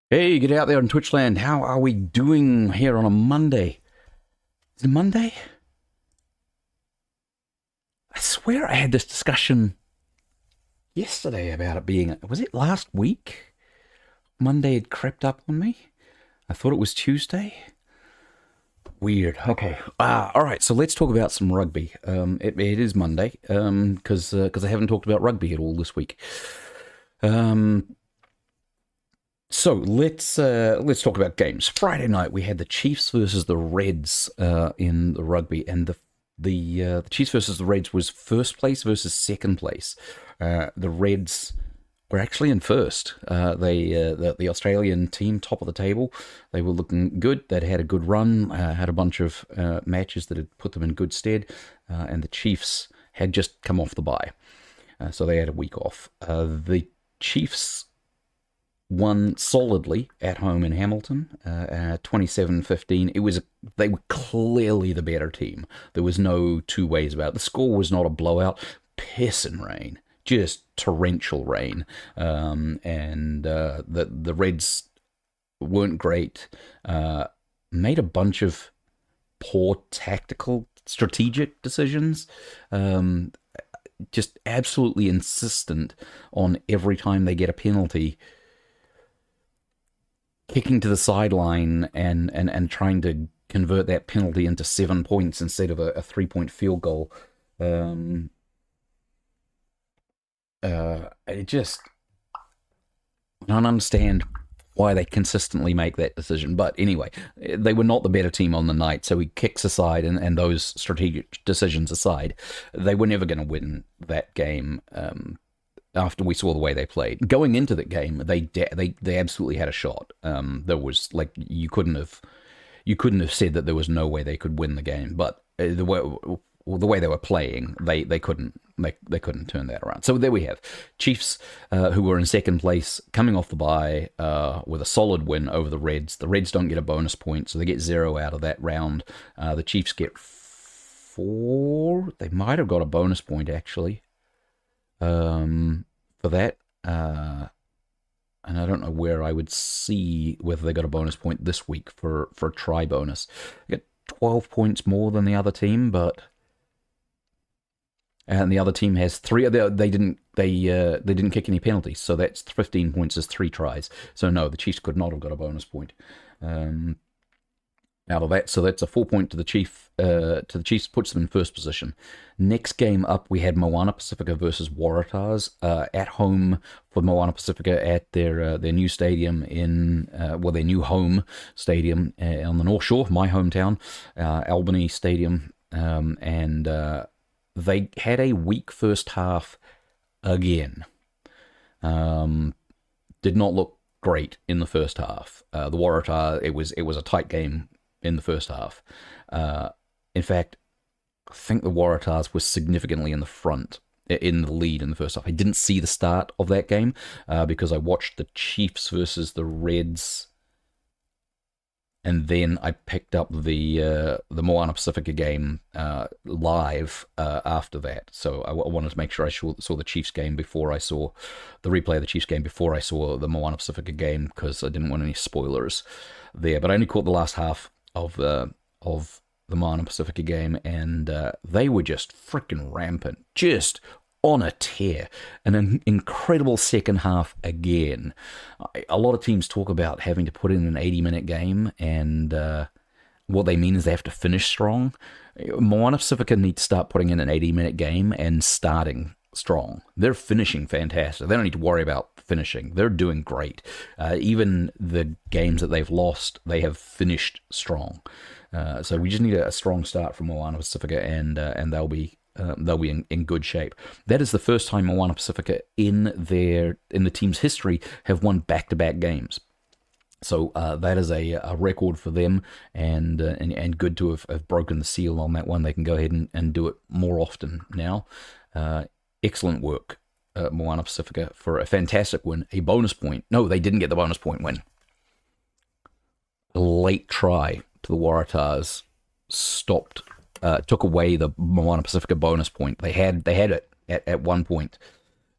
Hey, get out there in Twitchland. How are we doing here on a Monday? Is it Monday? I swear I had this discussion yesterday about it being. Was it last week? Monday had crept up on me. I thought it was Tuesday. Weird. Okay. All right. So let's talk about some rugby. It is Monday. Because I haven't talked about rugby at all this week. So let's talk about games. Friday night we had the Chiefs versus the Reds in the rugby, and the Chiefs versus the Reds was first place versus second place. The Reds were actually in first. The Australian team, top of the table, they were looking good. They'd had a good run, had a bunch of matches that had put them in good stead, and the Chiefs had just come off the bye, so they had a week off. The Chiefs won solidly at home in Hamilton, 27-15. They were clearly the better team. There was no two ways about it. The score was not a blowout. Piss and rain, just torrential rain, and the Reds weren't great. Made a bunch of poor tactical, strategic decisions. Just absolutely insistent on every time they get a penalty kicking to the sideline and trying to convert that penalty into 7 points instead of a 3 point field goal. I just don't understand why they consistently make that decision. But anyway, they were not the better team on the night, so he kicks aside and those strategic decisions aside, they were never going to win that game. After we saw the way they played, going into the game, they absolutely had a shot. There was like you couldn't have said that there was no way they could win the game, but the way they were playing, they couldn't turn that around. So there we have Chiefs, who were in second place, coming off the bye with a solid win over the Reds. The Reds don't get a bonus point, so they get 0 out of that round. The Chiefs get 4. They might have got a bonus point actually. For that. And I don't know where I would see whether they got a bonus point this week for a try bonus. They get 12 points more than the other team, and the other team has 3. They didn't kick any penalties, so that's 15 points as 3 tries. So no, the Chiefs could not have got a bonus point. Out of that, so that's a 4 point to the Chiefs, puts them in first position. Next game up, we had Moana Pacifica versus Waratahs at home for Moana Pacifica at their new stadium their new home stadium on the North Shore, my hometown, Albany Stadium, and they had a weak first half again. Did not look great in the first half. The Waratah, it was a tight game in the first half. In fact, I think the Waratahs were significantly in the lead in the first half. I didn't see the start of that game because I watched the Chiefs versus the Reds, and then I picked up the Moana Pacifica game live after that. So I wanted to make sure I saw the Chiefs game before I saw the replay of the Chiefs game, before I saw the Moana Pacifica game, because I didn't want any spoilers there. But I only caught the last half of the Moana Pacifica game, and they were just freaking rampant, just on a tear. An incredible second half again. A lot of teams talk about having to put in an 80-minute game, and what they mean is they have to finish strong. Moana Pacifica need to start putting in an 80-minute game and starting strong. They're finishing fantastic. They don't need to worry about finishing. They're doing great. Even the games that they've lost, they have finished strong. So we just need a strong start from Moana Pacifica, and they'll be in good shape. That is the first time Moana Pacifica in the team's history have won back-to-back games. So that is a record for them, and good to have broken the seal on that one. They can go ahead and do it more often now. Excellent work, Moana Pacifica, for a fantastic win. A bonus point. No, they didn't get the bonus point win. A late try to the Waratahs took away the Moana Pacifica bonus point. They had it at one point.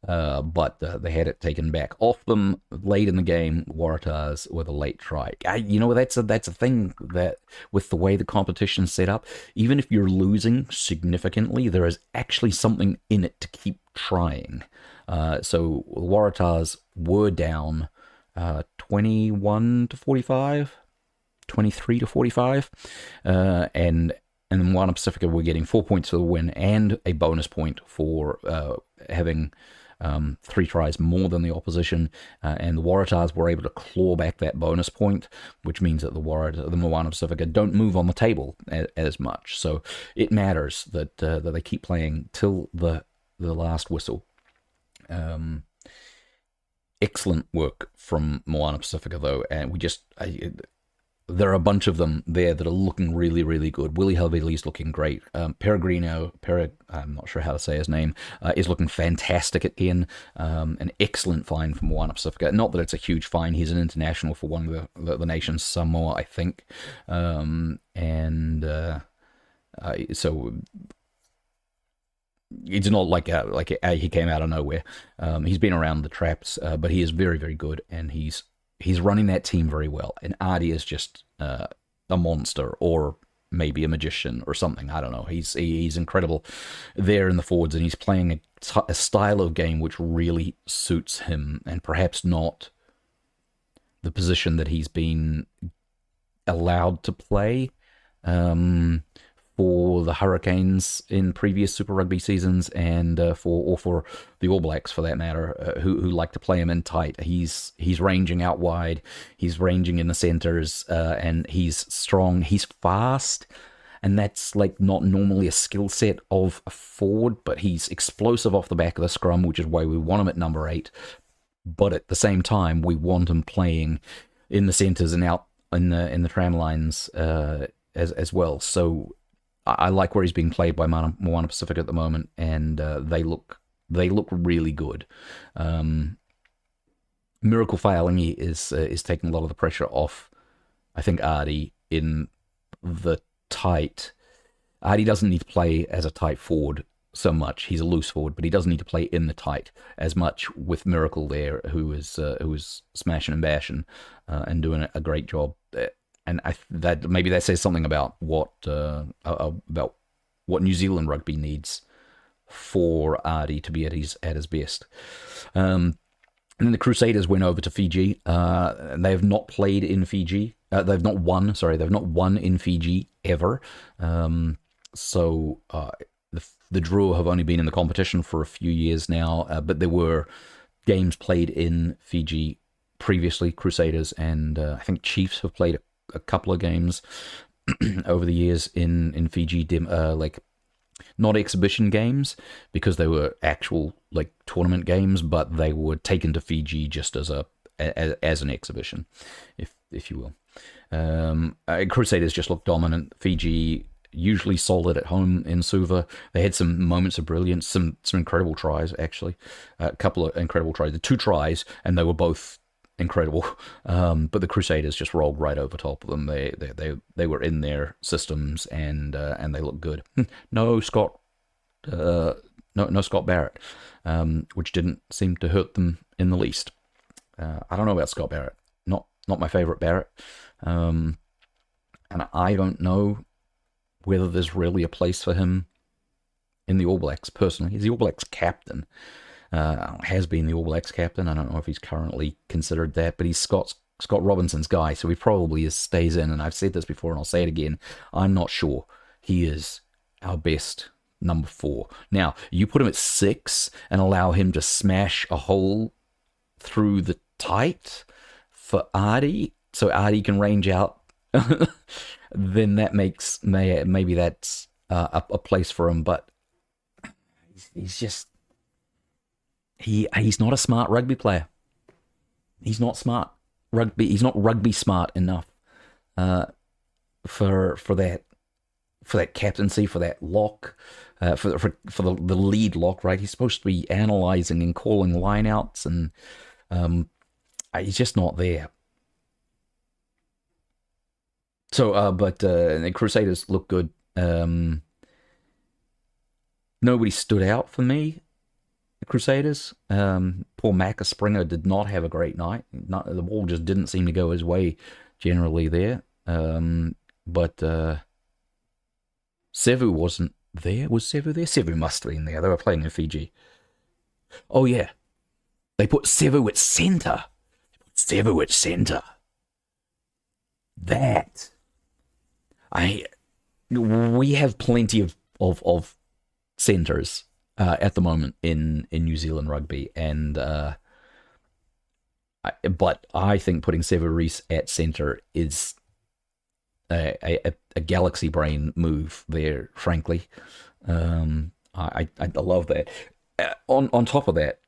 but they had it taken back off them late in the game. Waratahs with a late try. That's a thing that with the way the competition's set up, even if you're losing significantly, there is actually something in it to keep trying. So Waratahs were down 21 to 45, 23 to 45, and then Moana Pacifica were getting 4 points for the win and a bonus point for having 3 tries more than the opposition, and the Waratahs were able to claw back that bonus point, which means that the Moana Pacifica don't move on the table as much. So it matters that they keep playing till the last whistle. Excellent work from Moana Pacifica, though, and there are a bunch of them there that are looking really, really good. Willie Helvely's looking great. I'm not sure how to say his name, is looking fantastic again. An excellent find from Moana Pacifica. Not that it's a huge find. He's an international for one of the nations, Samoa, I think. So it's not like he came out of nowhere. He's been around the traps, but he is very, very good, and he's running that team very well. And Artie is just a monster, or maybe a magician or something. I don't know. He's incredible there in the forwards, and he's playing a style of game which really suits him, and perhaps not the position that he's been allowed to play for the Hurricanes in previous Super Rugby seasons, and for the All Blacks for that matter, who like to play him in tight. He's ranging out wide, he's ranging in the centres, and he's strong, he's fast, and that's like not normally a skill set of a forward, but he's explosive off the back of the scrum, which is why we want him at number 8. But at the same time, we want him playing in the centres and out in the tram lines as well. So I like where he's being played by Moana Pacifica at the moment, and they look really good. Miracle Faialingi is taking a lot of the pressure off, I think, Artie in the tight. Artie doesn't need to play as a tight forward so much. He's a loose forward, but he doesn't need to play in the tight as much with Miracle there, who is smashing and bashing and doing a great job. And maybe that says something about what New Zealand rugby needs for Artie to be at his best. And then the Crusaders went over to Fiji. They have not played in Fiji. They've not won. Sorry, they've not won in Fiji ever. So the Drua have only been in the competition for a few years now. But there were games played in Fiji previously. Crusaders and I think Chiefs have played a couple of games over the years in Fiji, like not exhibition games because they were actual like tournament games, but they were taken to Fiji just as an exhibition, if you will. Crusaders just looked dominant. Fiji usually solid at home in Suva. They had some moments of brilliance, some incredible tries actually, a couple of incredible tries, the 2 tries, and they were both incredible, but the Crusaders just rolled right over top of them. They were in their systems, and they looked good. No Scott Barrett, which didn't seem to hurt them in the least. I don't know about Scott Barrett, not my favorite Barrett, and I don't know whether there's really a place for him in the All Blacks. Personally, he's the All Blacks captain. Has been the All Blacks captain. I don't know if he's currently considered that, but he's Scott Robinson's guy, so he probably stays in. And I've said this before, and I'll say it again. I'm not sure he is our best number 4. Now, you put him at 6 and allow him to smash a hole through the tight for Artie, so Artie can range out. Then that makes maybe that's a place for him, but he's just. He's not a smart rugby player. He's not smart rugby. He's not rugby smart enough for that captaincy, for that lock, for the lead lock. Right? He's supposed to be analysing and calling lineouts, and he's just not there. So, but the Crusaders look good. Nobody stood out for me. The Crusaders. Poor Macca Springer did not have a great night. The ball just didn't seem to go his way generally there. But Sevu wasn't there. Was Sevu there? Sevu must have been there. They were playing in Fiji. Oh, yeah. They put Sevu at centre. Sevu at centre. That. We have plenty of centres at the moment in New Zealand rugby, and but I think putting Sevu Reece at centre is a galaxy brain move there. Frankly, I love that. On top of that,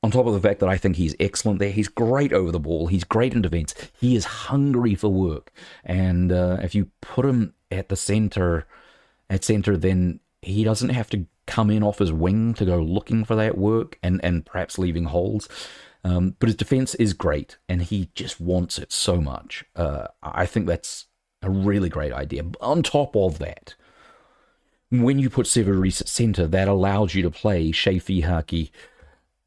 on top of the fact that I think he's excellent there, he's great over the ball, he's great in defence, he is hungry for work, and if you put him at the centre, then he doesn't have to come in off his wing to go looking for that work and perhaps leaving holes. But his defence is great, and he just wants it so much. I think that's a really great idea. On top of that, when you put Sevu Reece at centre, that allows you to play Shea Fihaki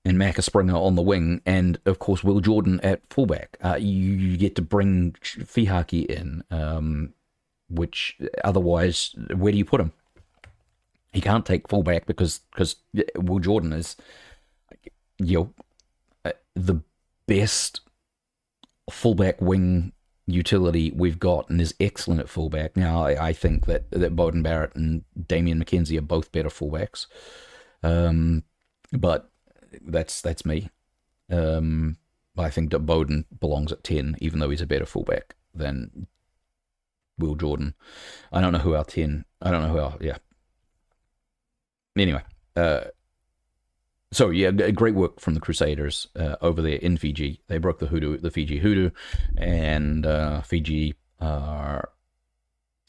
and Macca Springer on the wing, and of course Will Jordan at fullback. You get to bring Fihaki in, which otherwise, where do you put him? He can't take fullback because Will Jordan is, the best fullback wing utility we've got, and is excellent at fullback. Now, I think that Beauden Barrett and Damien McKenzie are both better fullbacks, but that's me. I think that Beauden belongs at 10, even though he's a better fullback than Will Jordan. I don't know who our 10. I don't know who our Anyway, so yeah, great work from the Crusaders over there in Fiji. They broke the Fiji hoodoo, and Fiji are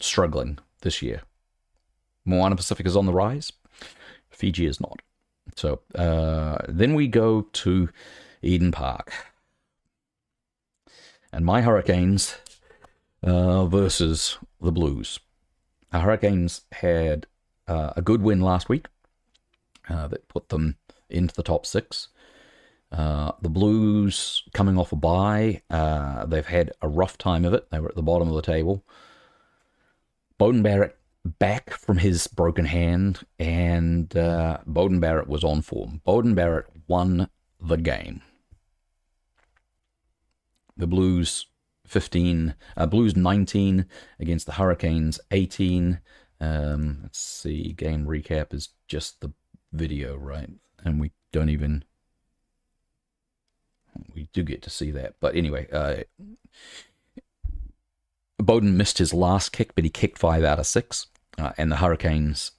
struggling this year. Moana Pacific is on the rise. Fiji is not. So then we go to Eden Park, and my Hurricanes versus the Blues. Our Hurricanes had a good win last week that put them into the top 6. The Blues, coming off a bye, they've had a rough time of it. They were at the bottom of the table. Beauden Barrett back from his broken hand, and Beauden Barrett was on form. Beauden Barrett won the game. The Blues 19 against the Hurricanes 18. Let's see, game recap is just the video, right? And we do get to see that. But anyway, Beauden missed his last kick, but he kicked 5 out of 6. And the Hurricanes,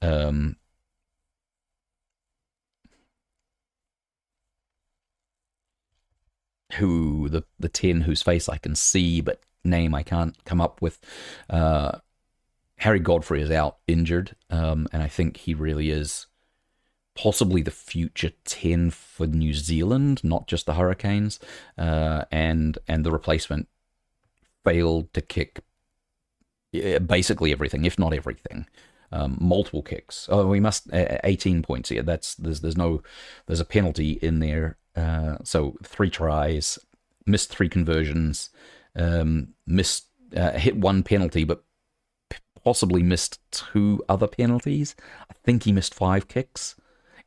who the 10 whose face I can see, but name I can't come up with, Harry Godfrey is out injured, and I think he really is possibly the future 10 for New Zealand, not just the Hurricanes, and the replacement failed to kick basically everything, if not everything. Multiple kicks. Oh, we must 18 points here. There's a penalty in there. So 3 tries, missed 3 conversions, hit 1 penalty, but possibly missed 2 other penalties. I think he missed 5 kicks.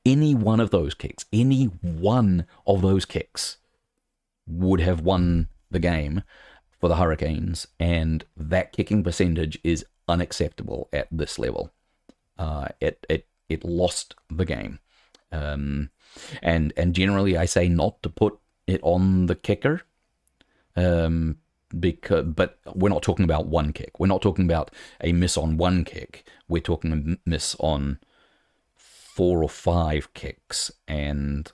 Any one of those kicks would have won the game for the Hurricanes, and that kicking percentage is unacceptable at this level. It lost the game, and generally I say not to put it on the kicker, but we're not talking about one kick. We're not talking about a miss on one kick. We're talking a miss on 4 or 5 kicks, and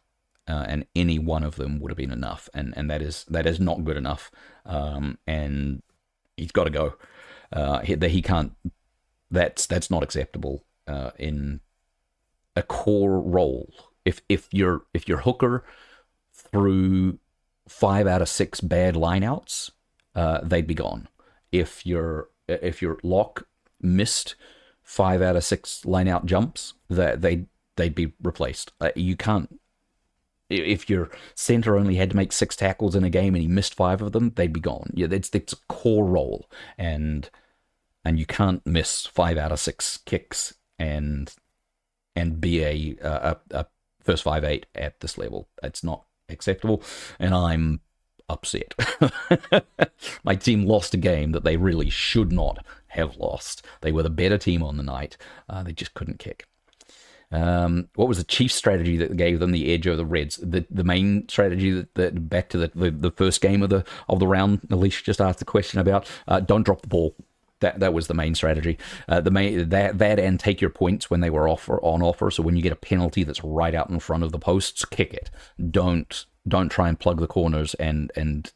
any one of them would have been enough, and that is not good enough. And he's got to go. He can't. That's not acceptable in a core role. If your hooker threw 5 out of 6 bad lineouts, they'd be gone. If your lock missed 5 out of 6 lineout jumps, they'd they'd be replaced. You can't. If your center only had to make 6 tackles in a game and he missed 5 of them, they'd be gone. Yeah, it's a core role, and you can't miss 5 out of 6 kicks and be a first 5/8 at this level. It's not acceptable, and I'm upset. My team lost a game that they really should not have lost. They were the better team on the night. They just couldn't kick. What was the Chiefs' strategy that gave them the edge over the Reds? The main strategy that back to the first game of the round. Alicia just asked the question about don't drop the ball. That was the main strategy. That and take your points when they were on offer. So when you get a penalty that's right out in front of the posts, kick it. Don't try and plug the corners and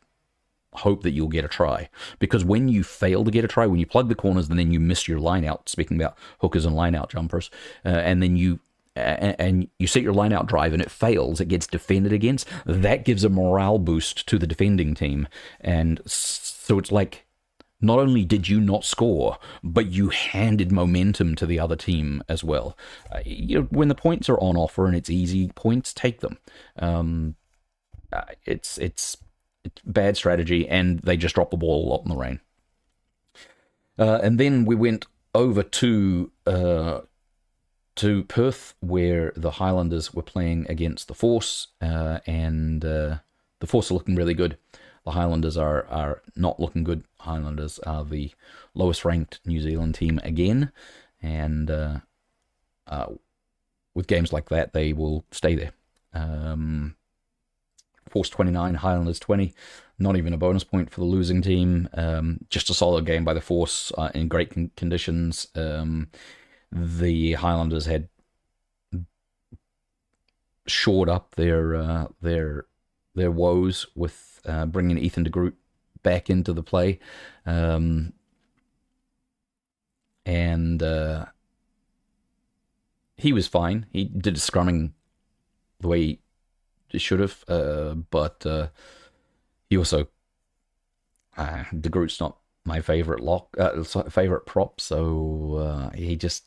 hope that you'll get a try. Because when you fail to get a try, when you plug the corners and then you miss your line out, speaking about hookers and line out jumpers, and then you set your line out drive and it fails, it gets defended against, that gives a morale boost to the defending team. And so it's like, not only did you not score, but you handed momentum to the other team as well. When the points are on offer and it's easy points, take them. It's bad strategy, and they just dropped the ball a lot in the rain. And then we went over to Perth, where the Highlanders were playing against the Force, and the Force are looking really good. The Highlanders are not looking good. Highlanders are the lowest ranked New Zealand team again, and with games like that, they will stay there. Force 29, Highlanders 20. Not even a bonus point for the losing team. Just a solid game by the Force in great conditions. The Highlanders had shored up their woes with bringing Ethan de Groot back into the play, and he was fine. He did his scrumming the way he should have, but he also de Groot's not my favorite favorite prop, so he just.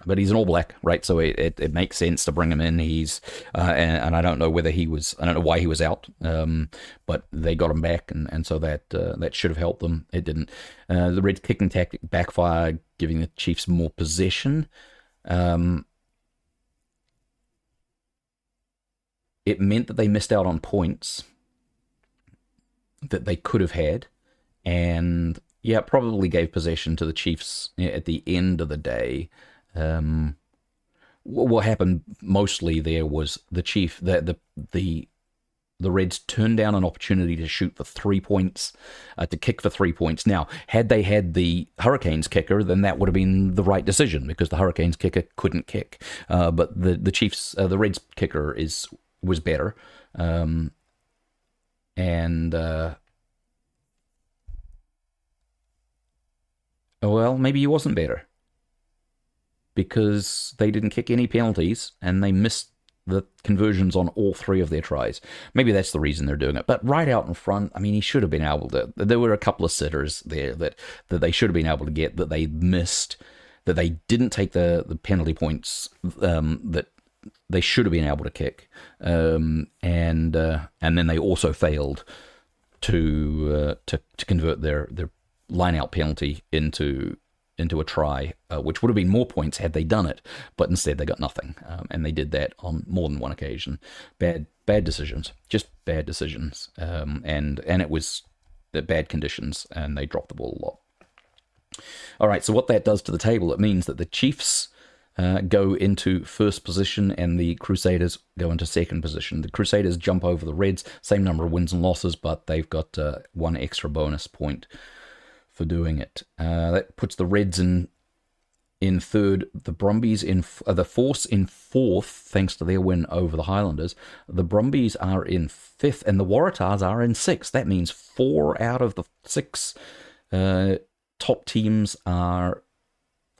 But he's an All Black, right? So it makes sense to bring him in. He's and I don't know whether I don't know why he was out, but they got him back, and so that should have helped them. It didn't. The Reds' kicking tactic backfired, giving the Chiefs more possession. It meant that they missed out on points that they could have had, and yeah, probably gave possession to the Chiefs at the end of the day. What happened mostly there was the Reds turned down an opportunity to shoot for 3 points, to kick for 3 points. Now, had they had the Hurricanes kicker, then that would have been the right decision, because the Hurricanes kicker couldn't kick. But the Chiefs, the Reds kicker was better, well, maybe he wasn't better, because they didn't kick any penalties and they missed the conversions on all 3 of their tries. Maybe that's the reason they're doing it. But right out in front, I mean, he should have been able to. There were a couple of sitters there that they should have been able to get, that they missed, that they didn't take the penalty points that they should have been able to kick, and then they also failed to convert their line-out penalty into a try, which would have been more points had they done it, but instead they got nothing, and they did that on more than one occasion. Bad decisions, just bad decisions, and it was the bad conditions, and they dropped the ball a lot. All right, so what that does to the table, it means that the Chiefs go into first position and the Crusaders go into second position. The Crusaders jump over the Reds, same number of wins and losses, but they've got 1 extra bonus point for doing it. That puts the Reds in third, the Brumbies the Force in fourth, thanks to their win over the Highlanders. The Brumbies are in fifth, and the Waratahs are in sixth. That means 4 out of the 6 top teams are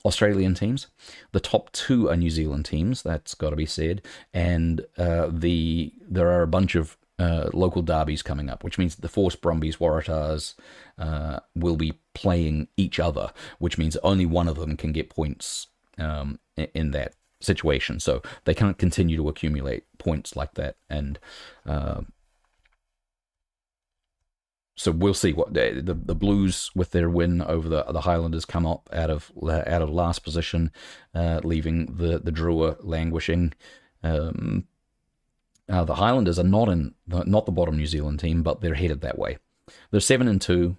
Australian teams. The top 2 are New Zealand teams, that's got to be said, and there are a bunch of local derbies coming up, which means the Force, Brumbies, Waratahs will be playing each other, which means only one of them can get points in that situation, so they can't continue to accumulate points like that. And so we'll see what the Blues with their win over the Highlanders come up out of last position, leaving the Drua languishing. The Highlanders are not the bottom New Zealand team, but they're headed that way. They're 7-2.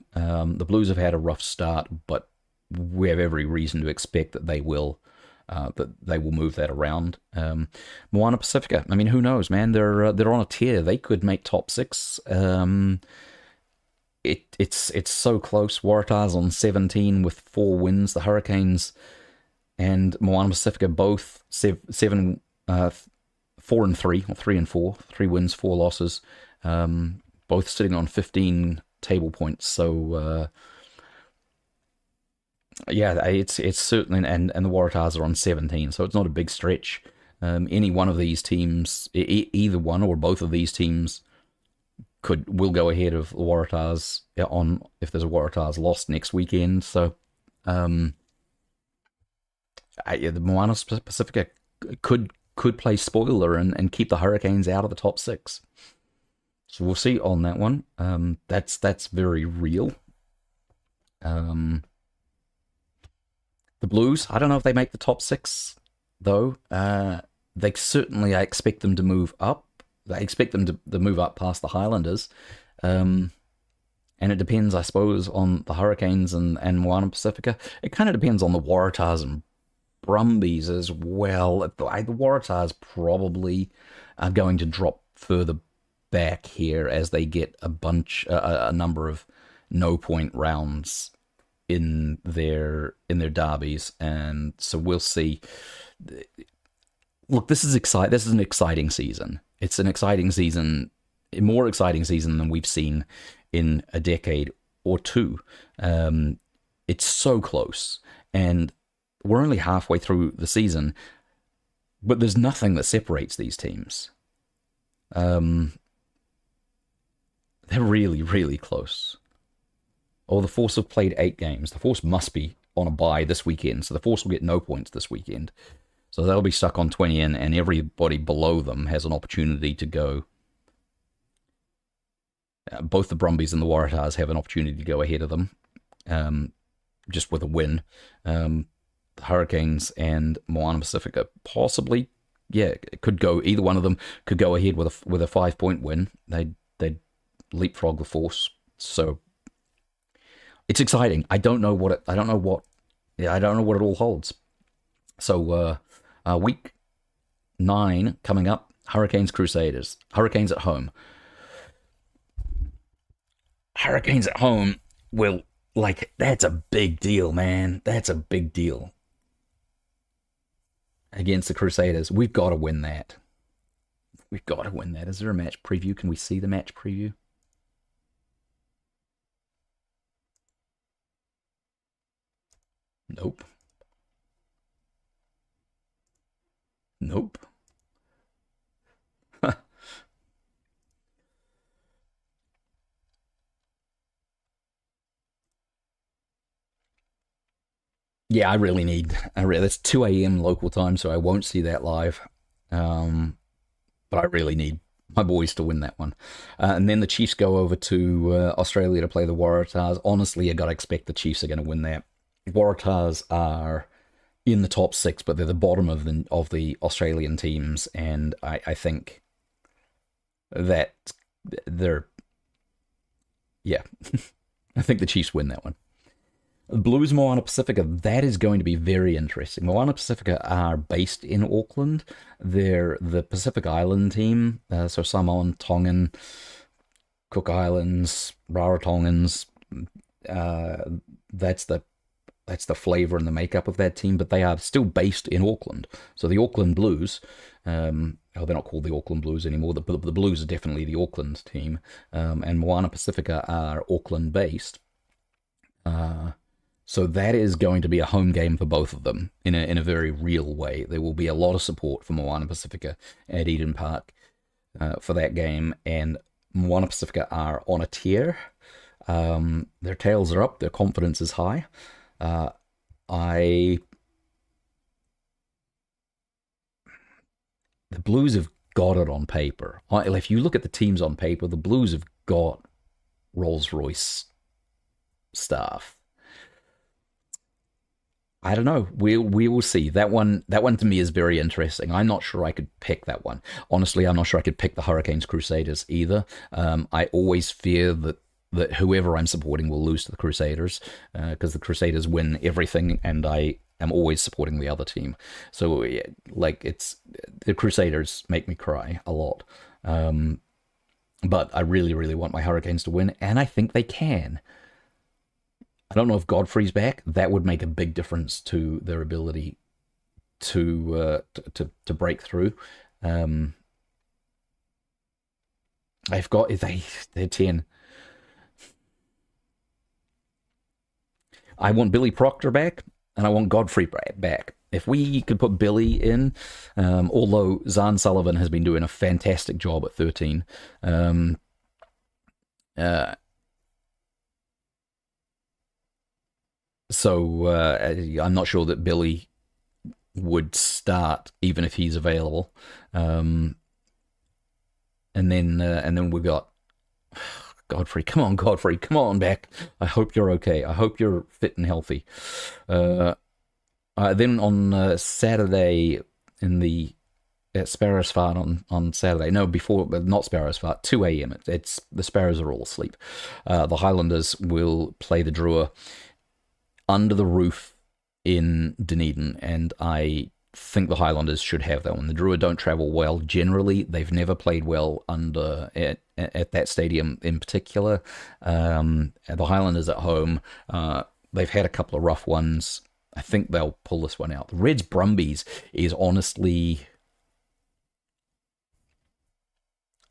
The Blues have had a rough start, but we have every reason to expect that they will move that around. Moana Pacifica. I mean, who knows, man? They're on a tear. They could make top six. It's so close. Waratah's on 17 with 4 wins. The Hurricanes and Moana Pacifica both 7, 4-3 or 3-4, 3 wins, 4 losses. Both sitting on 15 table points. So yeah, it's certainly, and the Waratahs are on 17, so it's not a big stretch. Any one of these teams, either one or both of these teams, will go ahead of the Waratahs on if there's a Waratahs lost next weekend. So the Moana Pacifica could play spoiler and keep the Hurricanes out of the top 6. So we'll see on that one. That's very real. The Blues, I don't know if they make the top 6 though. They certainly, I expect them to move up. I expect them to move up past the Highlanders. And it depends, I suppose, on the Hurricanes and Moana Pacifica. It kind of depends on the Waratahs and Brumbies as well. The Waratahs probably are going to drop further back here as they get a number of no-point rounds in their derbies, and so we'll see. Look, this is exciting. This is an exciting season. It's an exciting season, a more exciting season than we've seen in a decade or two. It's so close, and we're only halfway through the season, but there's nothing that separates these teams. They're really, really close. Oh, the Force have played 8 games. The Force must be on a bye this weekend, so the Force will get no points this weekend. So they'll be stuck on 20, and everybody below them has an opportunity to go. Both the Brumbies and the Waratahs have an opportunity to go ahead of them, just with a win. The Hurricanes and Moana Pacifica possibly, yeah, it could go. Either one of them could go ahead with a 5-point win. They'd leapfrog the Force. So it's exciting. I don't know what it all holds. So week 9 coming up. Hurricanes Crusaders. Hurricanes at home. Hurricanes at home will, that's a big deal, man. That's a big deal. Against the Crusaders. We've got to win that. We've got to win that. Is there a match preview? Can we see the match preview? Nope. Nope. Yeah, it's 2 a.m. local time, so I won't see that live. But I really need my boys to win that one. And then the Chiefs go over to Australia to play the Waratahs. Honestly, I got to expect the Chiefs are going to win that. Waratahs are in the top 6, but they're the bottom of the Australian teams, and I think that yeah, I think the Chiefs win that one. Blues Moana Pacifica, that is going to be very interesting. Moana Pacifica are based in Auckland. They're the Pacific Island team, so Samoan, Tongan, Cook Islands, Rarotongans. That's the flavor and the makeup of that team, but they are still based in Auckland. So the Auckland Blues, they're not called the Auckland Blues anymore. The Blues are definitely the Auckland team, and Moana Pacifica are Auckland based. So that is going to be a home game for both of them in a very real way. There will be a lot of support for Moana Pacifica at Eden Park for that game, and Moana Pacifica are on a tear. Their tails are up, their confidence is high. I the Blues have got it on paper. If you look at the teams on paper, the Blues have got Rolls-Royce staff. I don't know. We will see. That one to me is very interesting. I'm not sure I could pick that one. Honestly, I'm not sure I could pick the Hurricanes Crusaders either. I always fear that whoever I'm supporting will lose to the Crusaders because the Crusaders win everything, and I am always supporting the other team. So yeah, like it's the Crusaders make me cry a lot. But I really, really want my Hurricanes to win, and I think they can. I don't know if Godfrey's back. That would make a big difference to their ability to break through. Um, I've got they're 10. I want Billy Proctor back, and I want Godfrey back. If we could put Billy in, although Zahn Sullivan has been doing a fantastic job at 13, uh, so I'm not sure that Billy would start even if he's available. And then we got Godfrey. Come on, Godfrey. Come on back. I hope you're okay. I hope you're fit and healthy. Then on Saturday in the at Sparrows Fart on Saturday. No, before, but not Sparrows Fart. 2 a.m. It's the Sparrows are all asleep. The Highlanders will play the Drua under the roof in Dunedin, and I think the Highlanders should have that one. The Drua don't travel well generally. They've never played well under at that stadium in particular. The Highlanders at home, they've had a couple of rough ones. I think they'll pull this one out. The Reds Brumbies is honestly,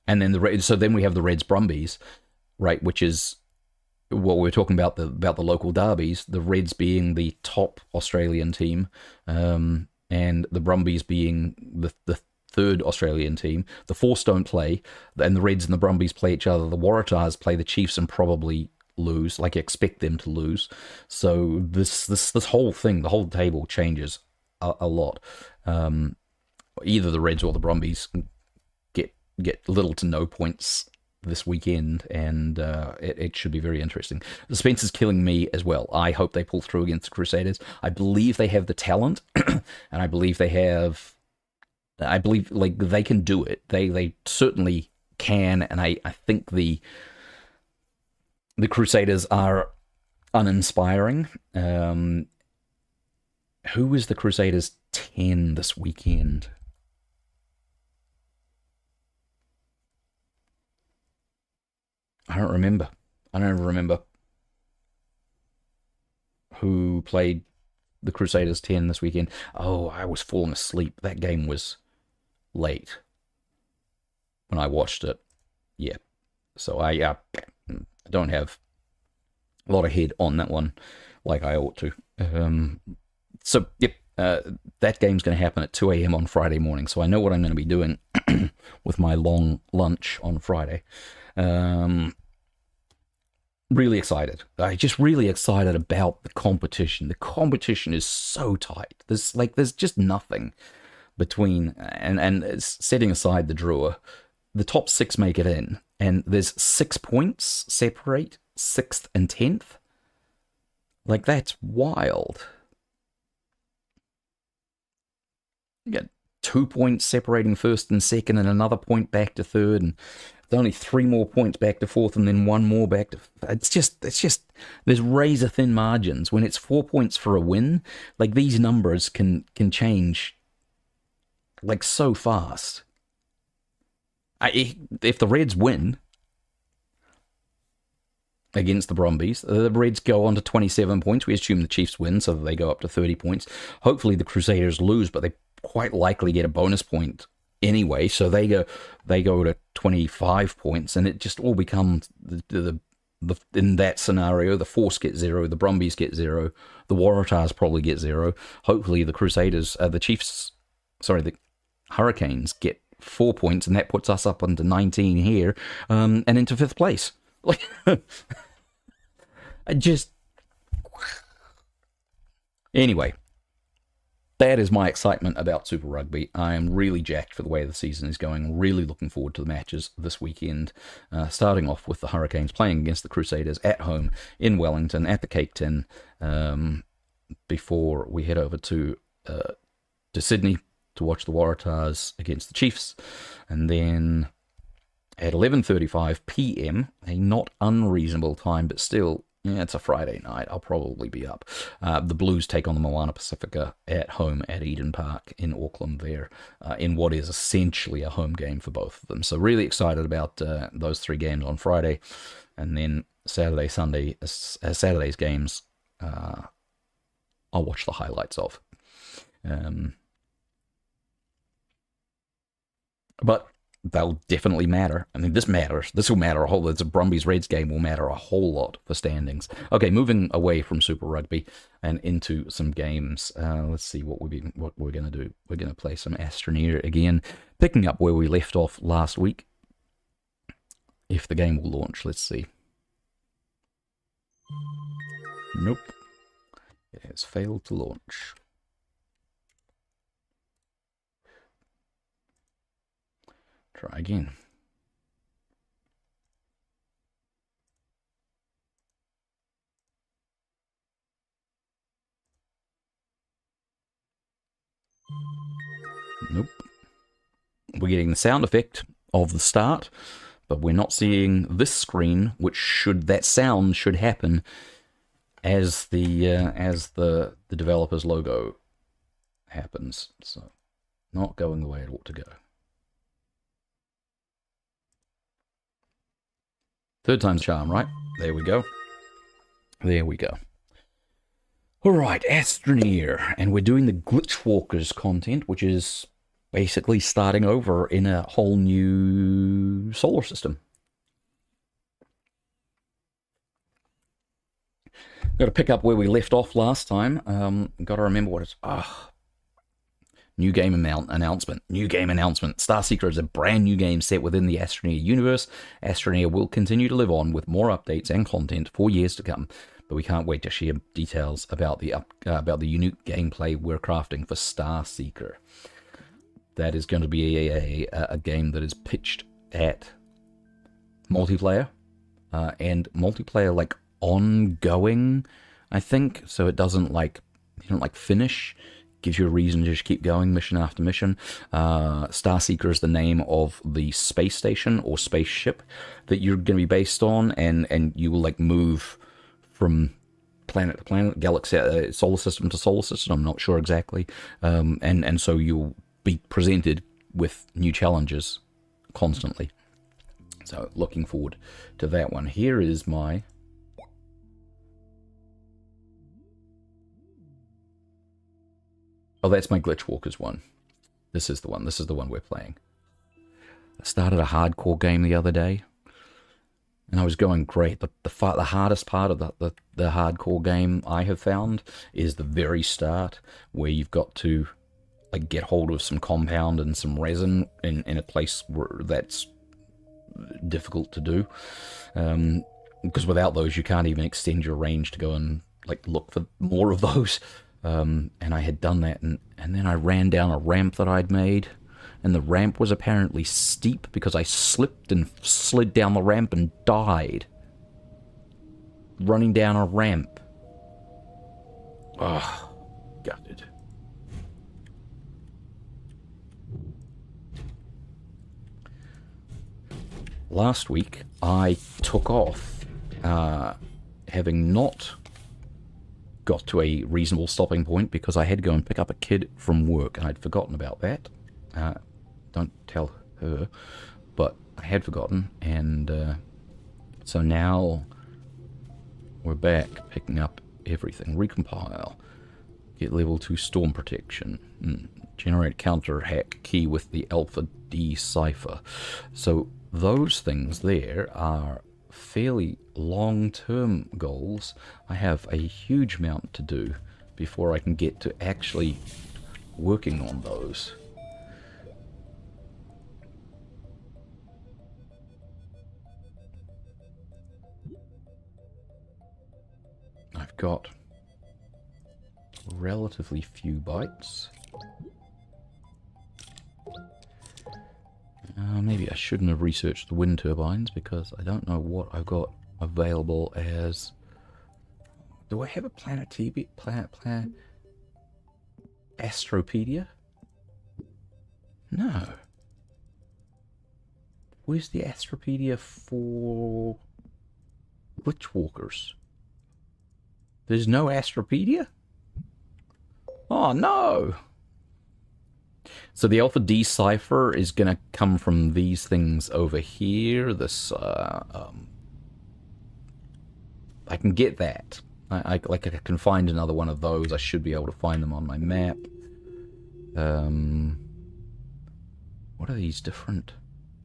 and then then we have the Reds Brumbies, right, which is what we were talking about the local derbies. The Reds being the top Australian team, and the Brumbies being the third Australian team. The Force don't play, and the Reds and the Brumbies play each other. The Waratahs play the Chiefs and probably lose, like expect them to lose. So this whole thing, the whole table changes a lot. Either the Reds or the Brumbies get little to no points this weekend, and it should be very interesting. The Suspense is killing me as well. I hope they pull through against the Crusaders. I believe they have the talent, and I believe like they can do it. They certainly can, and I think the Crusaders are uninspiring. Who was the Crusaders 10 this weekend? I don't remember. I don't remember who played the Crusaders 10 this weekend. Oh, I was falling asleep. That game was late when I watched it. Yeah. So I don't have a lot of head on that one like I ought to. So, yep, that game's going to happen at 2 a.m. on Friday morning. So I know what I'm going to be doing with my long lunch on Friday. Really excited. Just really excited about the competition. The competition is so tight. There's just nothing between, and setting aside the draw, the top 6 make it in, and there's 6 points separate 6th and 10th. Like, that's wild. You got 2 points separating first and second, and another point back to third, and there's only 3 more points back to fourth, and then 1 more back to. It's just. There's razor thin margins when it's 4 points for a win. Like, these numbers can change like so fast. If the Reds win against the Brumbies, the Reds go on to 27 points. We assume the Chiefs win, so they go up to 30 points. Hopefully the Crusaders lose, but they quite likely get a bonus point anyway, so they go to 25 points, and it just all becomes the in that scenario, the Force get 0, the Brumbies get 0, the Waratahs probably get 0. Hopefully the Crusaders, the Hurricanes get 4 points, and that puts us up into 19 here, and into 5th place. Like, I just anyway. that is my excitement about Super Rugby. I am really jacked for the way the season is going. Really looking forward to the matches this weekend. Starting off with the Hurricanes playing against the Crusaders at home in Wellington at the Cake Tin, before we head over to Sydney to watch the Waratahs against the Chiefs. And then at 11:35 p.m, a not unreasonable time, but still, yeah, it's a Friday night. I'll probably be up. The Blues take on the Moana Pacifica at home at Eden Park in Auckland there, in what is essentially a home game for both of them. So really excited about those three games on Friday. And then Saturday, Sunday, Saturday's games, I'll watch the highlights of. But they'll definitely matter. I mean, this matters. This will matter a whole lot. The Brumbies Reds game will matter a whole lot for standings. Okay, moving away from Super Rugby and into some games. Let's see what we're going to do. We're going to play some Astroneer again, picking up where we left off last week. If the game will launch, let's see. Nope. It has failed to launch. Try again. Nope. We're getting the sound effect of the start, but we're not seeing this screen, that sound should happen as the developer's logo happens. So not going the way it ought to go. Third time's charm, right? There we go. There we go. Alright, Astroneer. And we're doing the Glitchwalkers content, which is basically starting over in a whole new solar system. Got to pick up where we left off last time. Got to remember what it's... New game announcement. New game announcement. Starseeker is a brand new game set within the Astroneer universe. Astroneer will continue to live on with more updates and content for years to come, but we can't wait to share details about the unique gameplay we're crafting for Starseeker. That is going to be a game that is pitched at multiplayer, and multiplayer like ongoing, I think. So it doesn't finish. Gives you a reason to just keep going mission after mission. Starseeker is the name of the space station or spaceship that you're going to be based on, and you will move from planet to planet, galaxy, solar system to solar system. I'm not sure exactly, and so you'll be presented with new challenges constantly. So looking forward to that one. Here is my... Oh, that's my Glitchwalkers one. This is the one. This is the one we're playing. I started a hardcore game the other day, and I was going great. The hardest part of the hardcore game I have found is the very start, where you've got to get hold of some compound and some resin in a place where that's difficult to do. Because without those, you can't even extend your range to go and look for more of those. And I had done that, and then I ran down a ramp that I'd made, and the ramp was apparently steep because I slipped and slid down the ramp and died. Running down a ramp. Ugh, gutted. Last week, I took off, having not got to a reasonable stopping point because I had to go and pick up a kid from work, and I'd forgotten about that. Don't tell her, but I had forgotten, and so now we're back picking up everything. Recompile, get level 2 storm protection, generate counter hack key with the Alpha D cipher. So those things there are fairly long-term goals. I have a huge amount to do before I can get to actually working on those. I've got relatively few bytes. Maybe I shouldn't have researched the wind turbines because I don't know what I've got available as... Do I have a planet Astropedia? No. Where's the Astropedia for Glitchwalkers? There's no Astropedia? Oh no! So the Alpha D cipher is going to come from these things over here. This, I can get that. I can find another one of those. I should be able to find them on my map. What are these different?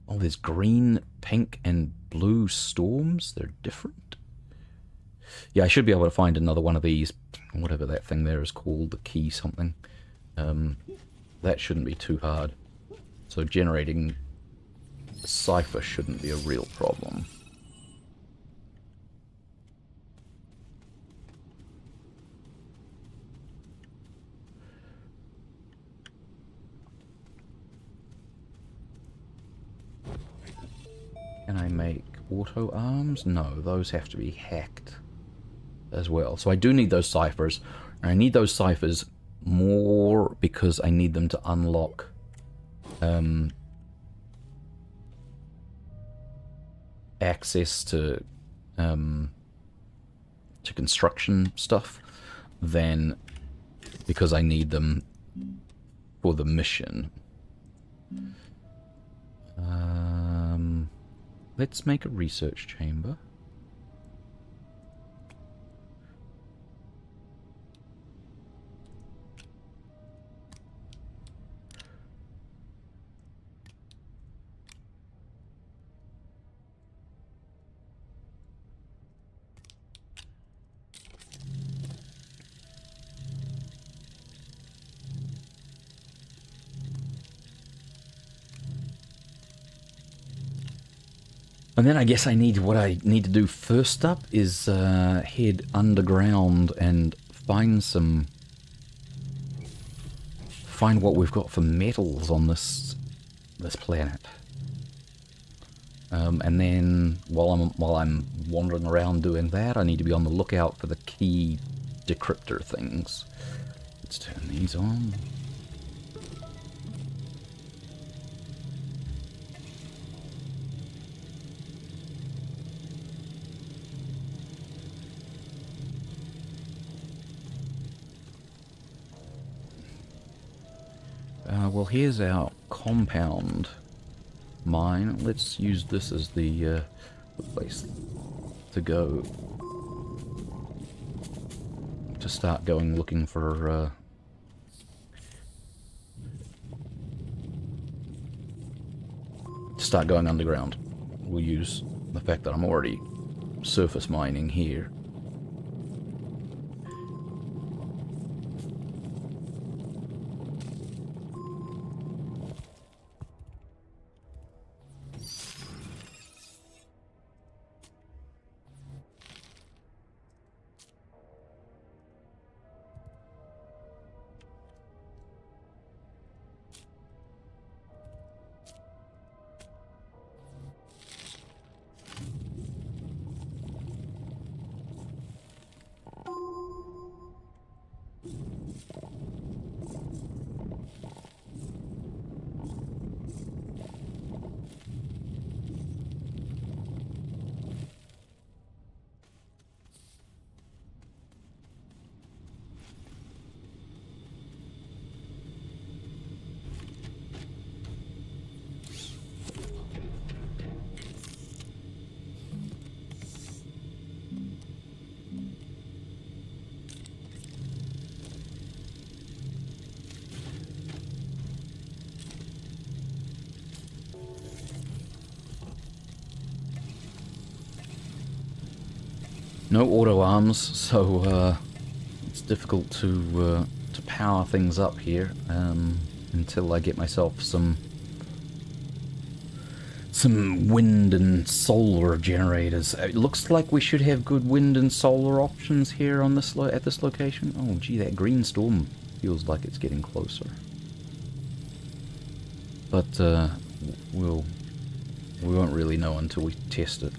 Oh, there's green, pink, and blue storms. They're different. Yeah, I should be able to find another one of these. Whatever that thing there is called, the key something. That shouldn't be too hard. So generating a cipher shouldn't be a real problem. Can I make auto arms? No, those have to be hacked as well. So I do need those ciphers. And I need those ciphers more because I need them to unlock access to construction stuff than because I need them for the mission. Let's make a research chamber. And then I guess what I need to do first up is head underground and find what we've got for metals on this planet. And then while I'm wandering around doing that, I need to be on the lookout for the key decryptor things. Let's turn these on. Well, here's our compound mine. Let's use this as the place to go to start going looking for to start going underground. We'll use the fact that I'm already surface mining here. No auto arms, so it's difficult to power things up here until I get myself some some wind and solar generators. It looks like we should have good wind and solar options here on this at this location. Oh, gee, that green storm feels like it's getting closer. But we won't really know until we test it.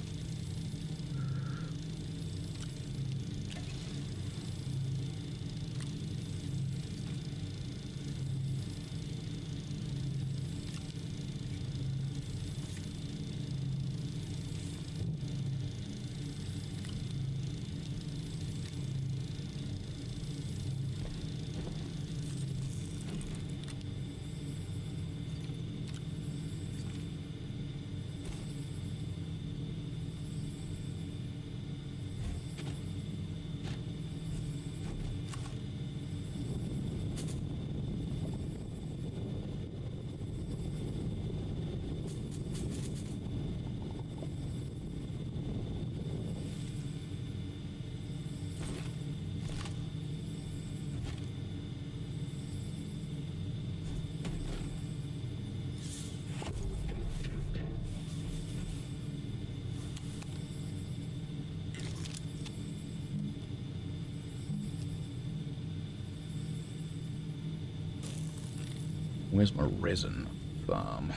Where's my resin farm?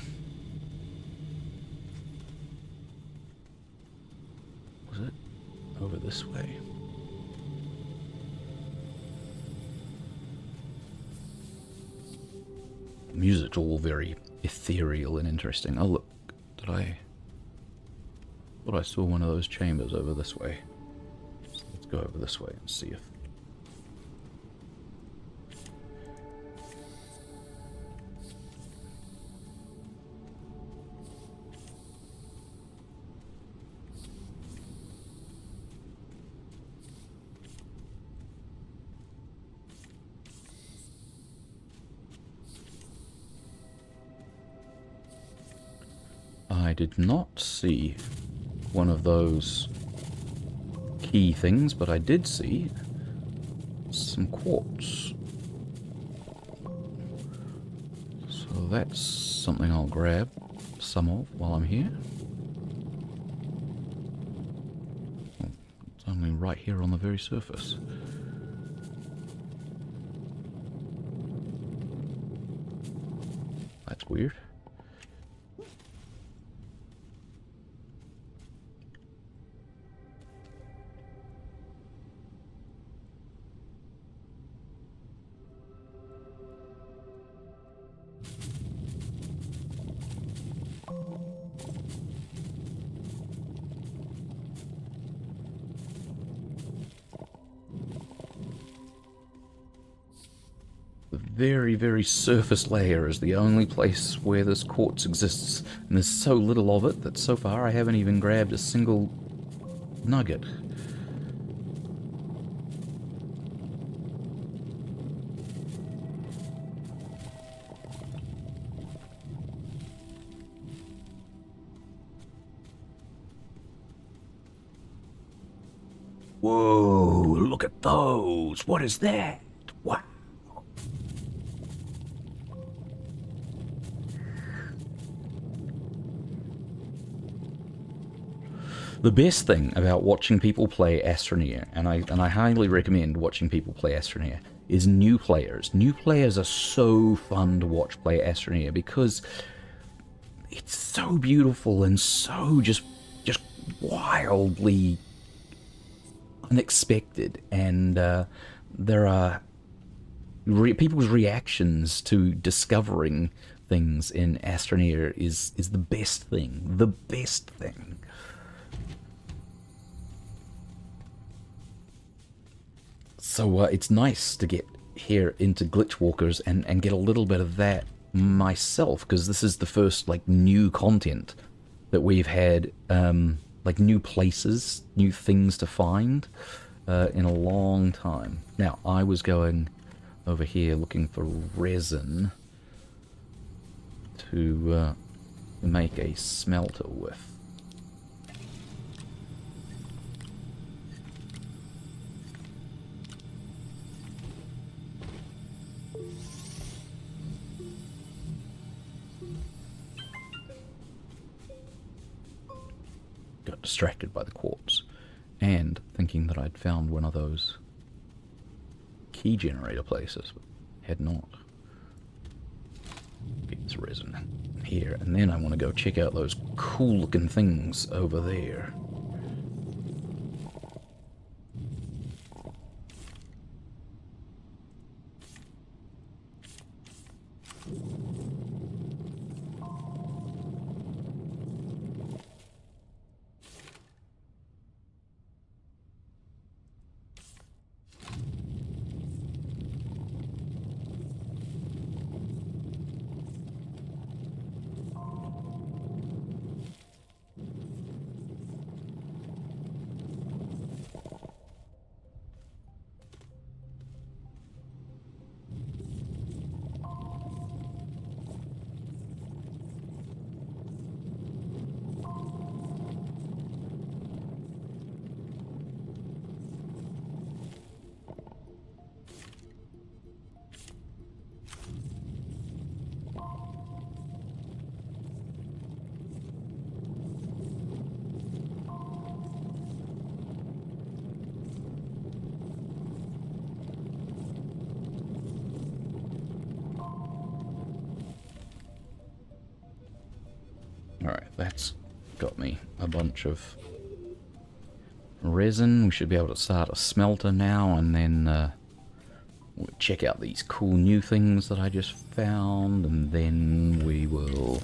Was it over this way? The music's all very ethereal and interesting. Oh look, thought I saw one of those chambers over this way. So let's go over this way and see if... I did not see one of those key things, but I did see some quartz. So that's something I'll grab some of while I'm here. Oh, it's only right here on the very surface. That's weird. Very, very surface layer is the only place where this quartz exists, and there's so little of it that so far I haven't even grabbed a single nugget. Whoa, look at those! What is that? Wow! The best thing about watching people play Astroneer, and I highly recommend watching people play Astroneer, is new players. New players are so fun to watch play Astroneer because it's so beautiful and so just wildly unexpected, and there are people's reactions to discovering things in Astroneer is the best thing. The best thing. So it's nice to get here into Glitchwalkers and get a little bit of that myself, because this is the first like new content that we've had, like new places, new things to find in a long time. Now, I was going over here looking for resin to make a smelter with. distracted by the quartz and thinking that I'd found one of those key generator places, but had not. Get this resin here, and then I want to go check out those cool looking things over there. Alright, that's got me a bunch of resin. We should be able to start a smelter now, and then we'll check out these cool new things that I just found, and then we will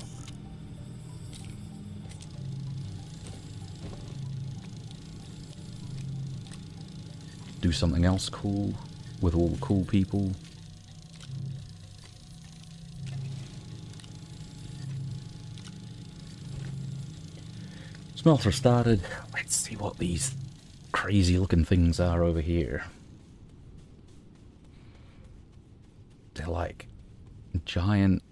do something else cool with all the cool people. Smelter started. Let's see what these crazy looking things are over here. They're like giant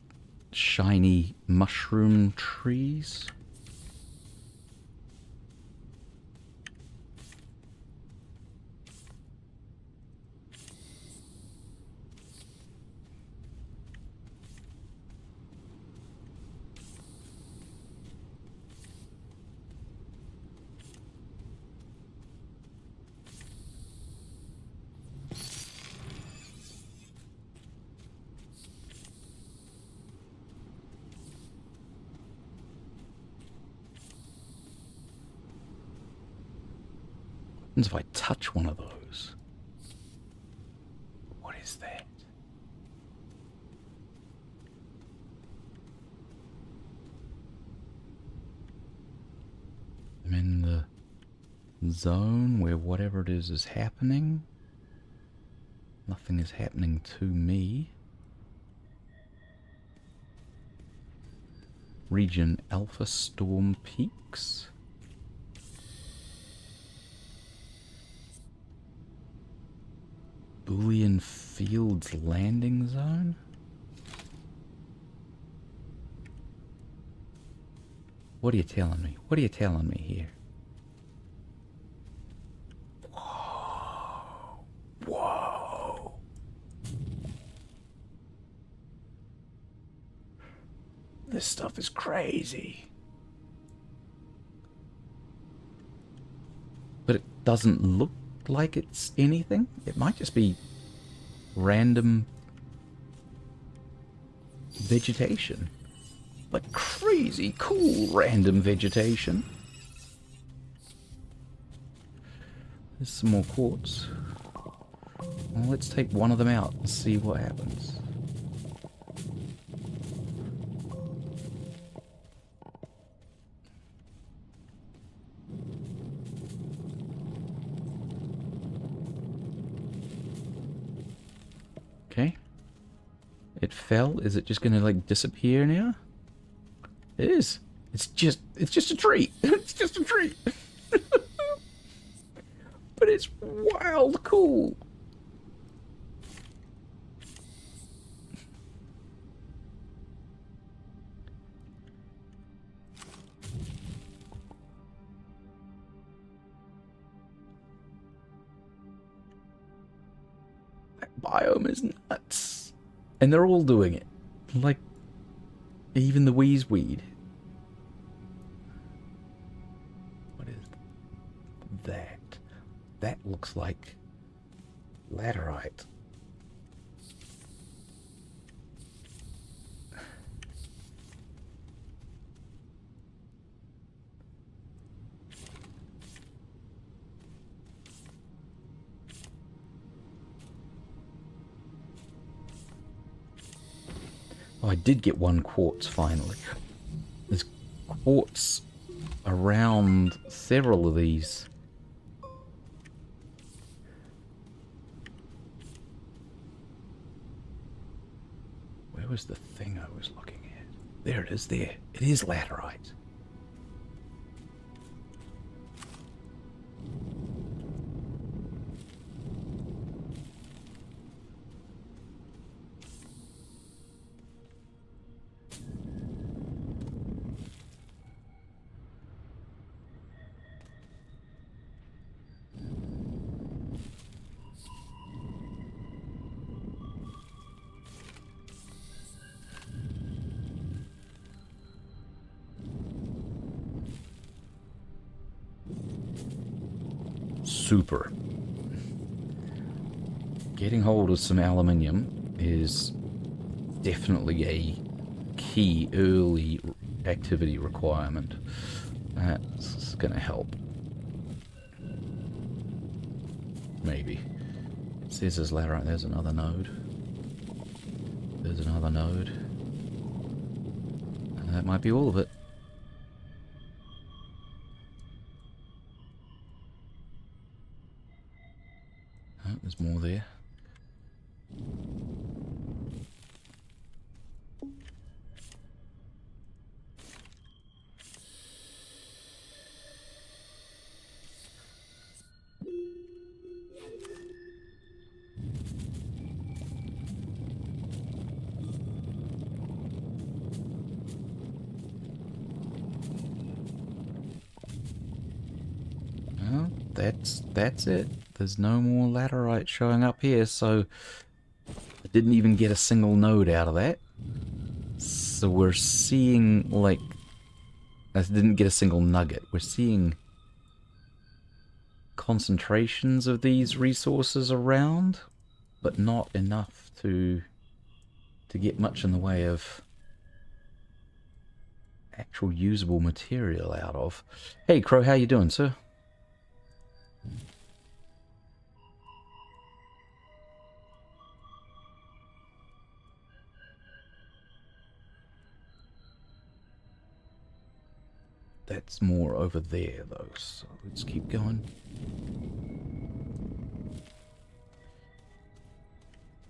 shiny mushroom trees. What happens if I touch one of those? What is that? I'm in the zone where whatever it is happening. Nothing is happening to me. Region Alpha Storm Peaks. Boolean Fields Landing Zone? What are you telling me? What are you telling me here? Whoa. Whoa. This stuff is crazy. But it doesn't look like it's anything. It might just be random vegetation. Like crazy cool random vegetation. There's some more quartz. Well, let's take one of them out and see what happens. Okay. It fell. Is it just gonna like disappear now? It is. It's just a tree. It's just a tree. But it's wild cool. That biome is nuts. And they're all doing it. Like, even the wheeze weed. What is that? That looks like laterite. Oh, I did get one quartz finally. There's quartz around several of these. Where was the thing I was looking at? There it is there. It is laterite. Super. Getting hold of some aluminium is definitely a key early activity requirement. That's going to help. Maybe. It says there's laterite. There's another node. There's another node. And that might be all of it. Oh, there's more there. Well, that's it. There's no more laterite showing up here, so I didn't even get a single node out of that. So we're seeing, like, I didn't get a single nugget. We're seeing concentrations of these resources around, but not enough to get much in the way of actual usable material out of. Hey Crow, how you doing, sir? That's more over there though, so let's keep going.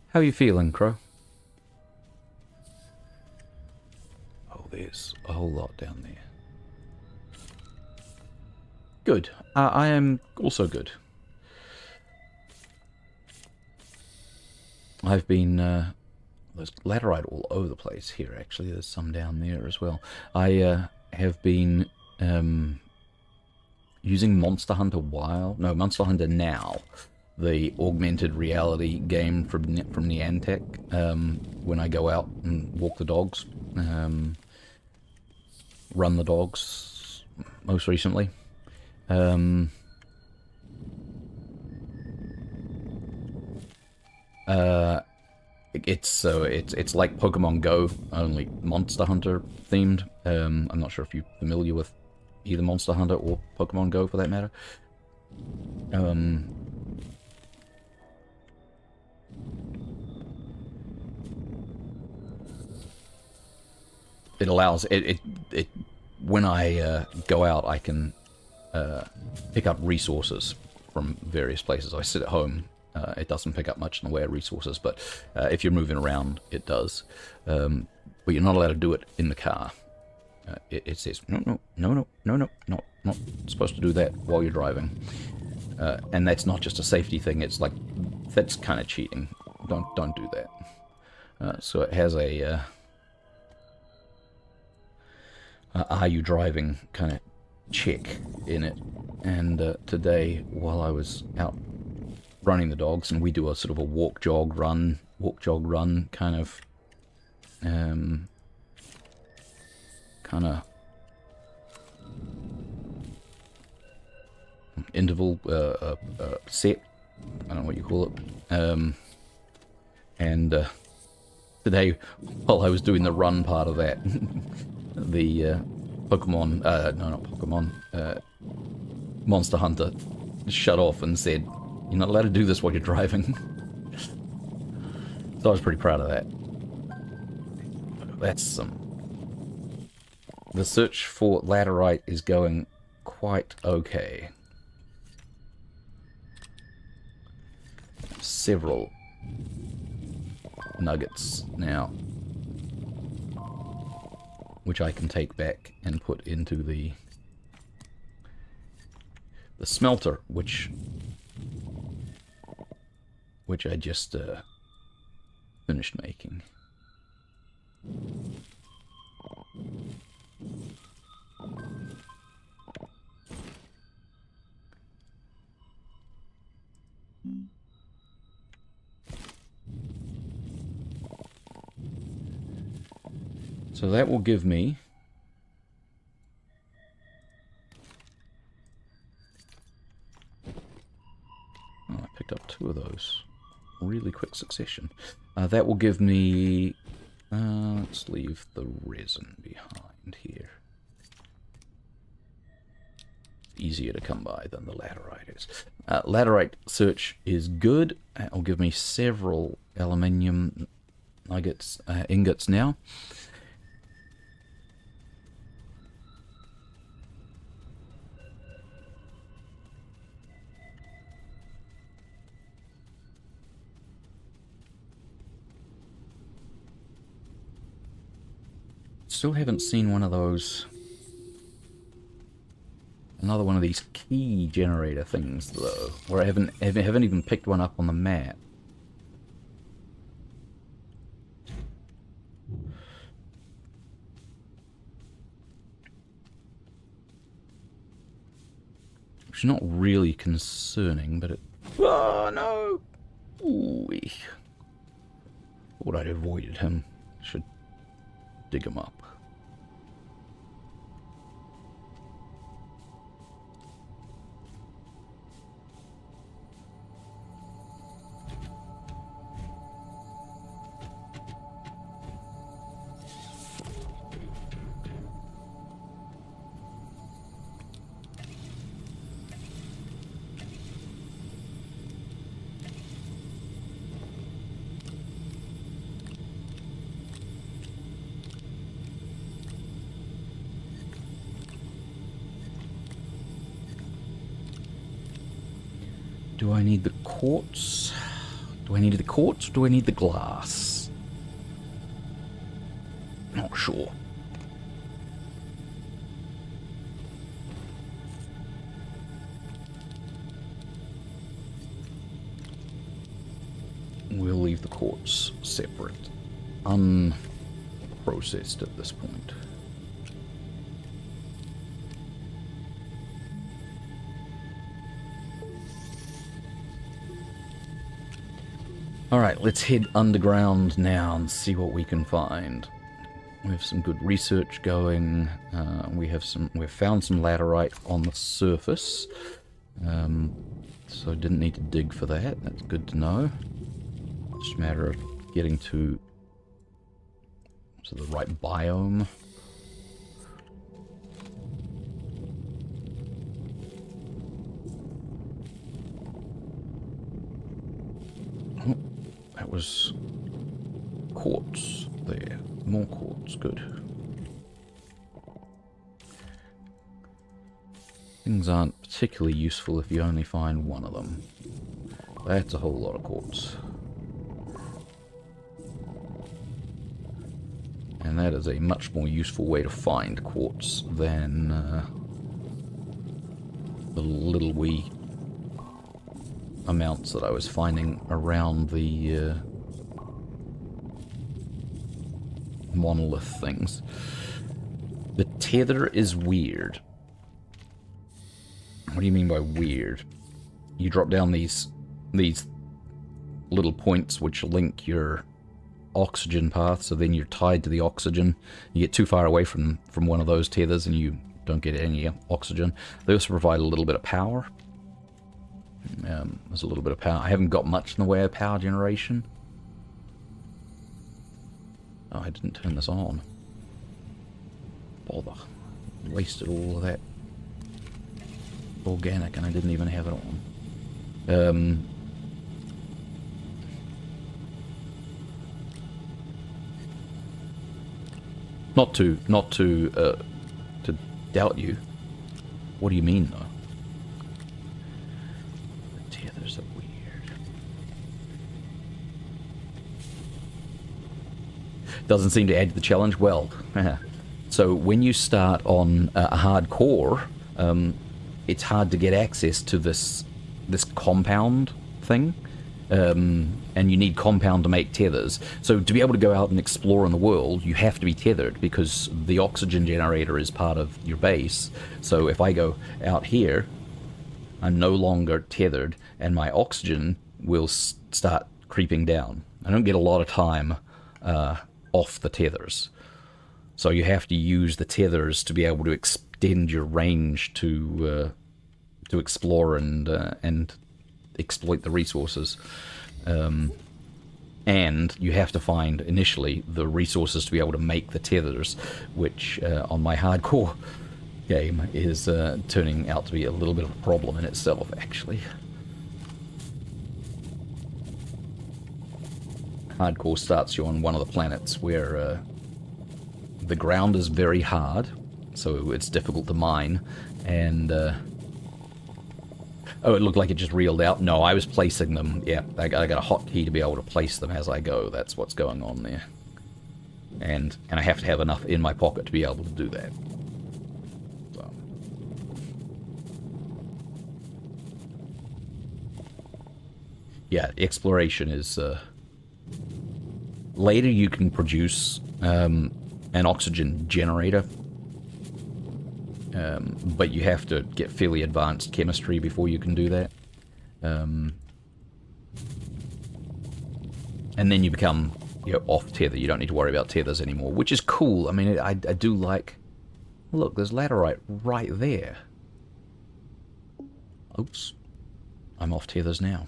How are you feeling, Crow? Oh, there's a whole lot down there. Good. I am also good. I've been, there's laterite all over the place here, actually. There's some down there as well. I have been using Monster Hunter Monster Hunter Now, the augmented reality game from Niantic, when I go out and walk the dogs, run the dogs, most recently. It's like Pokemon Go, only Monster Hunter themed. I'm not sure if you're familiar with either Monster Hunter or Pokemon Go for that matter. It allows it when I go out, I can pick up resources from various places. I sit at home. It doesn't pick up much in the way of resources, but if you're moving around, it does. But you're not allowed to do it in the car. It says, no, not supposed to do that while you're driving. And that's not just a safety thing, it's like, that's kind of cheating. Don't do that. So it has a, are you driving kind of check in it. And today, while I was out running the dogs, and we do a sort of a walk jog run kind of interval set. I don't know what you call it. And today, while I was doing the run part of that, the Pokemon, no, not Pokemon, Monster Hunter shut off and said, "You're not allowed to do this while you're driving." So I was pretty proud of that. That's some... The search for laterite is going quite okay. Several nuggets now, which I can take back and put into the smelter, which I just finished making. So that will give me I picked up 2 of those. Really quick succession. That will give me... let's leave the resin behind here. Easier to come by than the laterite is. Laterite search is good. It will give me several aluminium nuggets, ingots now. Still haven't seen one of those. Another one of these key generator things, though, where I haven't even picked one up on the map. Which is not really concerning, but it... Oh, no! Ooh-wee. Thought I'd avoided him. Should dig him up. Do I need the quartz? Do I need the quartz or do I need the glass? Not sure. We'll leave the quartz separate, unprocessed at this point. Alright, let's head underground now and see what we can find. We have some good research going. We've found some laterite on the surface. So didn't need to dig for that. That's good to know. Just a matter of getting to the right biome. Oh, that was quartz there. More quartz, good. Things aren't particularly useful if you only find one of them. That's a whole lot of quartz. And that is a much more useful way to find quartz than the little wee amounts that I was finding around the monolith things. The tether is weird. What do you mean by weird? You drop down these little points which link your oxygen path, so then you're tied to the oxygen. You get too far away from one of those tethers and you don't get any oxygen. They also provide a little bit of power. There's a little bit of power. I haven't got much in the way of power generation. Oh, I didn't turn this on. Bother. Wasted all of that organic and I didn't even have it on. Not to doubt you. What do you mean, though? The tethers are weird. Doesn't seem to add to the challenge. Well, so when you start on a hardcore, it's hard to get access to this compound thing. And you need compound to make tethers. So to be able to go out and explore in the world, you have to be tethered because the oxygen generator is part of your base. So if I go out here, I'm no longer tethered, and my oxygen will start creeping down. I don't get a lot of time off the tethers. So you have to use the tethers to be able to extend your range to explore and exploit the resources. And you have to find initially the resources to be able to make the tethers, which on my hardcore game is turning out to be a little bit of a problem in itself, actually. Hardcore starts you on one of the planets where the ground is very hard, so it's difficult to mine, and oh, it looked like it just reeled out. No, I was placing them. Yeah, I got a hotkey to be able to place them as I go. That's what's going on there. And I have to have enough in my pocket to be able to do that. So. Yeah, exploration is... Later you can produce an oxygen generator. But you have to get fairly advanced chemistry before you can do that. And then you become, off tether. You don't need to worry about tethers anymore, which is cool. I mean, I do like... Look, there's laterite right there. Oops. I'm off tethers now.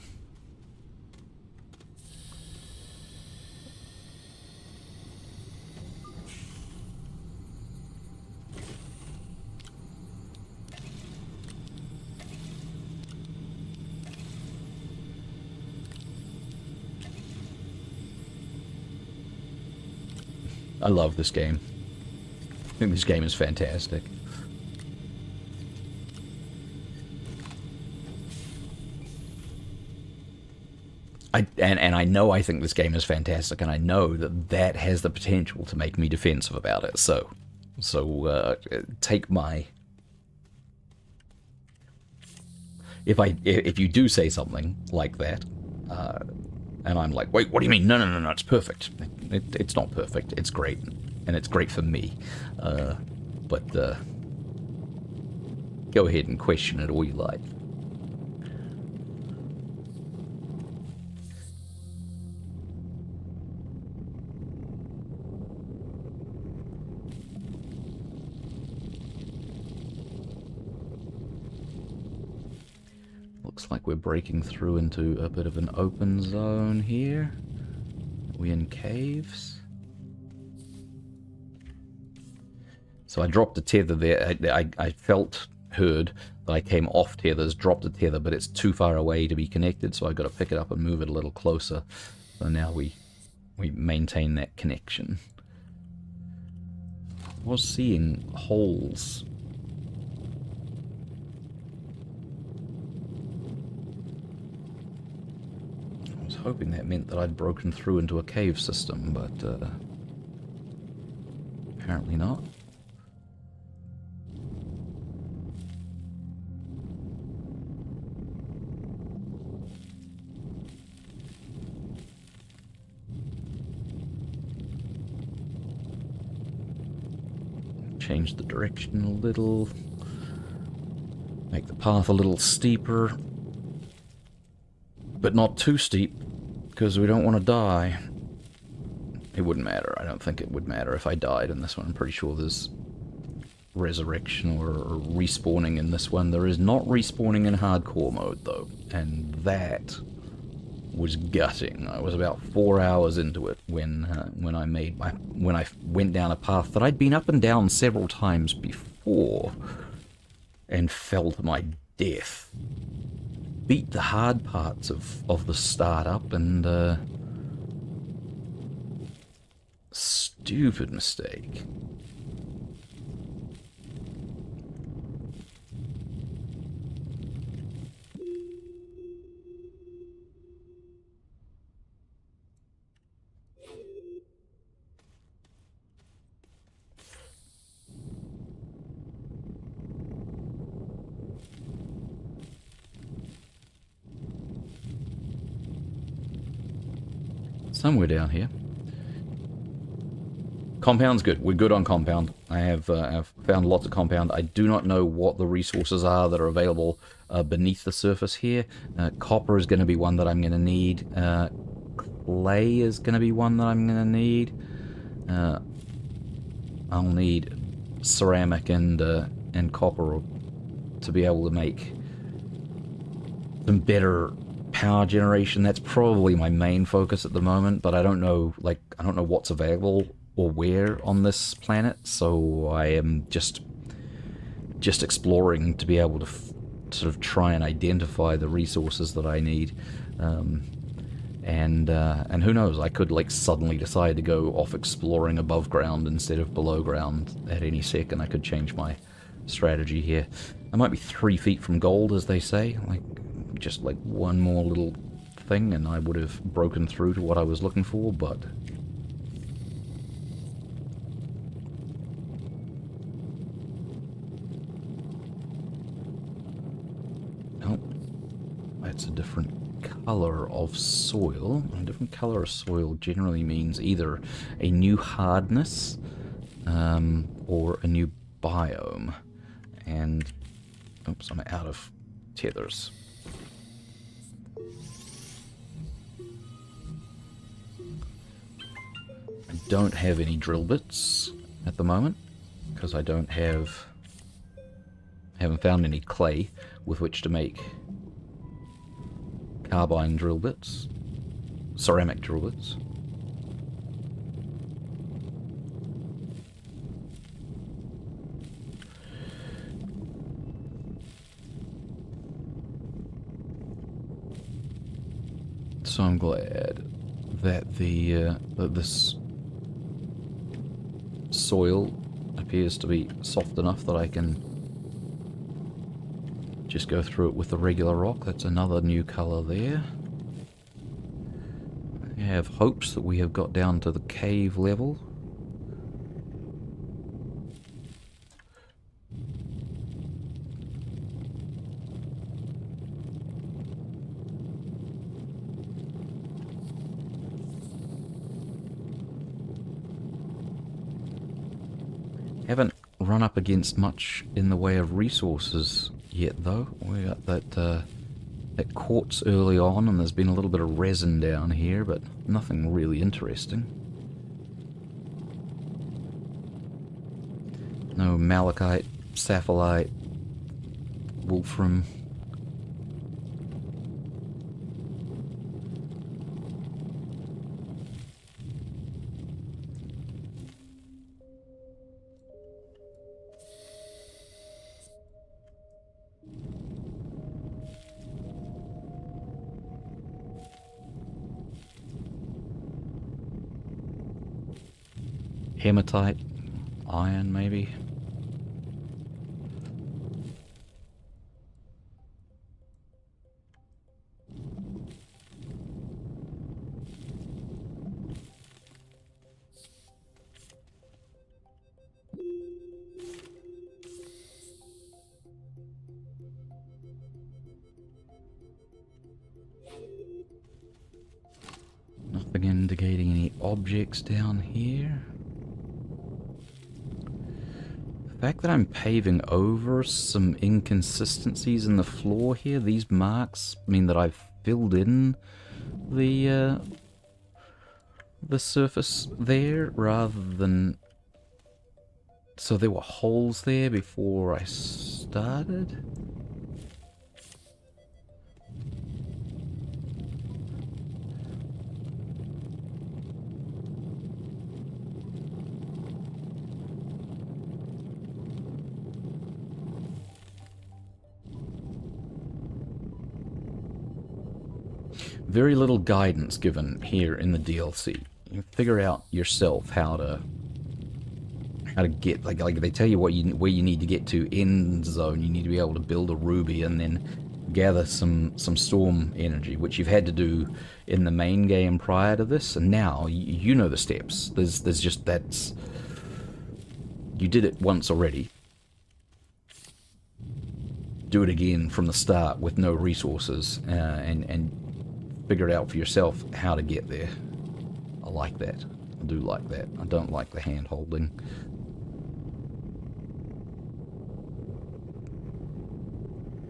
I love this game. I think this game is fantastic. I know I think this game is fantastic, and I know that has the potential to make me defensive about it. So take my... If you do say something like that, and I'm like, wait, what do you mean? No, it's perfect. It's not perfect. It's great. And it's great for me. But go ahead and question it all you like. Looks like we're breaking through into a bit of an open zone here. Are we in caves? So I dropped a tether there. I heard that I came off tethers, dropped a tether, but it's too far away to be connected, so I've got to pick it up and move it a little closer. So now we maintain that connection. I was seeing holes. I was hoping that meant that I'd broken through into a cave system, but apparently not. Change the direction a little, make the path a little steeper, but not too steep, because we don't want to die. It wouldn't matter. I don't think it would matter if I died in this one. I'm pretty sure there's resurrection or respawning in this one. There is not respawning in hardcore mode, though. and that was gutting. I was about 4 hours into it when I went down a path that I'd been up and down several times before and fell to my death. Beat the hard parts of the startup and stupid mistake. Somewhere down here. Compound's good. We're good on compound. I've found lots of compound. I do not know what the resources are that are available beneath the surface here. Copper is going to be one that I'm going to need. Clay is going to be one that I'm going to need. I'll need ceramic and copper to be able to make some better power generation. That's probably my main focus at the moment, but I don't know, like, I don't know what's available or where on this planet, so I am just exploring to be able to sort of try and identify the resources that I need. And who knows, I could like suddenly decide to go off exploring above ground instead of below ground at any second. I could change my strategy here. I might be 3 feet from gold, as they say, like just like one more little thing and I would have broken through to what I was looking for, but oh, that's a different color of soil. A different color of soil generally means either a new hardness or a new biome. And oops, I'm out of tethers. I don't have any drill bits at the moment because I haven't found any clay with which to make carbine drill bits, ceramic drill bits. So I'm glad that that this soil appears to be soft enough that I can just go through it with the regular rock. That's another new color there. I have hopes that we have got down to the cave level. Haven't run up against much in the way of resources yet, though. We got that quartz early on, and there's been a little bit of resin down here, but nothing really interesting. No malachite, sapphire, wolfram. Hematite, iron maybe. Nothing indicating any objects down here. The fact that I'm paving over some inconsistencies in the floor here, these marks mean that I've filled in the surface there rather than... So there were holes there before I started? very little guidance given here in the DLC. You figure out yourself how to get, like they tell you where you need to get to end zone. You need to be able to build a ruby and then gather some storm energy, which you've had to do in the main game prior to this, and now you know the steps. There's just, that's, you did it once already. Do it again from the start with no resources, and figure it out for yourself how to get there. I like that. I do like that. I don't like the hand holding.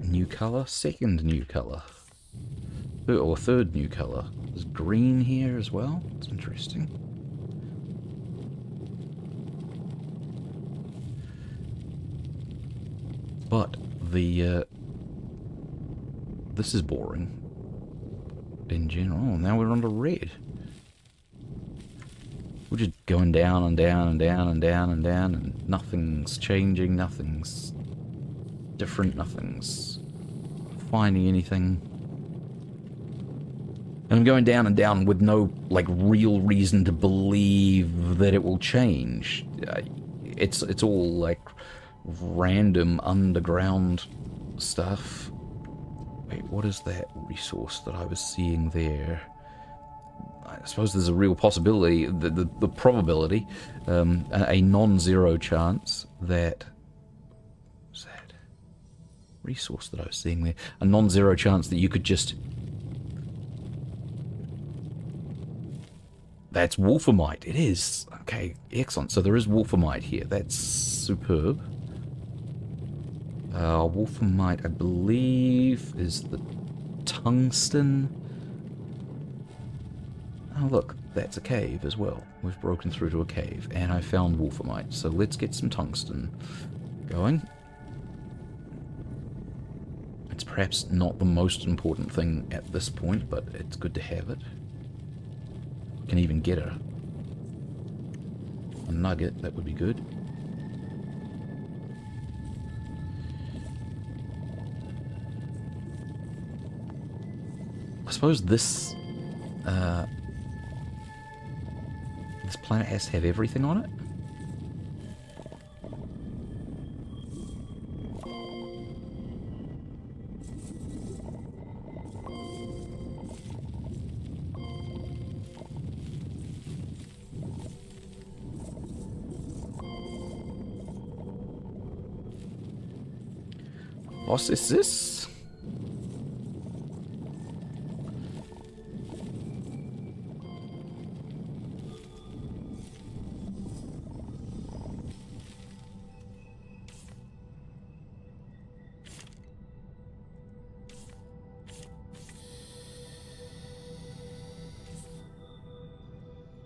New color, second new color, or third new color. There's green here as well. It's interesting. But the this is boring in general. Oh, now we're on to red. We're just going down and down and down and down and down, and nothing's changing, nothing's different, nothing's finding anything. And I'm going down and down with no, like, real reason to believe that it will change. It's all, like, random underground stuff. Wait, what is that resource that I was seeing there? I suppose there's a real possibility, the probability, a non-zero chance that... What's that resource that I was seeing there? A non-zero chance that you could just... That's wolframite. It is. Okay, excellent. So there is wolframite here. That's superb. Wolframite, I believe, is the tungsten. Oh, look, that's a cave as well. We've broken through to a cave, and I found wolframite. So let's get some tungsten going. It's perhaps not the most important thing at this point, but it's good to have it. Can even get a nugget, that would be good. I suppose this this planet has to have everything on it. What is this?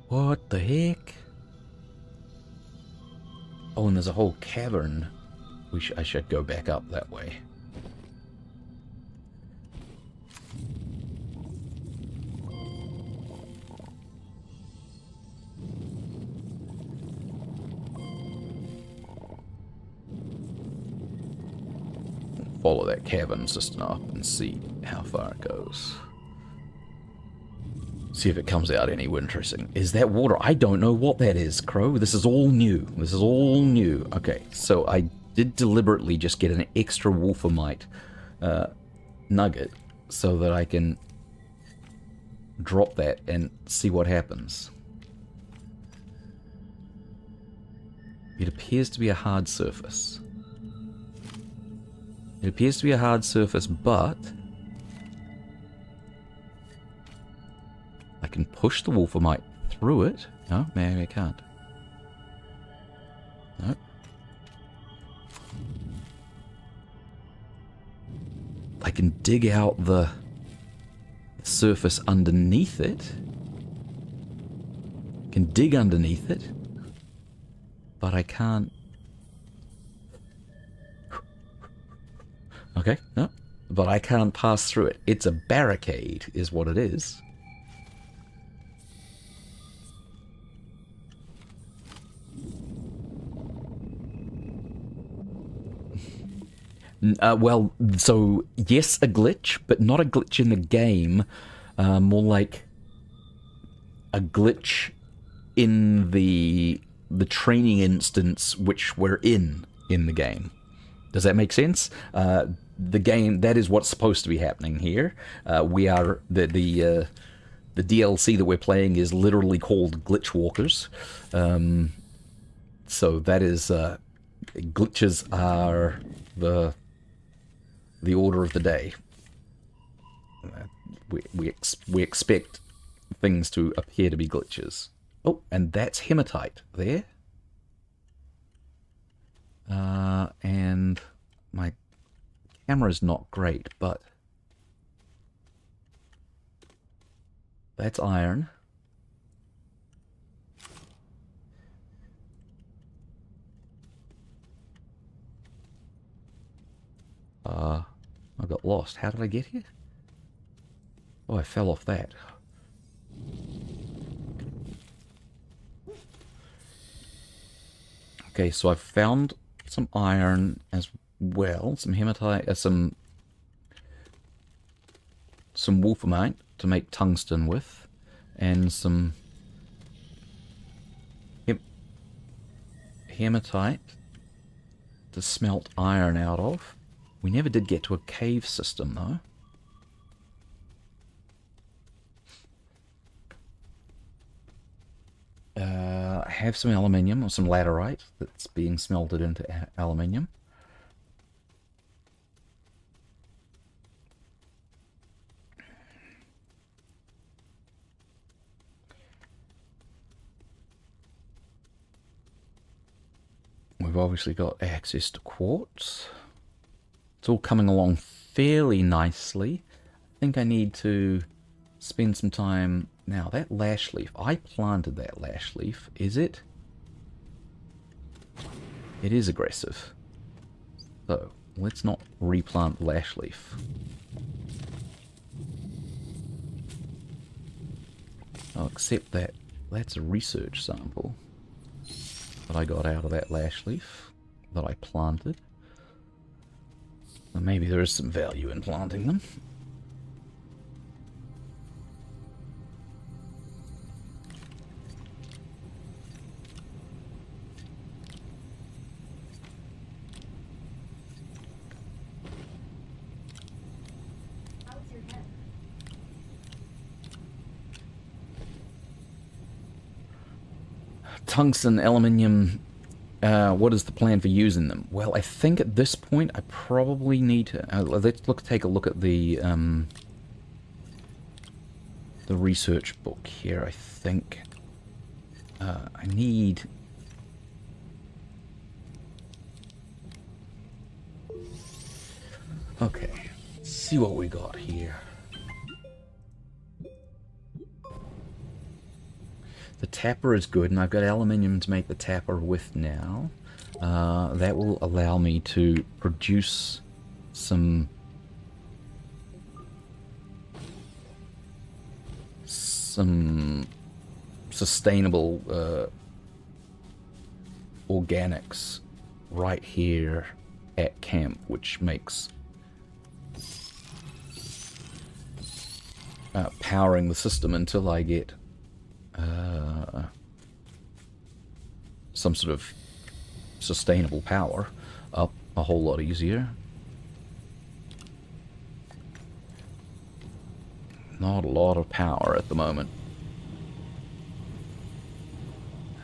What the heck? Oh, and there's a whole cavern. I should go back up that way. Follow that cavern system up and see how far it goes. See if it comes out any interesting. Is that water? I don't know what that is, Crow. This is all new. This is all new. Okay, so I did deliberately just get an extra wolframite nugget so that I can drop that and see what happens. It appears to be a hard surface. It appears to be a hard surface, but I can push the wolframite through it. No, maybe I can't. No. I can dig out the surface underneath it. Can dig underneath it, but I can't. Okay, no, but I can't pass through it. It's a barricade, is what it is. Well, so yes, a glitch, but not a glitch in the game. More like a glitch in the training instance which we're in the game. Does that make sense? The game, that is what's supposed to be happening here. We are the DLC that we're playing is literally called Glitchwalkers. So that is glitches are the order of the day. We expect things to appear to be glitches. Oh, and that's hematite there. And my camera's not great, but that's iron. I got lost. How did I get here? Oh, I fell off that. Okay, so I've found some iron as well, some hematite, some wolframite to make tungsten with, and some hematite to smelt iron out of. We never did get to a cave system though. I have some aluminium, or some laterite that's being smelted into aluminium. We've obviously got access to quartz. It's all coming along fairly nicely. I think I need to spend some time... Now, that lash leaf, I planted that lash leaf. Is it? It is aggressive. So, let's not replant lash leaf. I'll accept that. That's a research sample that I got out of that lash leaf that I planted. Well, maybe there is some value in planting them. Tungsten, aluminium, what is the plan for using them? Well, I think at this point I probably need to... let's take a look at the research book here. I think I need... Okay, let's see what we got here. The tapper is good, and I've got aluminium to make the tapper with now. That will allow me to produce some sustainable organics right here at camp, which makes powering the system until I get some sort of sustainable power up a whole lot easier. Not a lot of power at the moment.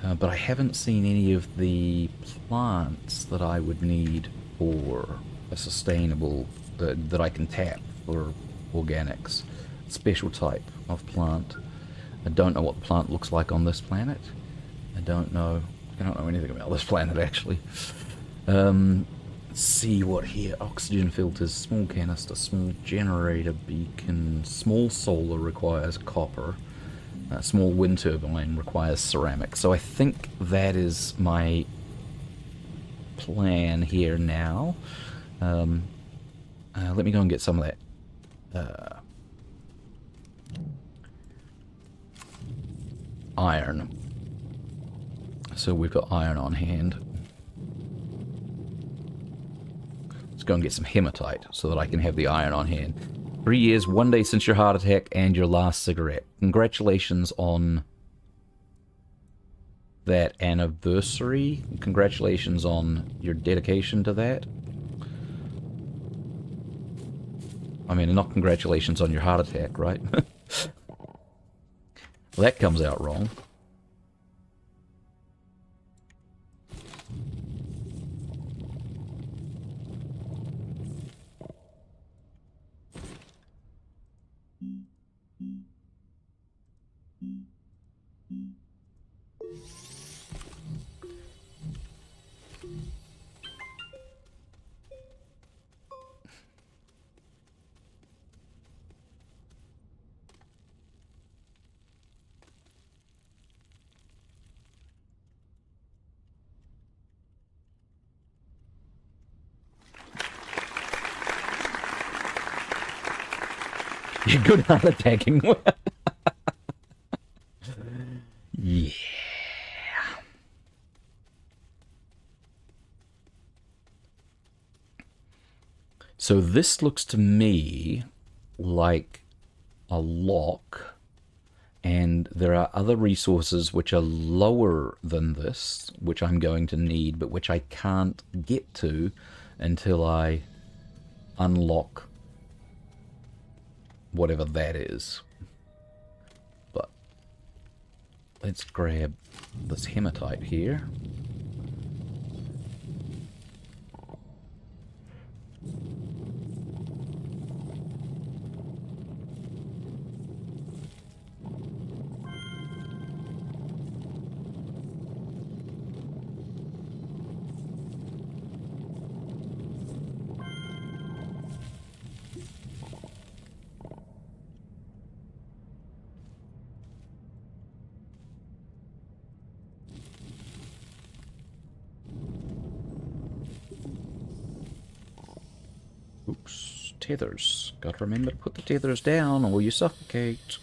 But I haven't seen any of the plants that I would need for a sustainable, that I can tap for organics. Special type of plant. I don't know what the plant looks like on this planet. I don't know anything about this planet, actually. Let's see what here. Oxygen filters, small canister, small generator beacon, small solar requires copper, small wind turbine requires ceramic. So I think that is my plan here now. Let me go and get some of that iron. So we've got iron on hand. Let's go and get some hematite so that I can have the iron on hand. 3 years, 1 day since your heart attack and your last cigarette. Congratulations on that anniversary. Congratulations on your dedication to that. I mean, not congratulations on your heart attack, right? Well, that comes out wrong. You're good heart attacking. Yeah. So this looks to me like a lock, and there are other resources which are lower than this, which I'm going to need, but which I can't get to until I unlock whatever that is. But let's grab this hematite here. Oops, tethers. Gotta remember to put the tethers down or you suffocate.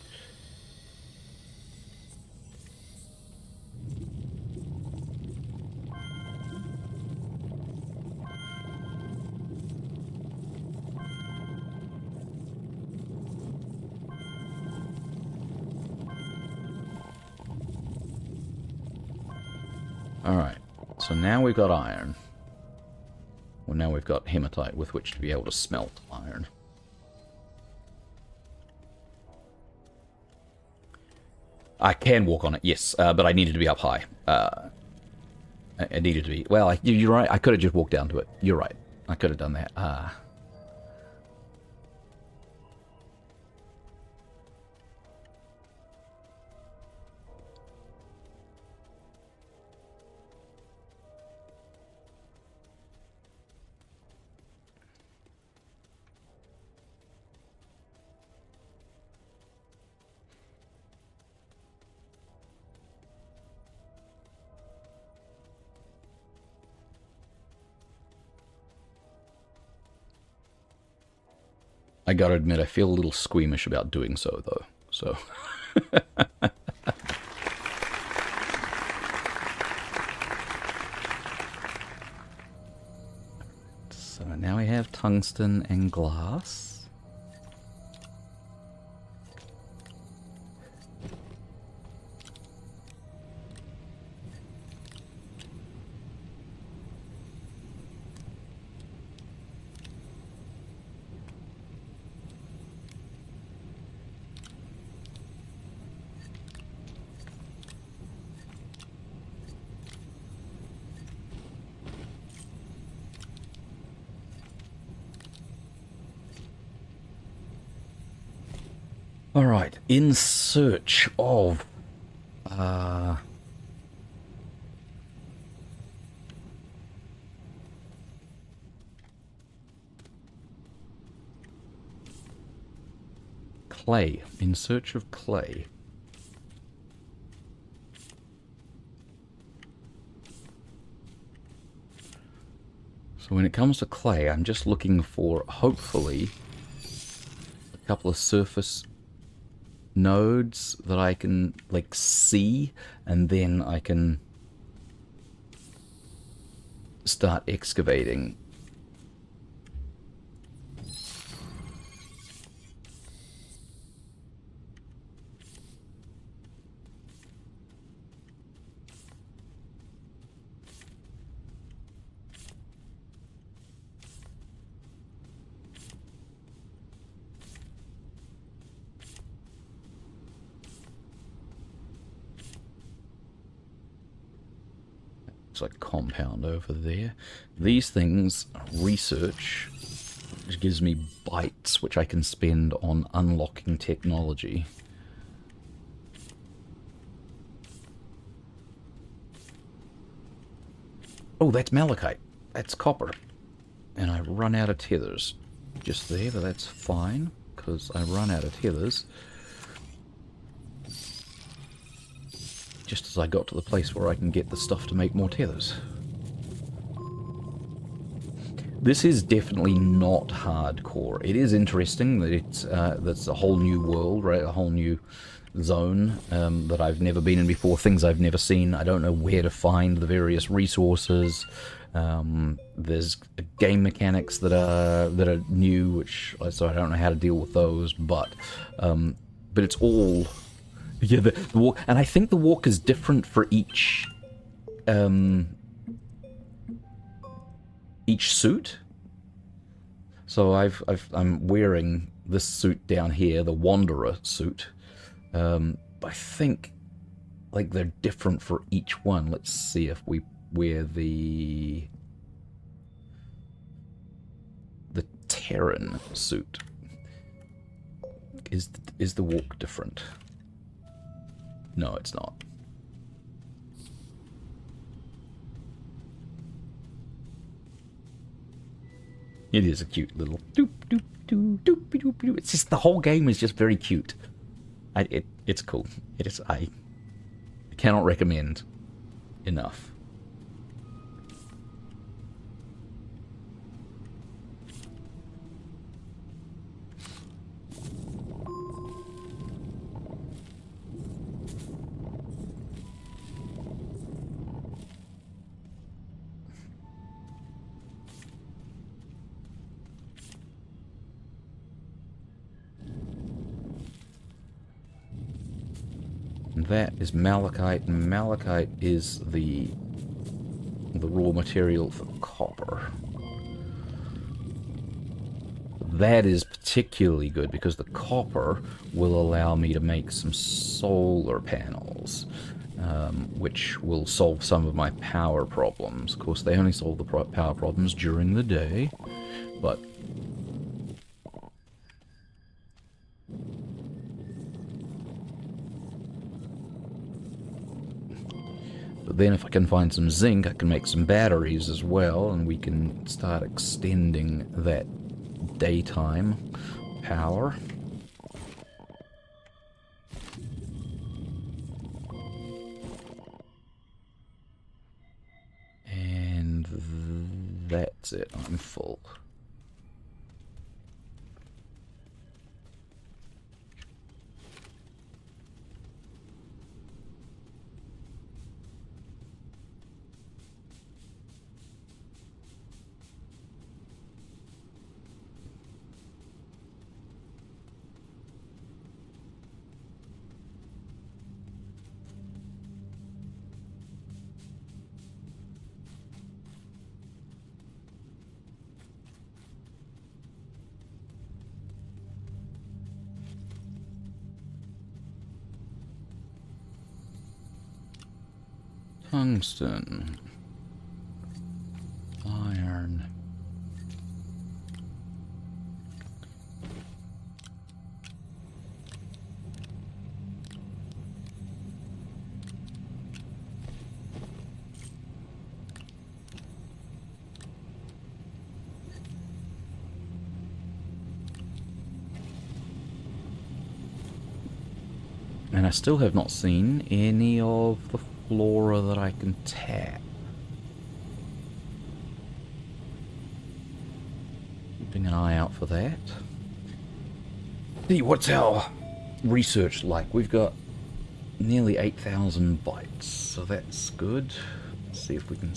Alright, so now we've got iron. Well, now we've got hematite with which to be able to smelt iron. I can walk on it, yes, but I needed to be up high. I needed to be... Well, you're right, I could have just walked down to it. You're right, I could have done that. I gotta admit, I feel a little squeamish about doing so, though. So... So now we have tungsten and glass. Alright, in search of... clay. In search of clay. So when it comes to clay, I'm just looking for, hopefully, a couple of surface nodes that I can, like, see, and then I can start excavating. looks like a compound over there. These things, research, which gives me bytes, which I can spend on unlocking technology. Oh, that's malachite. That's copper. And I run out of tethers just there, but that's fine, because I run out of tethers just as I got to the place where I can get the stuff to make more tethers. This is definitely not hardcore. It is interesting that it's that's a whole new world, right? A whole new zone that I've never been in before, things I've never seen. I don't know where to find the various resources. There's game mechanics that are new, which so I don't know how to deal with those. But it's all the walk, and I think the walk is different for each suit. So I'm wearing this suit down here, the Wanderer suit. I think like they're different for each one. Let's see if we wear the Terran suit. Is the walk different? No, it's not. It is a cute little doop doop doop doop doop doop. It's just the whole game is just very cute. It's cool. It is. I cannot recommend enough. That is malachite, and malachite is the raw material for copper. That is particularly good because the copper will allow me to make some solar panels, which will solve some of my power problems. Of course, they only solve the power problems during the day, but then if I can find some zinc, I can make some batteries as well, and we can start extending that daytime power. And that's it. I'm full. Tungsten. Iron. And I still have not seen any of the flora that I can tap. Keeping an eye out for that. See, what's our research like? We've got nearly 8,000 bytes, so that's good. Let's see if we can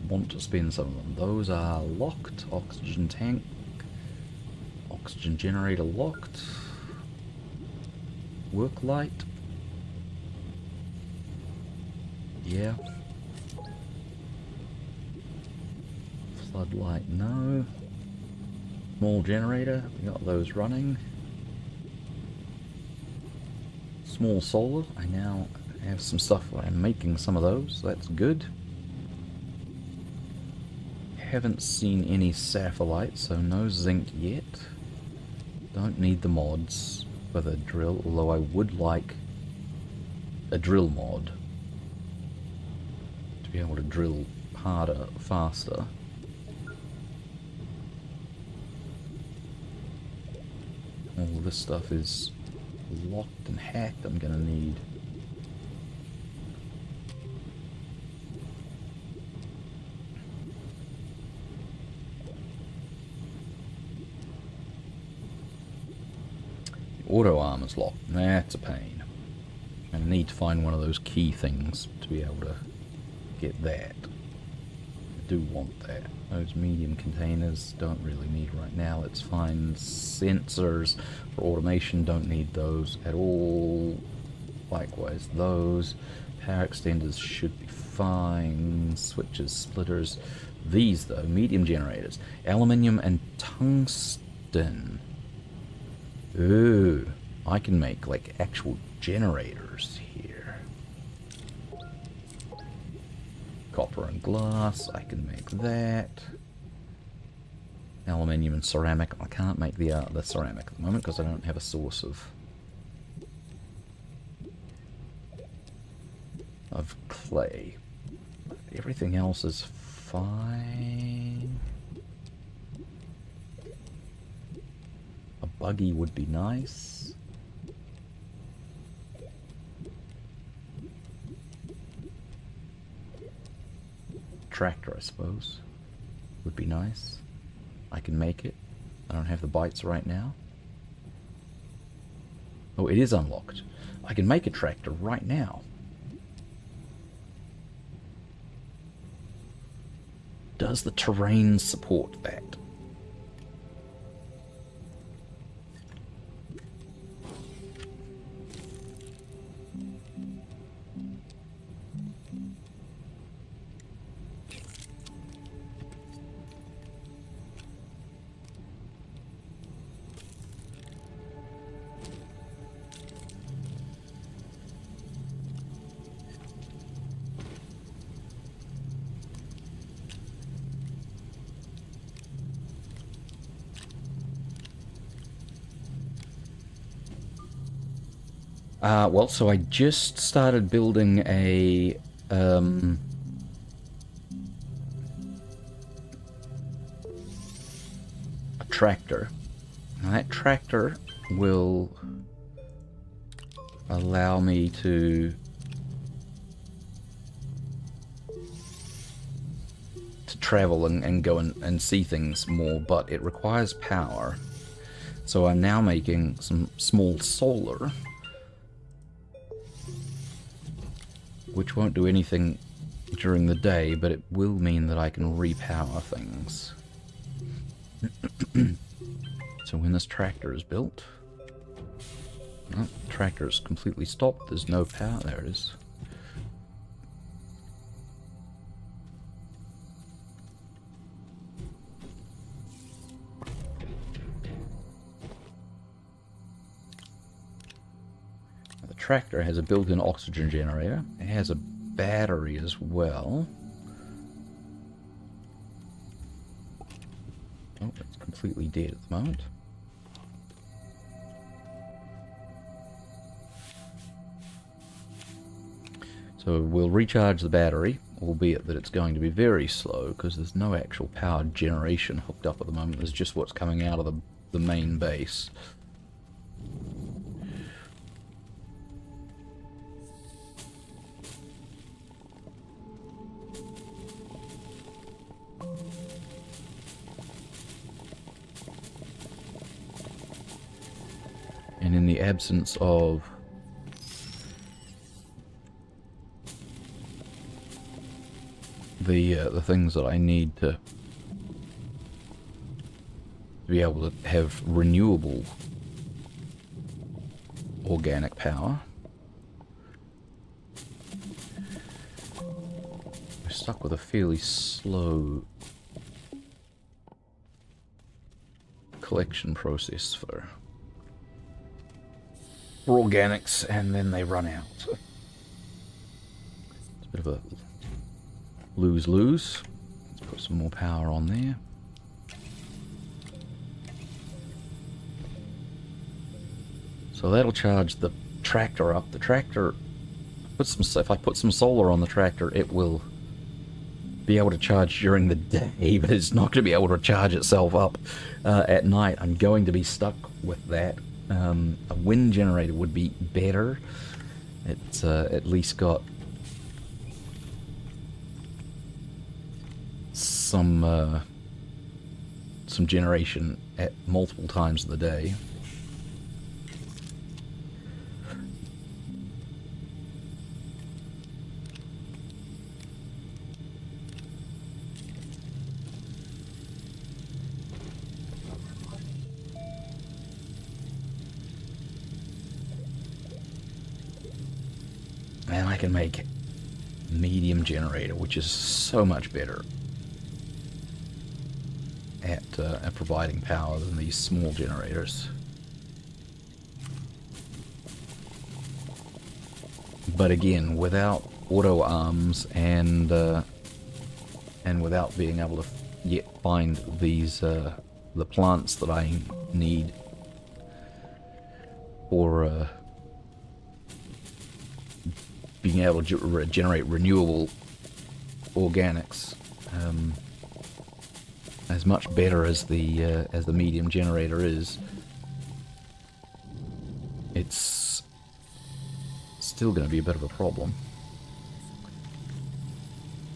want to spend some of them. Those are locked. Oxygen tank. Oxygen generator locked. Work light. Yeah. Floodlight, no. Small generator, we got those running. Small solar, I now have some stuff where I'm making some of those, so that's good. haven't seen any sapphire, so no zinc yet. Don't need the mods for the drill, although I would like a drill mod to be able to drill harder, faster. All this stuff is locked and hacked. I'm gonna need auto armor's locked. That's a pain. I need to find one of those key things to be able to get that. I do want that. Those medium containers don't really need right now. Let's find sensors for automation. Don't need those at all. Likewise, those power extenders should be fine. Switches, splitters. These though, medium generators, aluminium and tungsten. Ooh, I can make like actual generators here. Copper and glass, I can make that. Aluminium and ceramic, I can't make the ceramic at the moment because I don't have a source of clay. Everything else is fine. A buggy would be nice. Tractor, I suppose, would be nice. I can make it. I don't have the bytes right now. Oh, it is unlocked. I can make a tractor right now. Does the terrain support that? Well, so I just started building a tractor. Now that tractor will allow me to travel and go and see things more, but it requires power. So I'm now making some small solar, which won't do anything during the day, but it will mean that I can repower things. So when this tractor is built... Oh, the tractor is completely stopped, there's no power, there it is. The tractor has a built-in oxygen generator. It has a battery as well. Oh, it's completely dead at the moment. So we'll recharge the battery, albeit that it's going to be very slow because there's no actual power generation hooked up at the moment. There's just what's coming out of the main base. And in the absence of the things that I need to be able to have renewable organic power, we're stuck with a fairly slow collection process for organics, and then they run out. It's a bit of a lose-lose. Let's Put some more power on there. So that'll charge the tractor up. The tractor, if I put some solar on the tractor, it will be able to charge during the day, but it's not going to be able to charge itself up at night. I'm going to be stuck with that. A wind generator would be better. It's at least got some generation at multiple times of the day. And I can make medium generator, which is so much better at providing power than these small generators. But again, without auto arms and without being able to yet find these the plants that I need for being able to generate renewable organics, as much better as the medium generator is, it's still going to be a bit of a problem.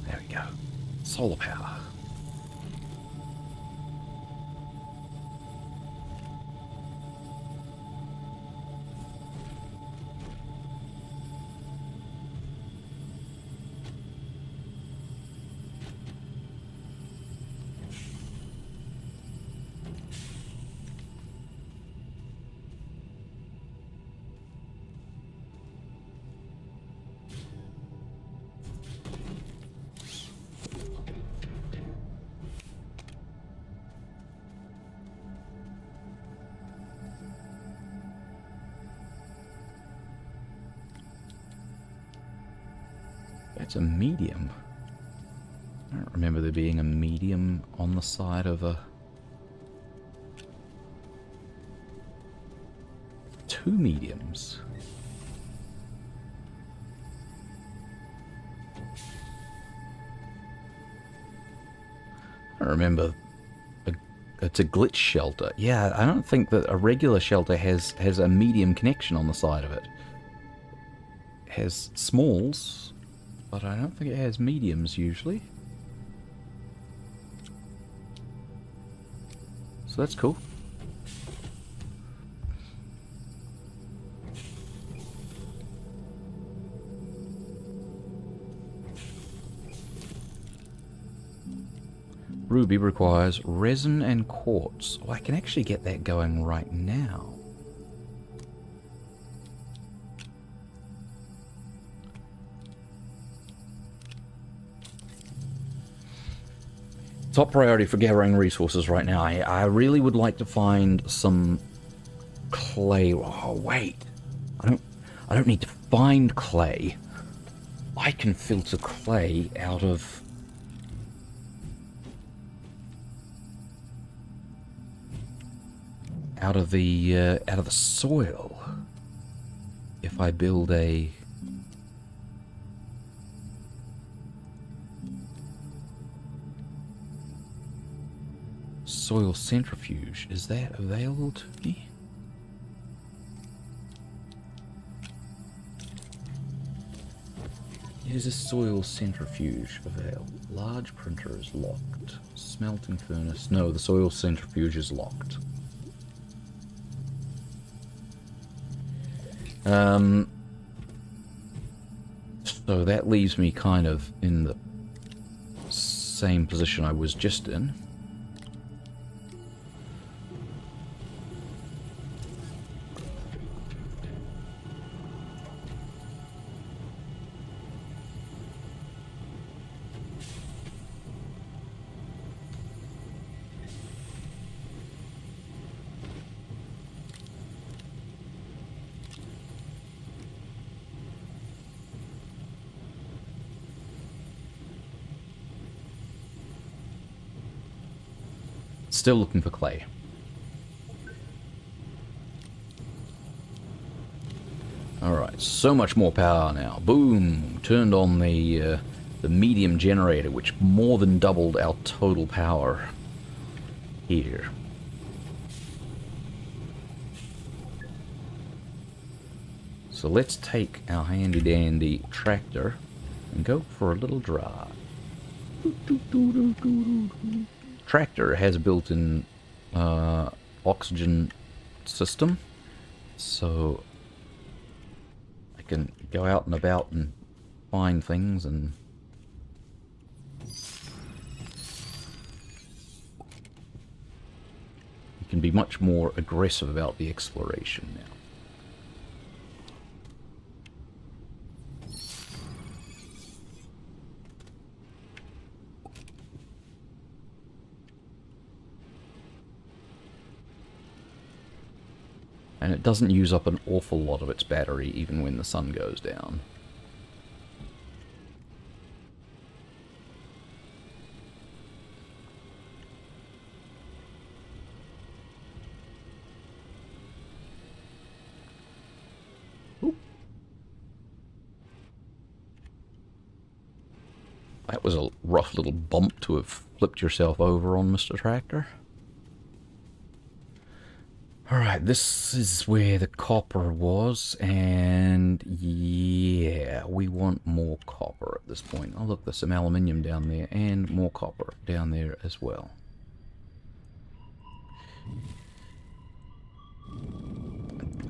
There we go. Solar power. It's a medium. I don't remember there being a medium on the side of a... Two mediums. I don't remember. It's a glitch shelter. Yeah, I don't think that a regular shelter has a medium connection on the side of it. It has smalls, but I don't think it has mediums usually. So that's cool. Ruby requires resin and quartz. Oh, I can actually get that going right now. Top priority for gathering resources right now. I really would like to find some clay. Oh wait, I don't need to find clay. I can filter clay out of the soil if I build a soil centrifuge. Is that available to me? Is a soil centrifuge available? Large printer is locked. Smelting furnace. No, the soil centrifuge is locked. So that leaves me kind of in the same position I was just in. Still looking for clay. Alright, so much more power now. Boom! Turned on the medium generator, which more than doubled our total power here. So let's take our handy dandy tractor and go for a little drive. Tractor has a built-in oxygen system, so I can go out and about and find things, and you can be much more aggressive about the exploration now. And it doesn't use up an awful lot of its battery even when the sun goes down. Ooh. That was a rough little bump to have flipped yourself over on, Mr. Tractor. Alright, this is where the copper was, and yeah, we want more copper at this point. Oh look, there's some aluminium down there, and more copper down there as well.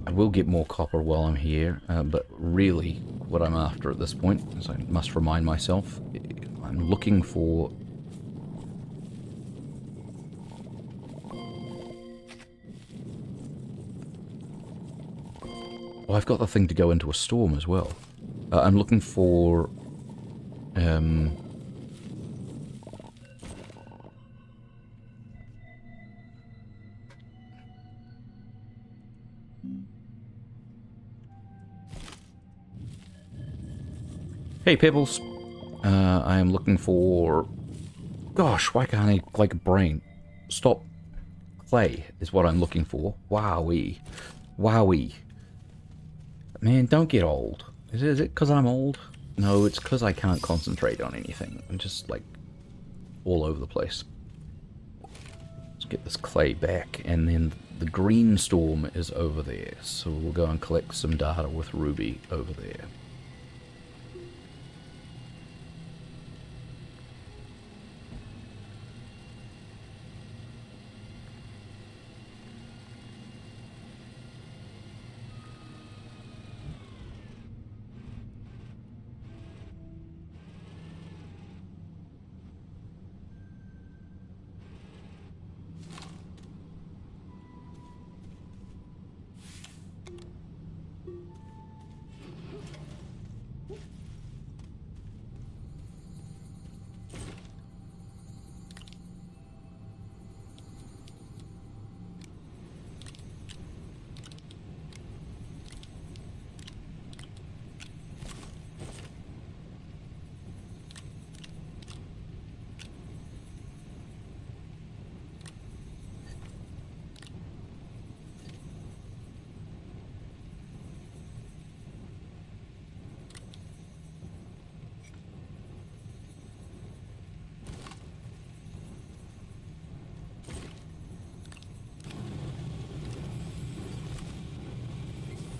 I will get more copper while I'm here, but really what I'm after at this point, as I must remind myself, I'm looking for... Oh, I've got the thing to go into a storm as well. I'm looking for... Hey, Pebbles. I am looking for... Gosh, why can't I, like a brain? Stop. Clay is what I'm looking for. Wowee. Wowee. Man, don't get old. Is it because I'm old? No, it's because I can't concentrate on anything. I'm just, like, all over the place. Let's get this clay back, and then the green storm is over there. So we'll go and collect some data with Ruby over there.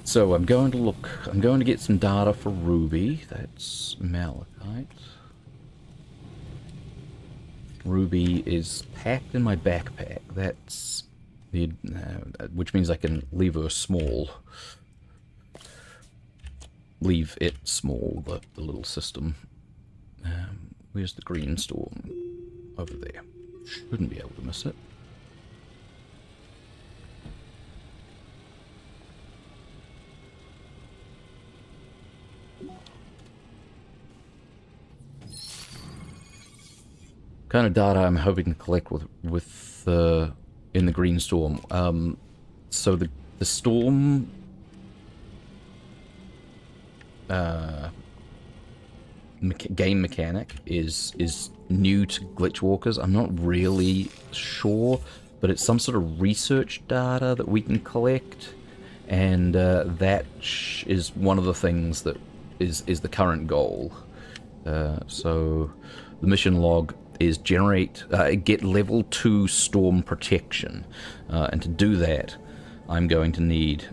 So I'm going to get some data for Ruby. That's malachite. Ruby is packed in my backpack. That's the, which means I can leave her small. Leave it small, the little system. Where's the green storm? Over there. Shouldn't be able to miss it. Kind of data I'm hoping to collect with in the green storm. So the storm game mechanic is new to Glitchwalkers. I'm not really sure, but it's some sort of research data that we can collect, and that is one of the things that is the current goal. So the mission log is get level 2 storm protection, and to do that I'm going to need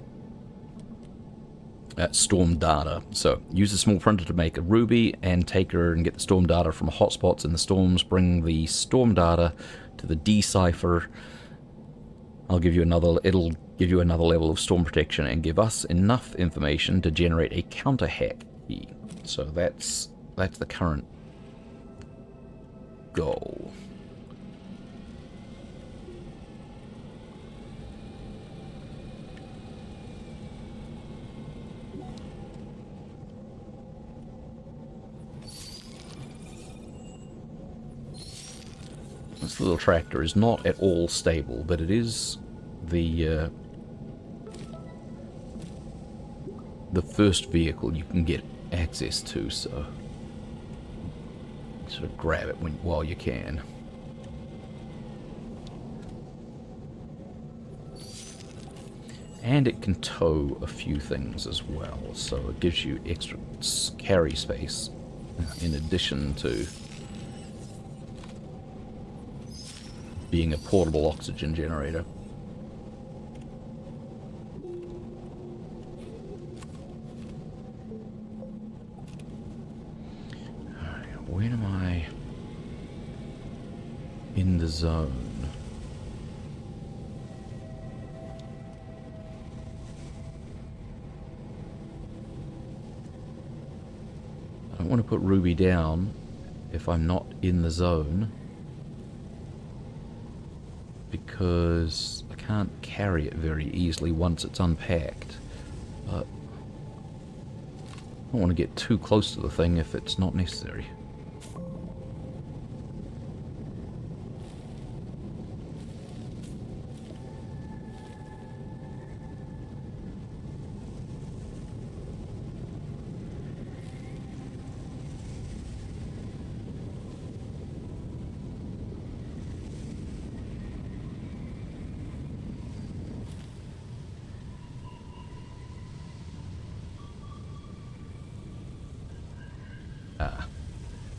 storm data. So use a small printer to make a ruby and take her and get the storm data from hotspots in the storms. Bring the storm data to the decipher. It'll give you another level of storm protection and give us enough information to generate a counter hack key. So that's the current goal. This little tractor is not at all stable, but it is the first vehicle you can get access to, so sort of grab it while you can. And it can tow a few things as well, so it gives you extra carry space in addition to being a portable oxygen generator. Alright, when am I in the zone? I don't want to put Ruby down if I'm not in the zone, because I can't carry it very easily once it's unpacked. But I don't want to get too close to the thing if it's not necessary.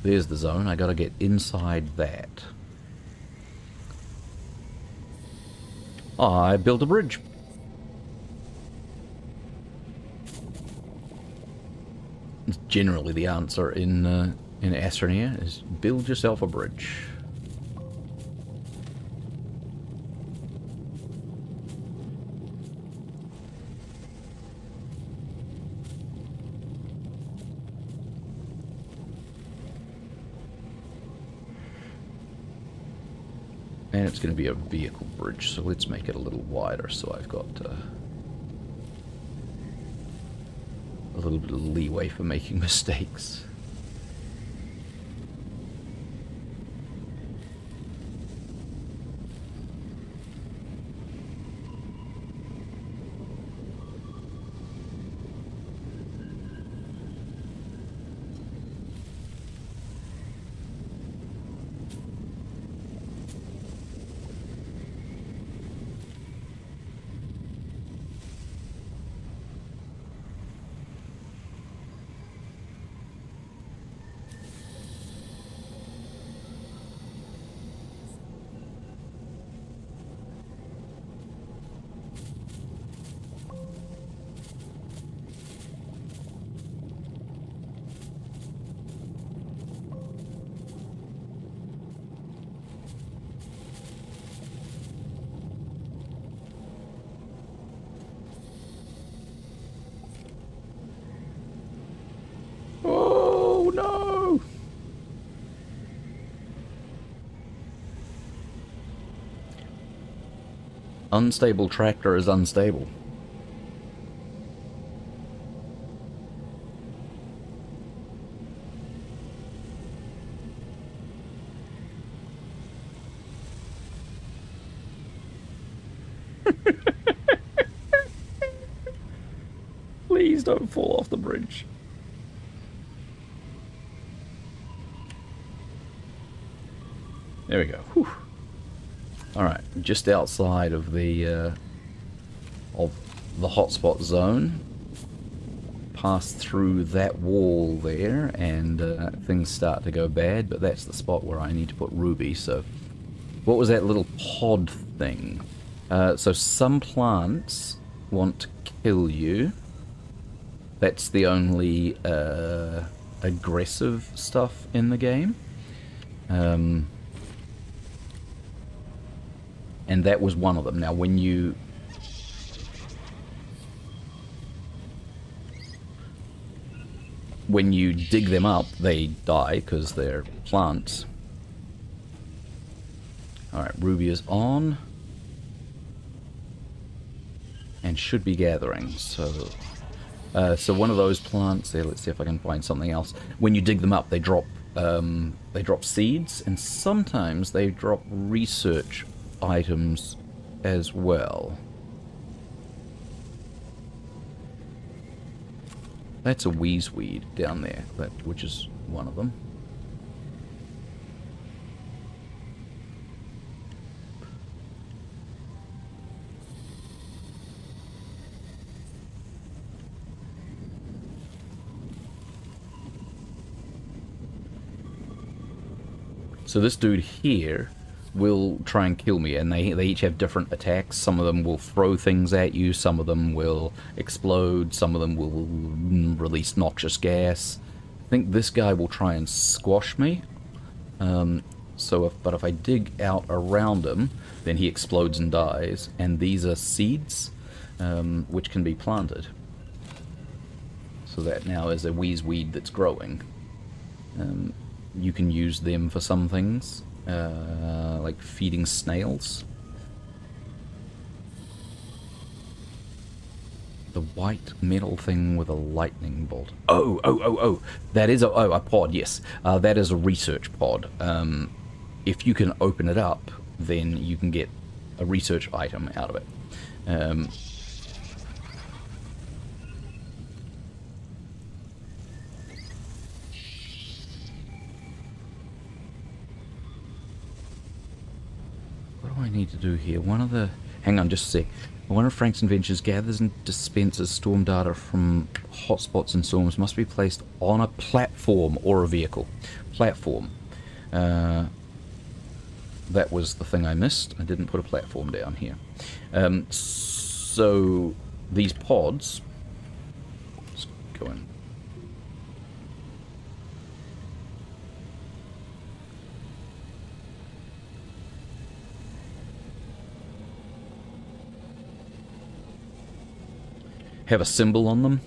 There's the zone. I gotta get inside that. I built a bridge. It's generally the answer in Astroneer is build yourself a bridge. And it's going to be a vehicle bridge, so let's make it a little wider so I've got a little bit of leeway for making mistakes. Oh no! Unstable tractor is unstable. Please don't fall off the bridge. There we go. Whew. Alright, just outside of the hotspot zone. Pass through that wall there, and things start to go bad, but that's the spot where I need to put Ruby. So, what was that little pod thing? So some plants want to kill you. That's the only aggressive stuff in the game. And that was one of them. Now, when you dig them up, they die because they're plants. Alright, Ruby is on. And should be gathering. So one of those plants there, let's see if I can find something else. When you dig them up, they drop seeds, and sometimes they drop research items as well. That's a wheezeweed down there, which is one of them. So this dude here will try and kill me, and they each have different attacks. Some of them will throw things at you, some of them will explode, some of them will release noxious gas. I think this guy will try and squash me. But if I dig out around him, then he explodes and dies. And these are seeds, which can be planted. So that now is a wheezeweed that's growing. You can use them for some things, like feeding snails. The white metal thing with a lightning bolt. Oh! That is a pod. Yes, that is a research pod. If you can open it up, then you can get a research item out of it. I need to do here. Hang on just a sec. One of Frank's inventions gathers and dispenses storm data from hotspots and storms. Must be placed on a platform or a vehicle. Platform. That was the thing I missed. I didn't put a platform down here. So these pods. Let's go in. Have a symbol on them,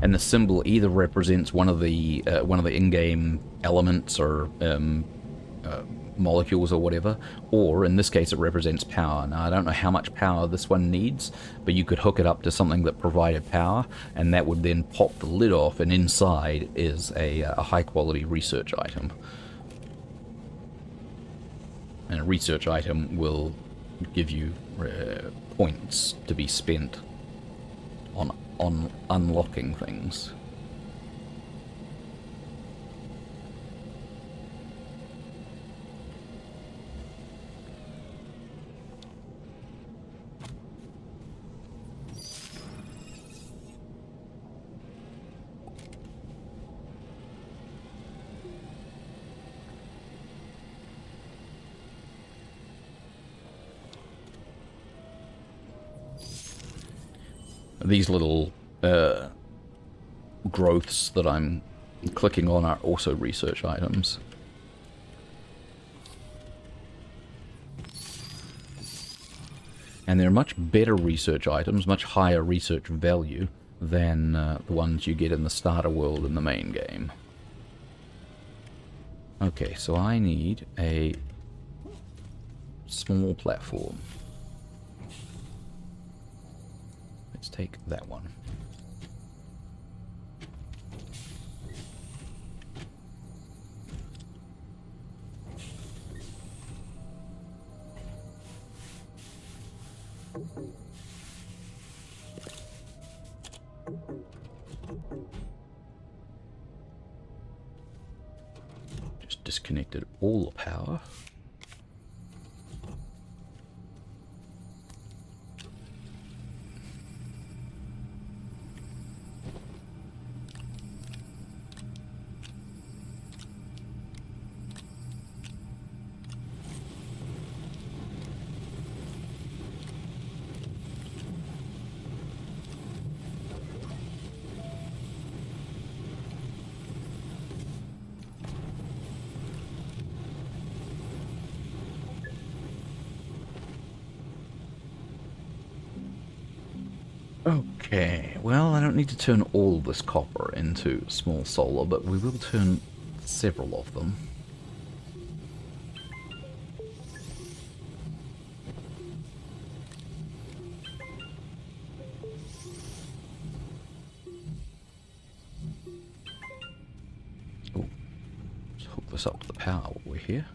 and the symbol either represents one of the in-game elements or molecules or whatever, or in this case it represents power. Now I don't know how much power this one needs, but you could hook it up to something that provided power, and that would then pop the lid off, and inside is a high-quality research item. And a research item will give you points to be spent on unlocking things. These little growths that I'm clicking on are also research items. And they're much better research items, much higher research value than the ones you get in the starter world in the main game. Okay, so I need a small platform. Let's take that one. Just disconnected all the power. Okay, well, I don't need to turn all this copper into small solar, but we will turn several of them. Oh, let's hook this up to the power while we're here.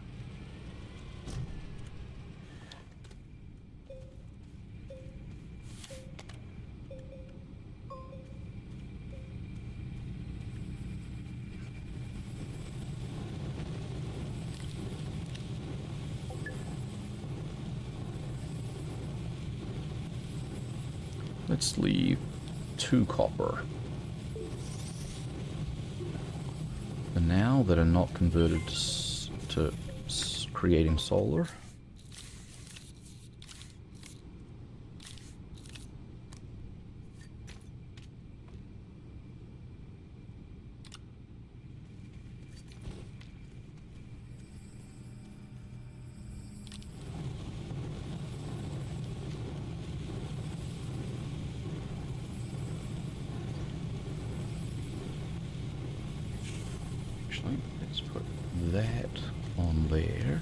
Let's leave 2 copper. And now that are not converted to creating solar. Actually, let's put that on there.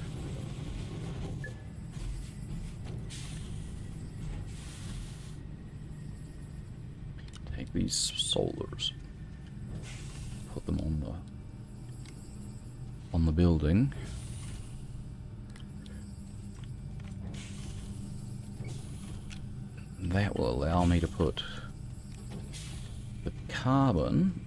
Take these solars, put them on the building. That will allow me to put the carbon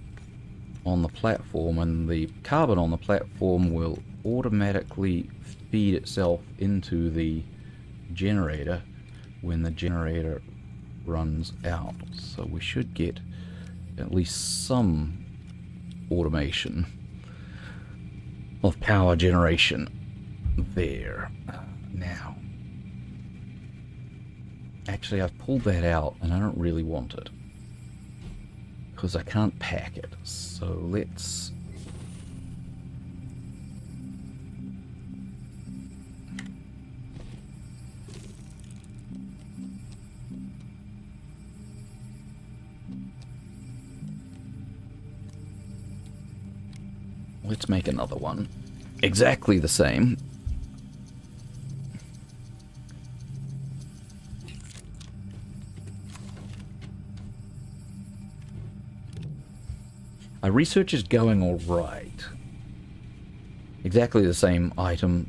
on the platform, and the carbon on the platform will automatically feed itself into the generator when the generator runs out. So we should get at least some automation of power generation there. Now, actually, I've pulled that out and I don't really want it because I can't pack it. So let's make another one exactly the same. Our research is going all right. Exactly the same item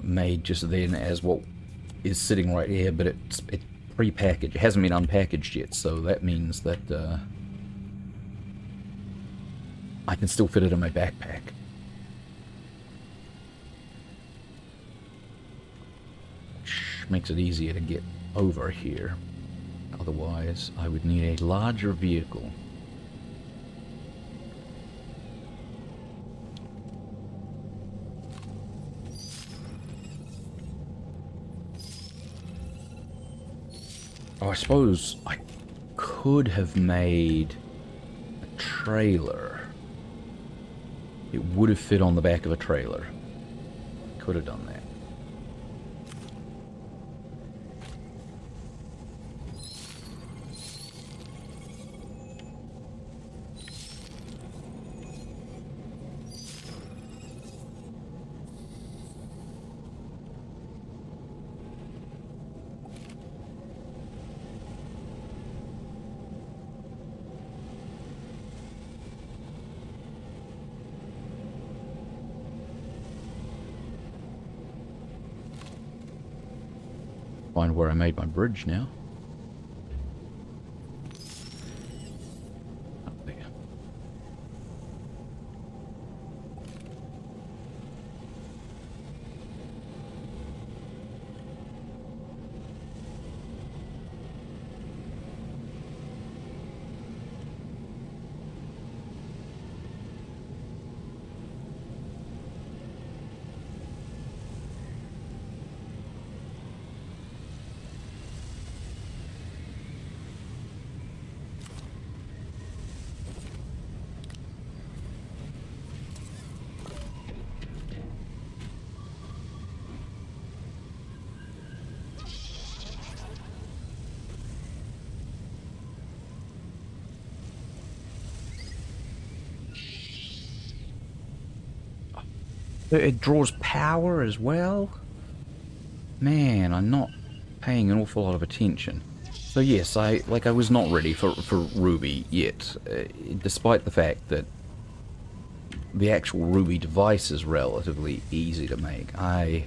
made just then as what is sitting right here, but it's pre-packaged. It hasn't been unpackaged yet, so that means that I can still fit it in my backpack. Which makes it easier to get over here. Otherwise, I would need a larger vehicle. Oh, I suppose I could have made a trailer. It would have fit on the back of a trailer. Could have done that. Find where I made my bridge now. Up there. It draws power as well? Man, I'm not paying an awful lot of attention. So yes, I was not ready for Ruby yet, despite the fact that the actual Ruby device is relatively easy to make. I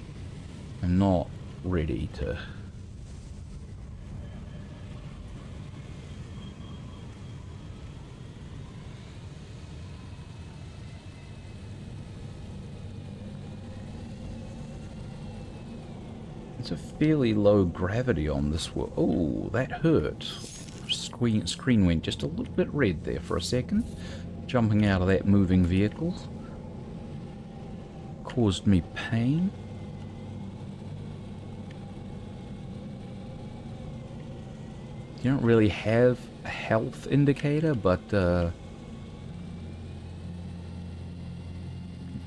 am not ready to... It's a fairly low gravity on this one. Oh, that hurt. Screen went just a little bit red there for a second. Jumping out of that moving vehicle caused me pain. You don't really have a health indicator, but the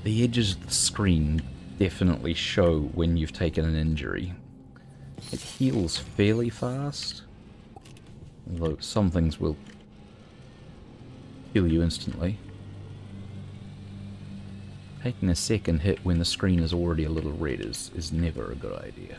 edges of the screen definitely show when you've taken an injury. It heals fairly fast, although some things will kill you instantly. Taking a second hit when the screen is already a little red is never a good idea.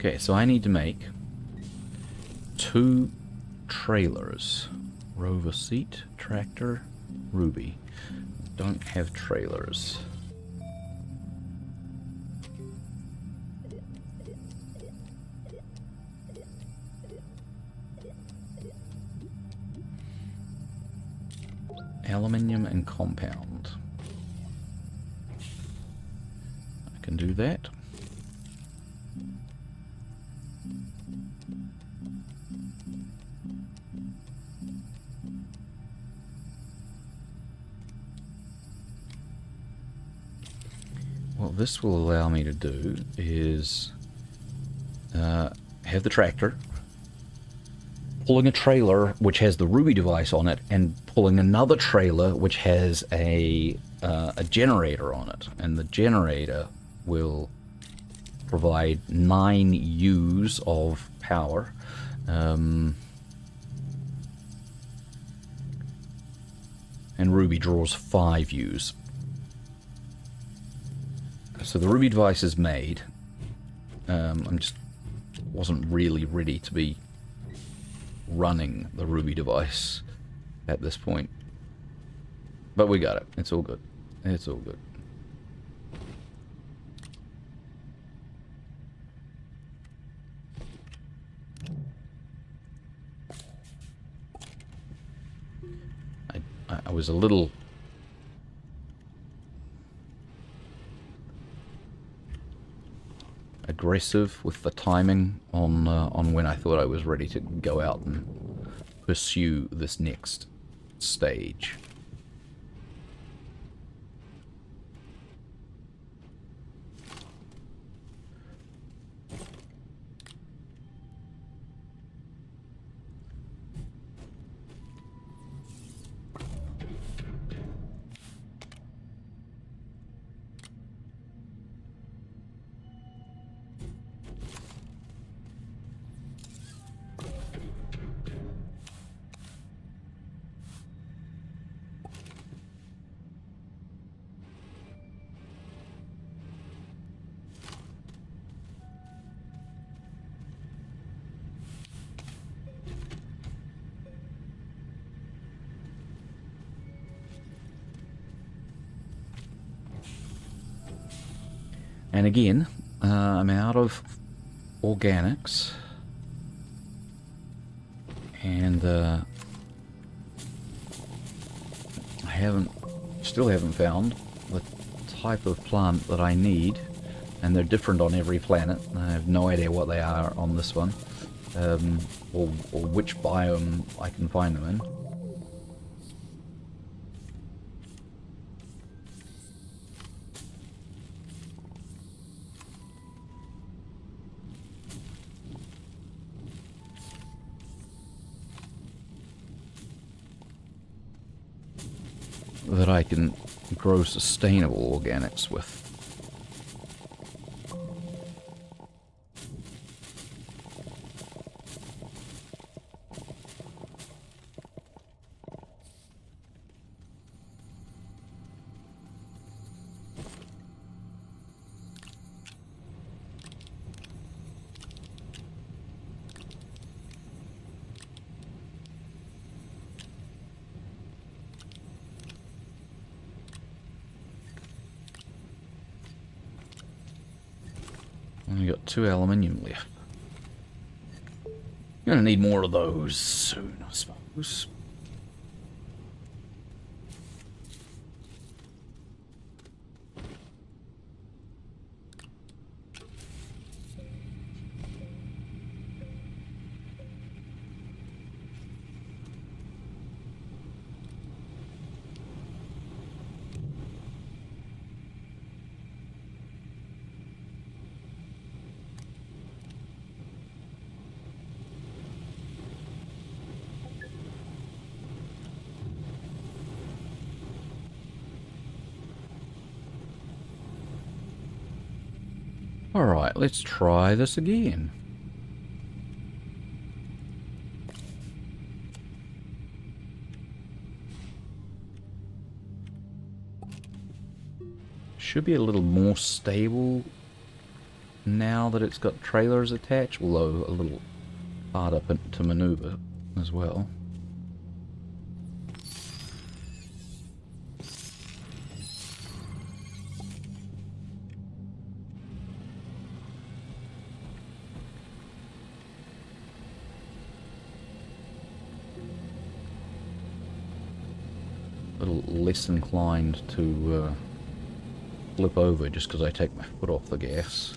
Okay, so I need to make 2 trailers. Rover seat, tractor, Ruby. Don't have trailers. Aluminium and compound. I can do that. What this will allow me to do is have the tractor pulling a trailer which has the Ruby device on it, and pulling another trailer which has a generator on it, and the generator will provide 9 U's of power. And Ruby draws 5 U's. So the Ruby device is made. I'm just wasn't really ready to be running the Ruby device at this point. But we got it. It's all good. It's all good. I was a little aggressive with the timing on when I thought I was ready to go out and pursue this next stage. And again, I'm out of organics, and I still haven't found the type of plant that I need, and they're different on every planet. I have no idea what they are on this one, or which biome I can find them in. I can grow sustainable organics with. Only got 2 aluminium left. Gonna need more of those soon, I suppose. Alright, let's try this again. Should be a little more stable now that it's got trailers attached, although a little harder to maneuver as well. A little less inclined to flip over just because I take my foot off the gas.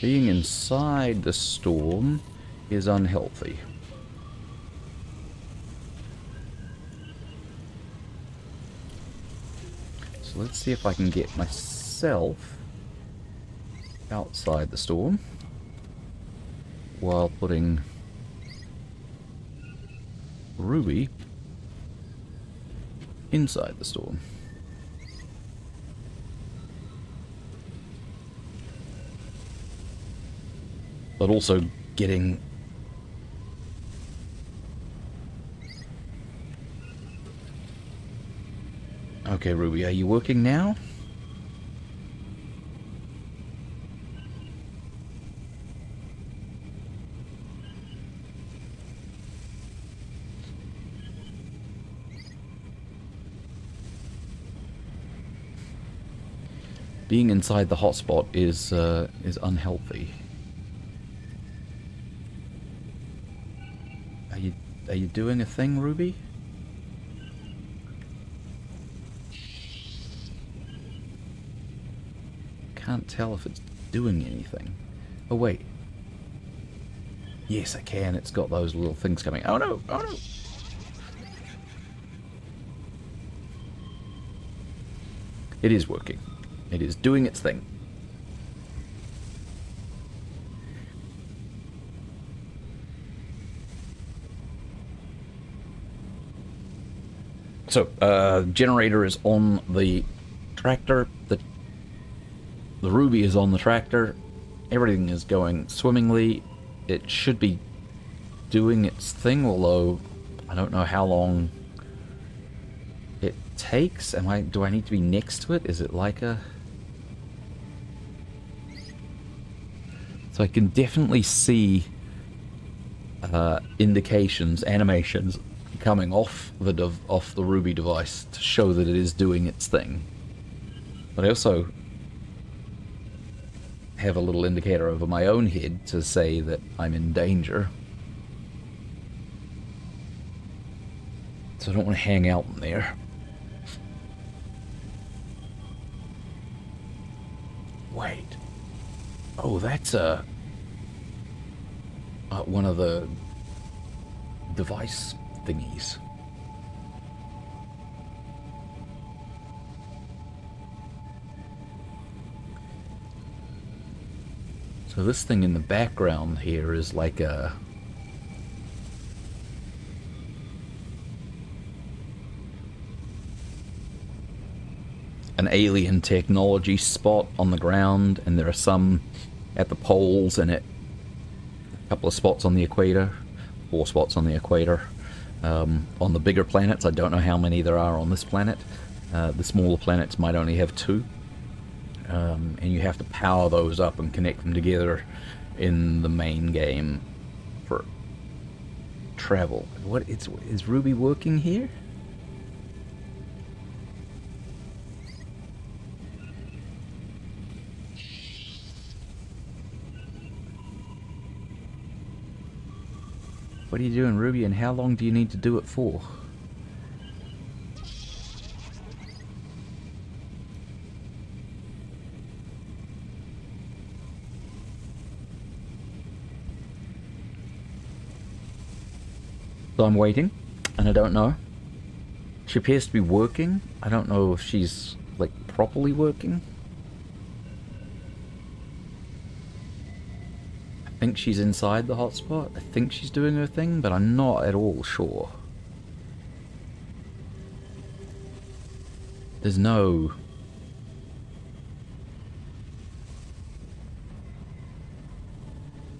Being inside the storm is unhealthy. So let's see if I can get myself outside the storm while putting Ruby inside the storm. But also getting okay, Ruby, are you working now? Being inside the hotspot is unhealthy. Are you doing a thing, Ruby? Can't tell if it's doing anything. Oh wait. Yes, I can. It's got those little things coming. Oh no! Oh no! It is working. It is doing its thing. So, generator is on the tractor. The Ruby is on the tractor. Everything is going swimmingly. It should be doing its thing, although I don't know how long it takes. Do I need to be next to it? Is it like a... So I can definitely see indications, animations coming off the Ruby device to show that it is doing its thing. But I also have a little indicator over my own head to say that I'm in danger. So I don't want to hang out in there. Oh, that's one of the device thingies. So this thing in the background here is like a... an alien technology spot on the ground, and there are some at the poles and at a couple of spots on the equator, 4 spots on the equator. On the bigger planets, I don't know how many there are on this planet. The smaller planets might only have 2. And you have to power those up and connect them together in the main game for travel. What is Ruby working here? What are you doing, Ruby, and how long do you need to do it for? So I'm waiting, and I don't know. She appears to be working. I don't know if she's, like, properly working. I think she's inside the hotspot. I think she's doing her thing, but I'm not at all sure. There's no...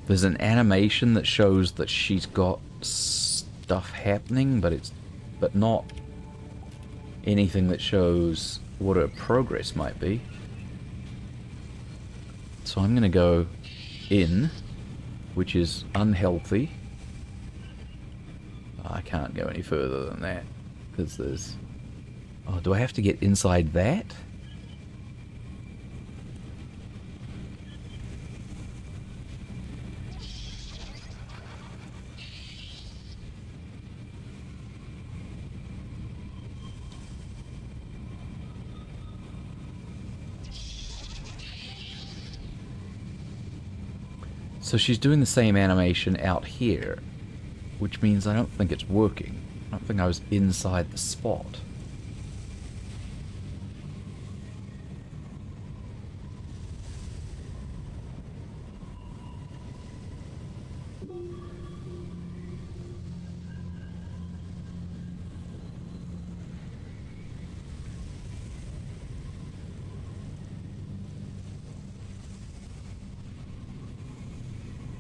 There's an animation that shows that she's got stuff happening, but not anything that shows what her progress might be. So I'm gonna go in, which is unhealthy. I can't go any further than that because there's... Oh, do I have to get inside that? So she's doing the same animation out here, which means I don't think it's working. I don't think I was inside the spot.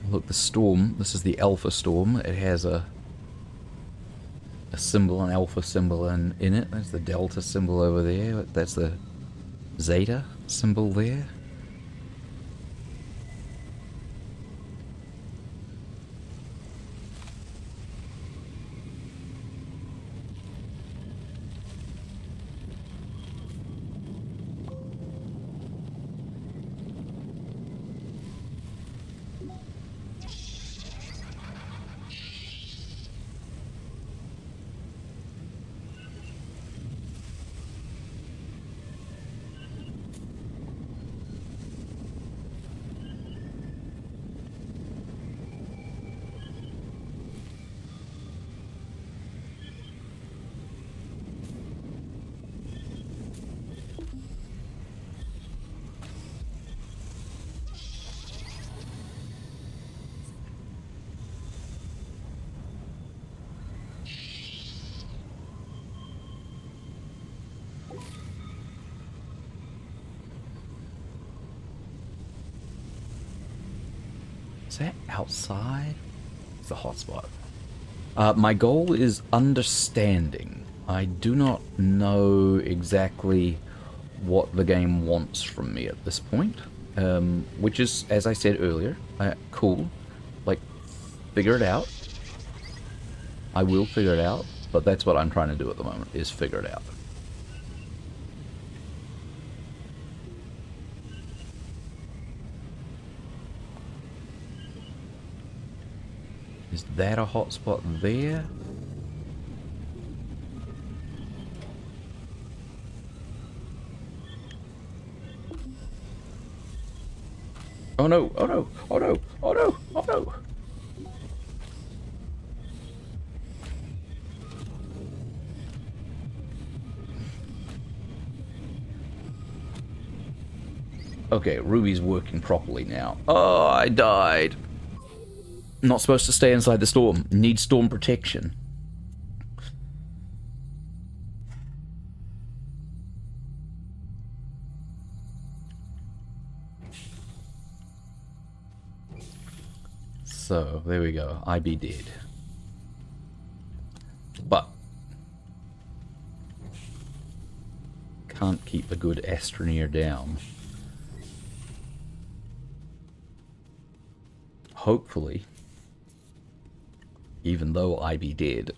Look, the storm, this is the alpha storm. It has a symbol, an alpha symbol in it. There's the delta symbol over there. That's the zeta symbol there. Is that outside? It's a hotspot. My goal is understanding. I do not know exactly what the game wants from me at this point. Which is, as I said earlier, cool. Like, figure it out. I will figure it out, but that's what I'm trying to do at the moment, is figure it out. Is that a hotspot there? Oh no, oh no, oh no, oh no, oh no. Okay, Ruby's working properly now. Oh, I died. Not supposed to stay inside the storm. Need storm protection. So, there we go. I be dead. But can't keep a good Astroneer down. Hopefully, even though I be dead,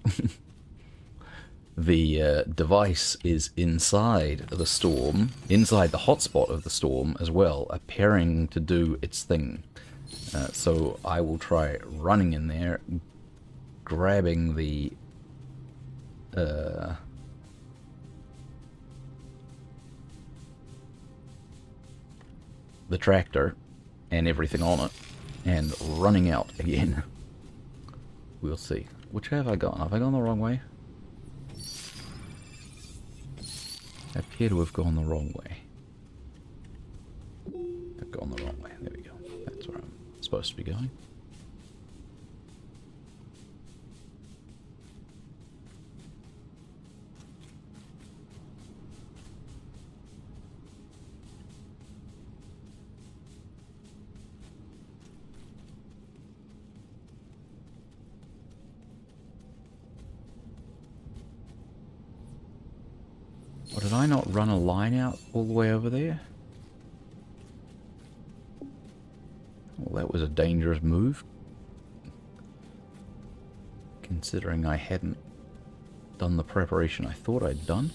the device is inside the storm, inside the hotspot of the storm as well, appearing to do its thing. So I will try running in there, grabbing the tractor and everything on it, and running out again. We'll see. Which way have I gone? Have I gone the wrong way? I appear to have gone the wrong way. I've gone the wrong way. There we go. That's where I'm supposed to be going. Or did I not run a line out all the way over there? Well, that was a dangerous move, considering I hadn't done the preparation I thought I'd done.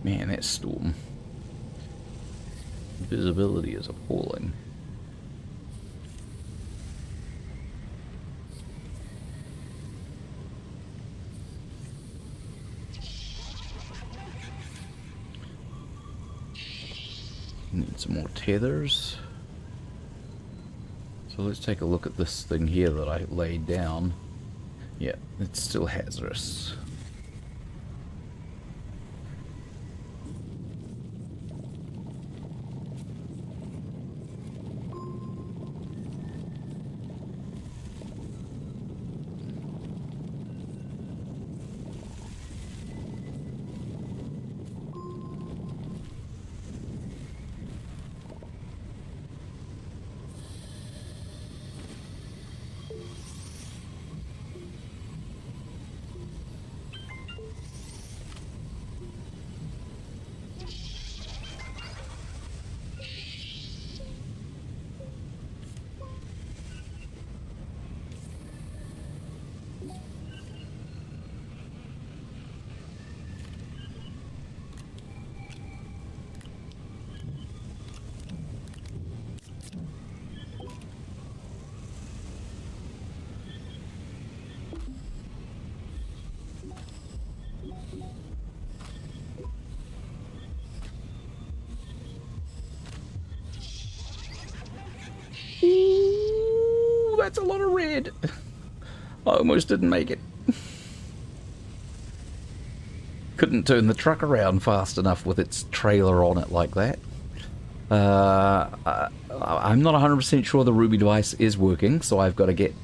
Man, that storm. Visibility is appalling. Need some more tethers. So let's take a look at this thing here that I laid down. Yeah, it's still hazardous. Ooh, that's a lot of red. I almost didn't make it. Couldn't turn the truck around fast enough with its trailer on it like that. I'm not 100% sure the Ruby device is working, so I've got to get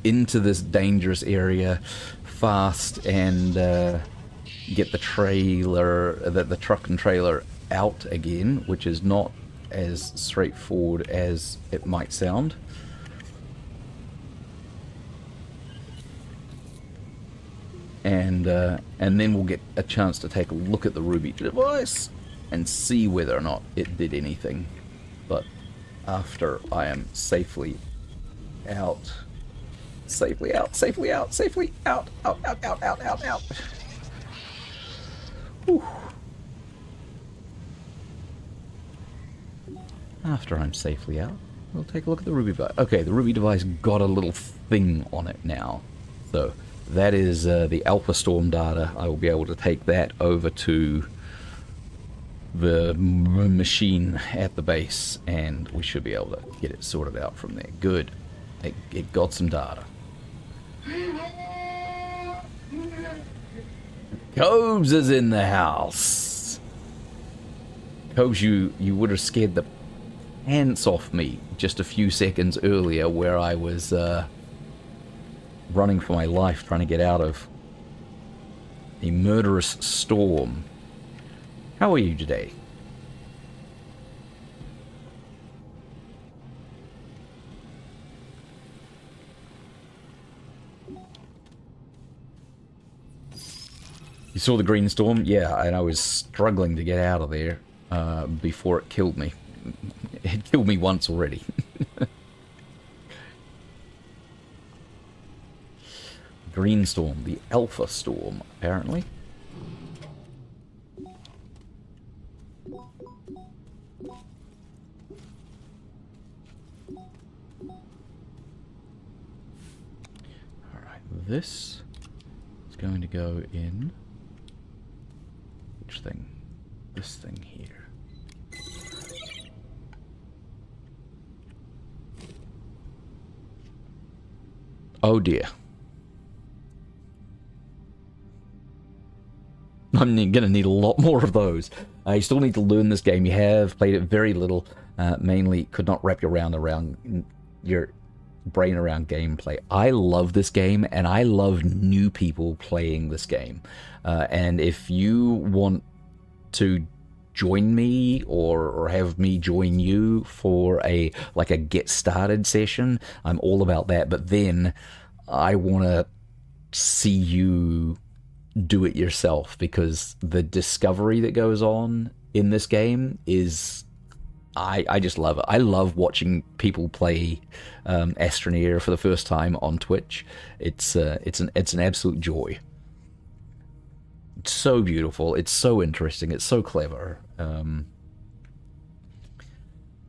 into this dangerous area fast and get the trailer, the truck and trailer out again, which is not as straightforward as it might sound. And then we'll get a chance to take a look at the Ruby device and see whether or not it did anything. But after I am safely out, safely out, safely out, safely out, out, out, out, out, out, out. Whew. After I'm safely out, we'll take a look at the Ruby device. Okay, the Ruby device got a little thing on it now. So that is the Alpha Storm data. I will be able to take that over to the machine at the base, and we should be able to get it sorted out from there. Good. It got some data. Cobes is in the house. Cobes, you would have scared the pants off me just a few seconds earlier, where I was running for my life trying to get out of a murderous storm. How are you today? You saw the green storm? Yeah, and I was struggling to get out of there before it killed me. It killed me once already. Green storm, the Alpha Storm, apparently. Alright, this is going to go in... Which thing? This thing here. Oh dear. I'm going to need a lot more of those. You still need to learn this game. You have played it very little. Mainly could not wrap your brain around gameplay. I love this game, and I love new people playing this game. And if you want to join me or have me join you for a get started session, I'm all about that. But then I want to see you do it yourself, because the discovery that goes on in this game is... I just love it. I love watching people play Astroneer for the first time on Twitch. It's an absolute joy. It's so beautiful. It's so interesting. It's so clever.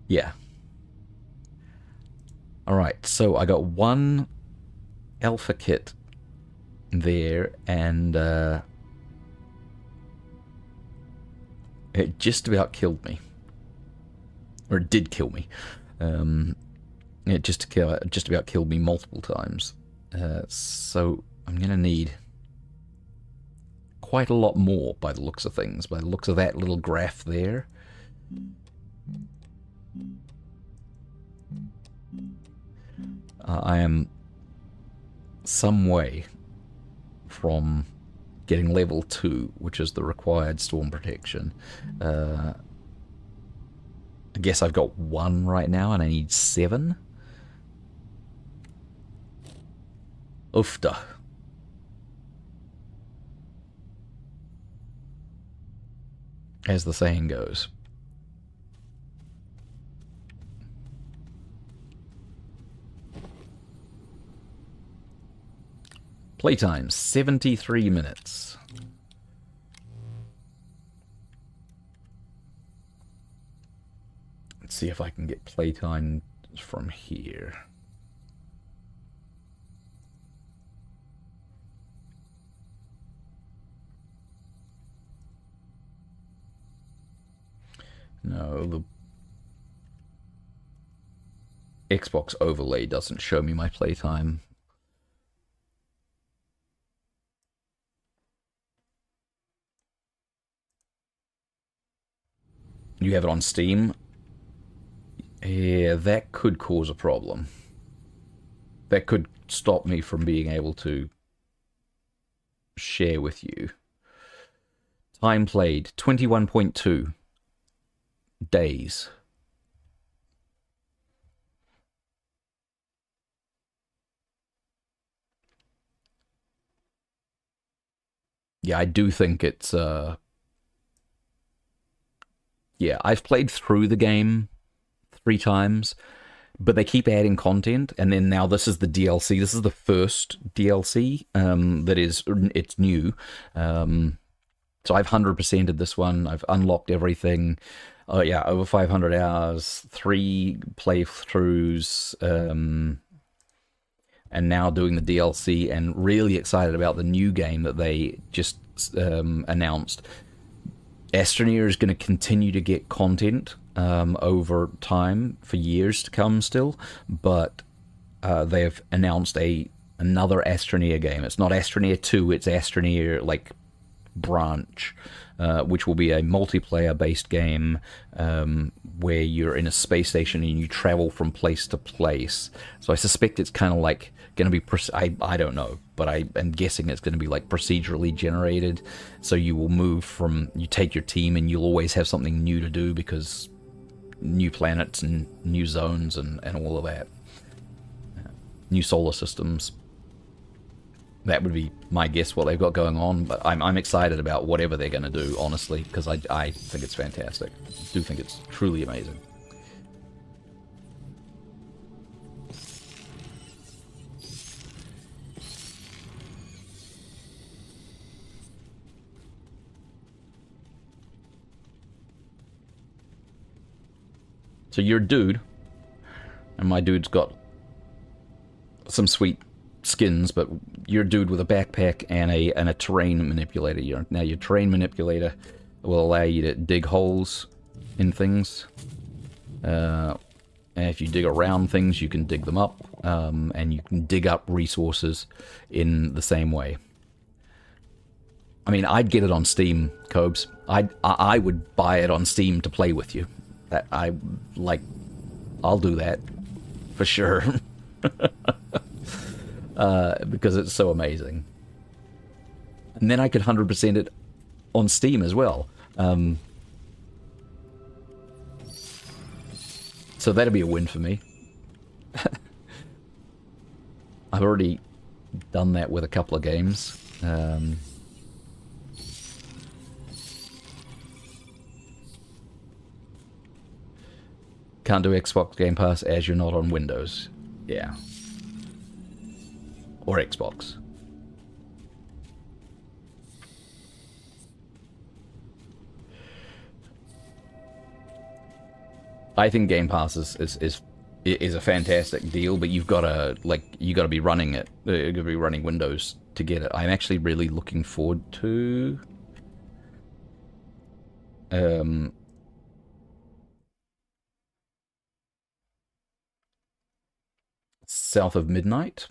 Yeah. Alright, so I got one alpha kit there, and it just about killed me. Or it did kill me. It just about killed me multiple times. So I'm going to need quite a lot more by the looks of things, by the looks of that little graph there. I am some way from getting level 2, which is the required storm protection. I guess I've got 1 right now, and I need 7. Oofda. As the saying goes. Playtime, 73 minutes. Let's see if I can get playtime from here. No, Xbox overlay doesn't show me my playtime. You have it on Steam? Yeah, that could cause a problem. That could stop me from being able to share with you. Time played 21.2 days. Yeah, I do think it's yeah, I've played through the game 3 times, but they keep adding content, and then now this is the DLC. This is the first DLC that is it's new. So I've 100%ed this one. I've unlocked everything. Yeah, over 500 hours, 3 playthroughs, and now doing the DLC, and really excited about the new game that they just announced. Astroneer is going to continue to get content over time for years to come still, but they've announced another Astroneer game. It's not Astroneer 2, it's Astroneer like branch, which will be a multiplayer-based game where you're in a space station and you travel from place to place. So I suspect it's kind of like going to be, I don't know, but I am guessing it's going to be like procedurally generated. So you will move from, you take your team and you'll always have something new to do because new planets and new zones and all of that. New solar systems. That would be my guess what they've got going on, but I'm excited about whatever they're going to do, honestly, because I think it's fantastic. I do think it's truly amazing. So you're a dude, and my dude's got some sweet skins, but you're a dude with a backpack and a terrain manipulator. Now your terrain manipulator will allow you to dig holes in things, and if you dig around things, you can dig them up, and you can dig up resources in the same way. I mean, I'd get it on Steam, Cobes. I would buy it on Steam to play with you. I'll do that for sure. Because it's so amazing. And then I could 100% it on Steam as well. So that'd be a win for me. I've already done that with a couple of games. Can't do Xbox Game Pass as you're not on Windows. Yeah. Or Xbox. I think Game Pass is a fantastic deal, but you've got to be running it. You've got to be running Windows to get it. I'm actually really looking forward to South of Midnight,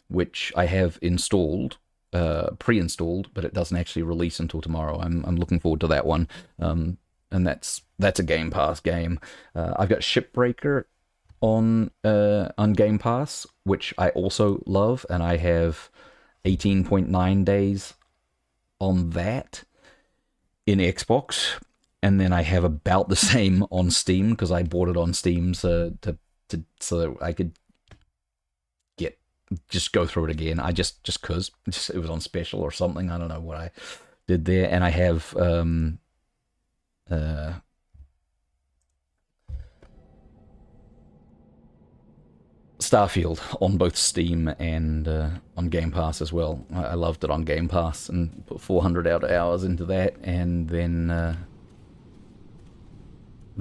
which I have installed, pre-installed, but it doesn't actually release until tomorrow. I'm looking forward to that one, and that's a Game Pass game. I've got Shipbreaker on Game Pass, which I also love, and I have 18.9 days on that in Xbox, and then I have about the same on Steam because I bought it on Steam so that I could just go through it again. I just cause it was on special or something. I don't know what I did there. And I have Starfield on both Steam and on Game Pass as well. I loved it on Game Pass and put 400 hours into that, and then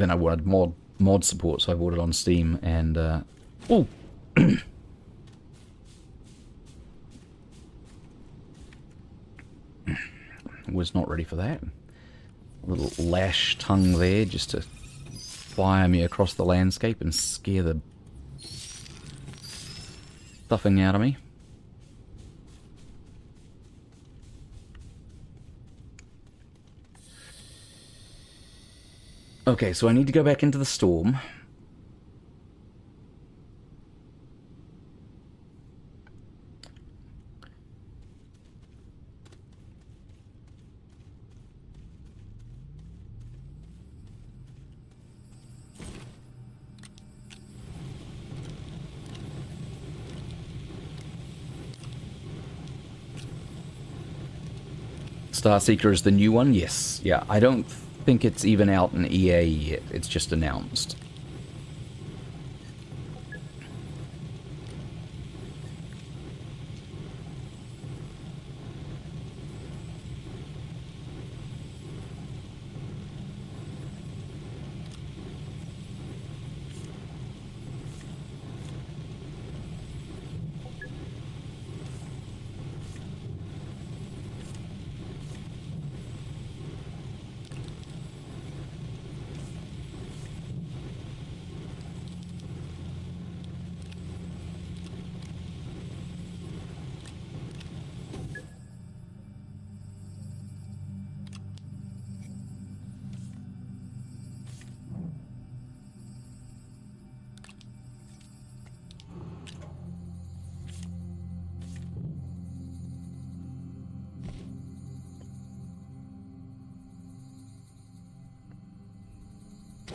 I wanted mod support, so I bought it on Steam. And oh. Was not ready for that. A little lash tongue there just to fire me across the landscape and scare the stuffing out of me. Okay, so I need to go back into the storm. Starseeker is the new one? Yes. Yeah, I don't think it's even out in EA yet. It's just announced.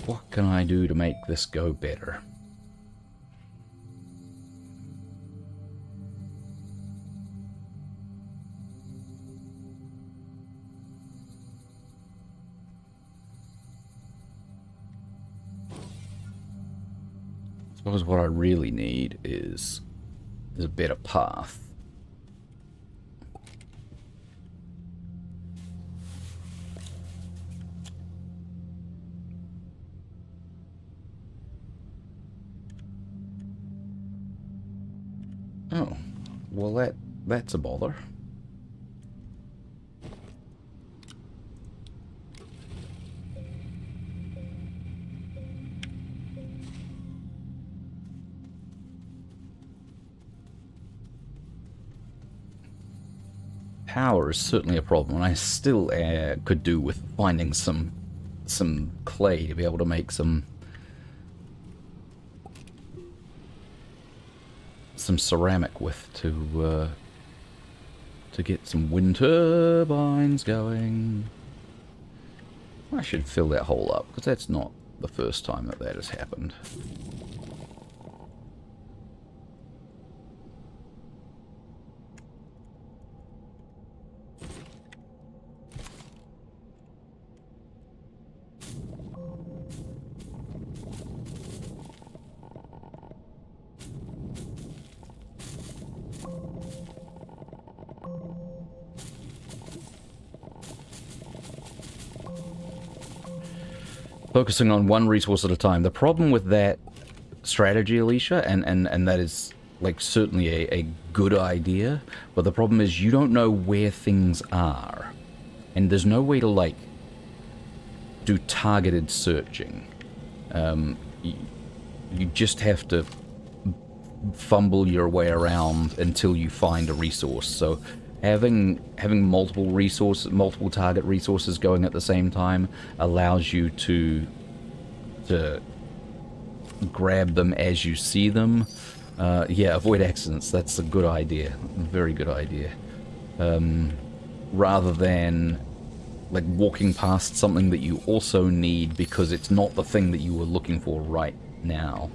What can I do to make this go better? I suppose what I really need is a better path. Oh, well that's a bother. Power is certainly a problem, and I still could do with finding some clay to be able to make some ceramic with to get some wind turbines going. I should fill that hole up, because that's not the first time that has happened. Focusing on one resource at a time. The problem with that strategy, Alicia, and that is like certainly a good idea, but the problem is you don't know where things are, and there's no way to like do targeted searching. You just have to fumble your way around until you find a resource. So having multiple target resources going at the same time allows you to grab them as you see them. Yeah, avoid accidents. That's a good idea. A very good idea. Rather than like walking past something that you also need because it's not the thing that you were looking for right now.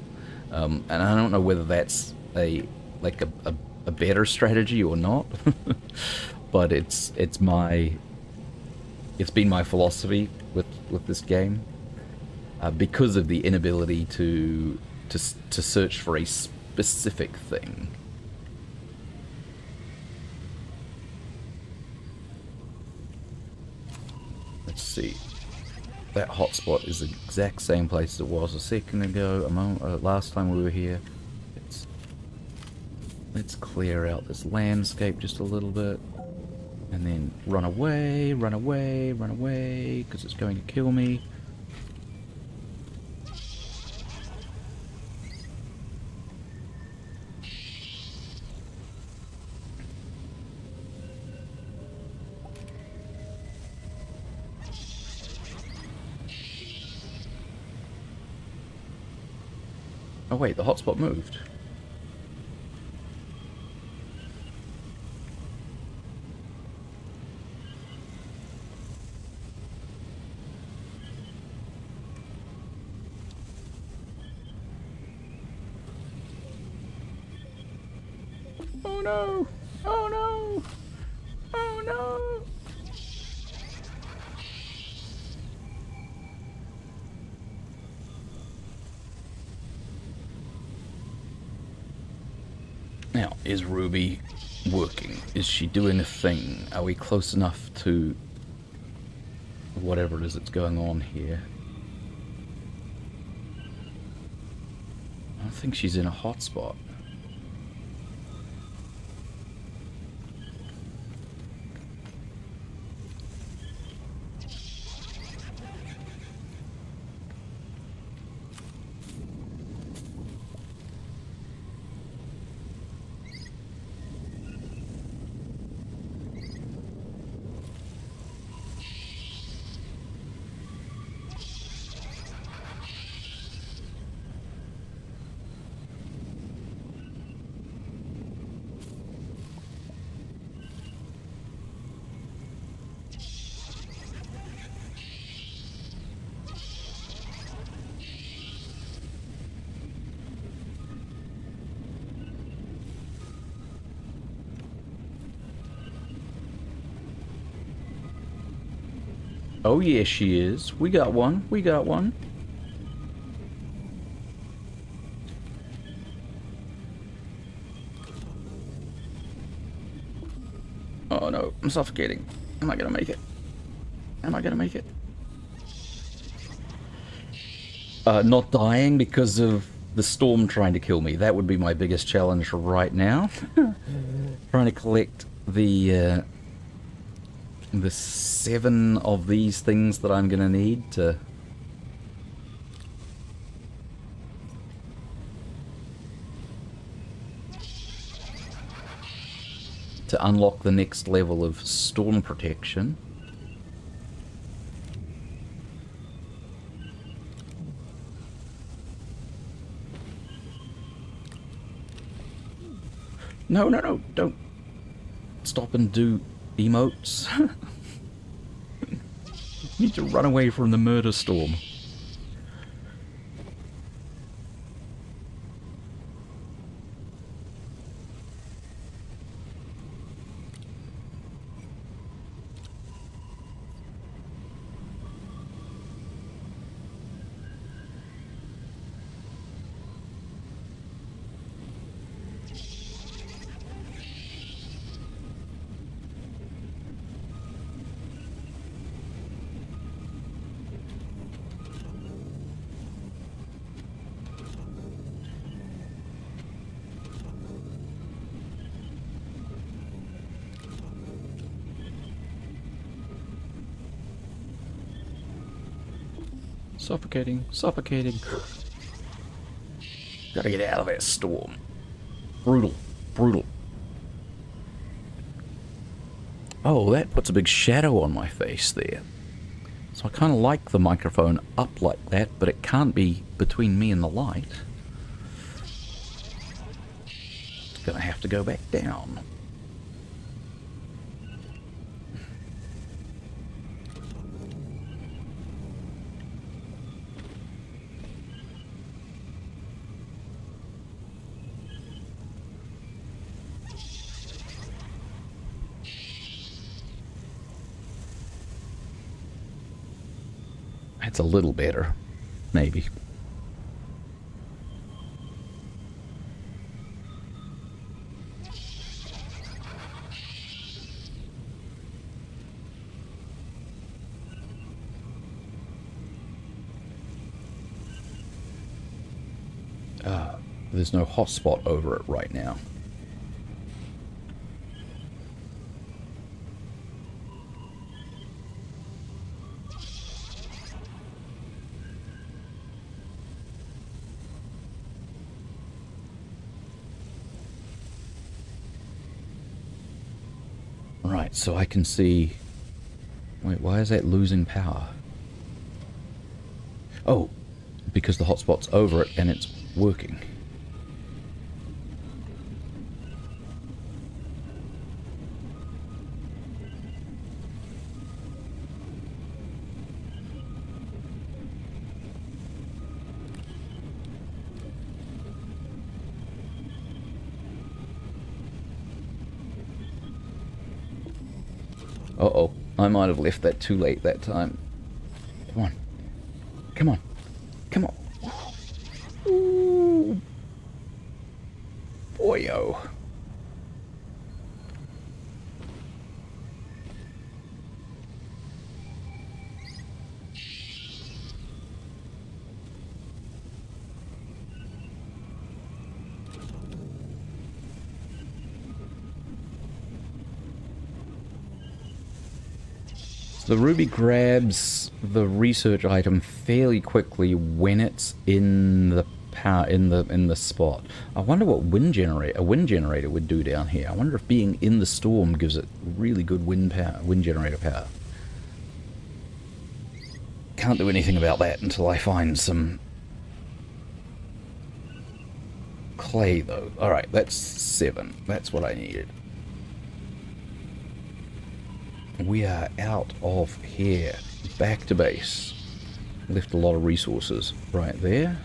And I don't know whether that's a better strategy or not, but it's been my philosophy with this game, because of the inability to search for a specific thing. Let's see. That hotspot is the exact same place as it was a second ago. Last time we were here. Let's clear out this landscape just a little bit. And then run away, run away, run away, because it's going to kill me. Oh wait, the hotspot moved. Oh no! Oh no! Oh no! Now, is Ruby working? Is she doing a thing? Are we close enough to whatever it is that's going on here? I don't think she's in a hotspot. Oh yeah, she is. We got one. We got one. Oh no, I'm suffocating. Am I gonna make it? Am I gonna make it? Not dying because of the storm trying to kill me. That would be my biggest challenge right now. Trying to collect the 7 of these things that I'm gonna need to unlock the next level of storm protection. No, no, no, don't stop and do emotes. Need to run away from the murder storm. Suffocating, suffocating. Gotta get out of that storm. Brutal, brutal. Oh, that puts a big shadow on my face there. So I kind of like the microphone up like that, but it can't be between me and the light. It's gonna have to go back down. That's a little better, maybe. There's no hotspot over it right now. Right, so I can see... Wait, why is that losing power? Oh, because the hotspot's over it and it's working. Uh-oh, I might have left that too late that time. Come on. Come on. Come on. Ooh. Boyo. The ruby grabs the research item fairly quickly when it's in the power in the spot. I wonder what a wind generator would do down here. I wonder if being in the storm gives it really good wind generator power. Can't do anything about that until I find some clay though. Alright, that's 7. That's what I needed. We are out of here. Back to base. Left a lot of resources right there.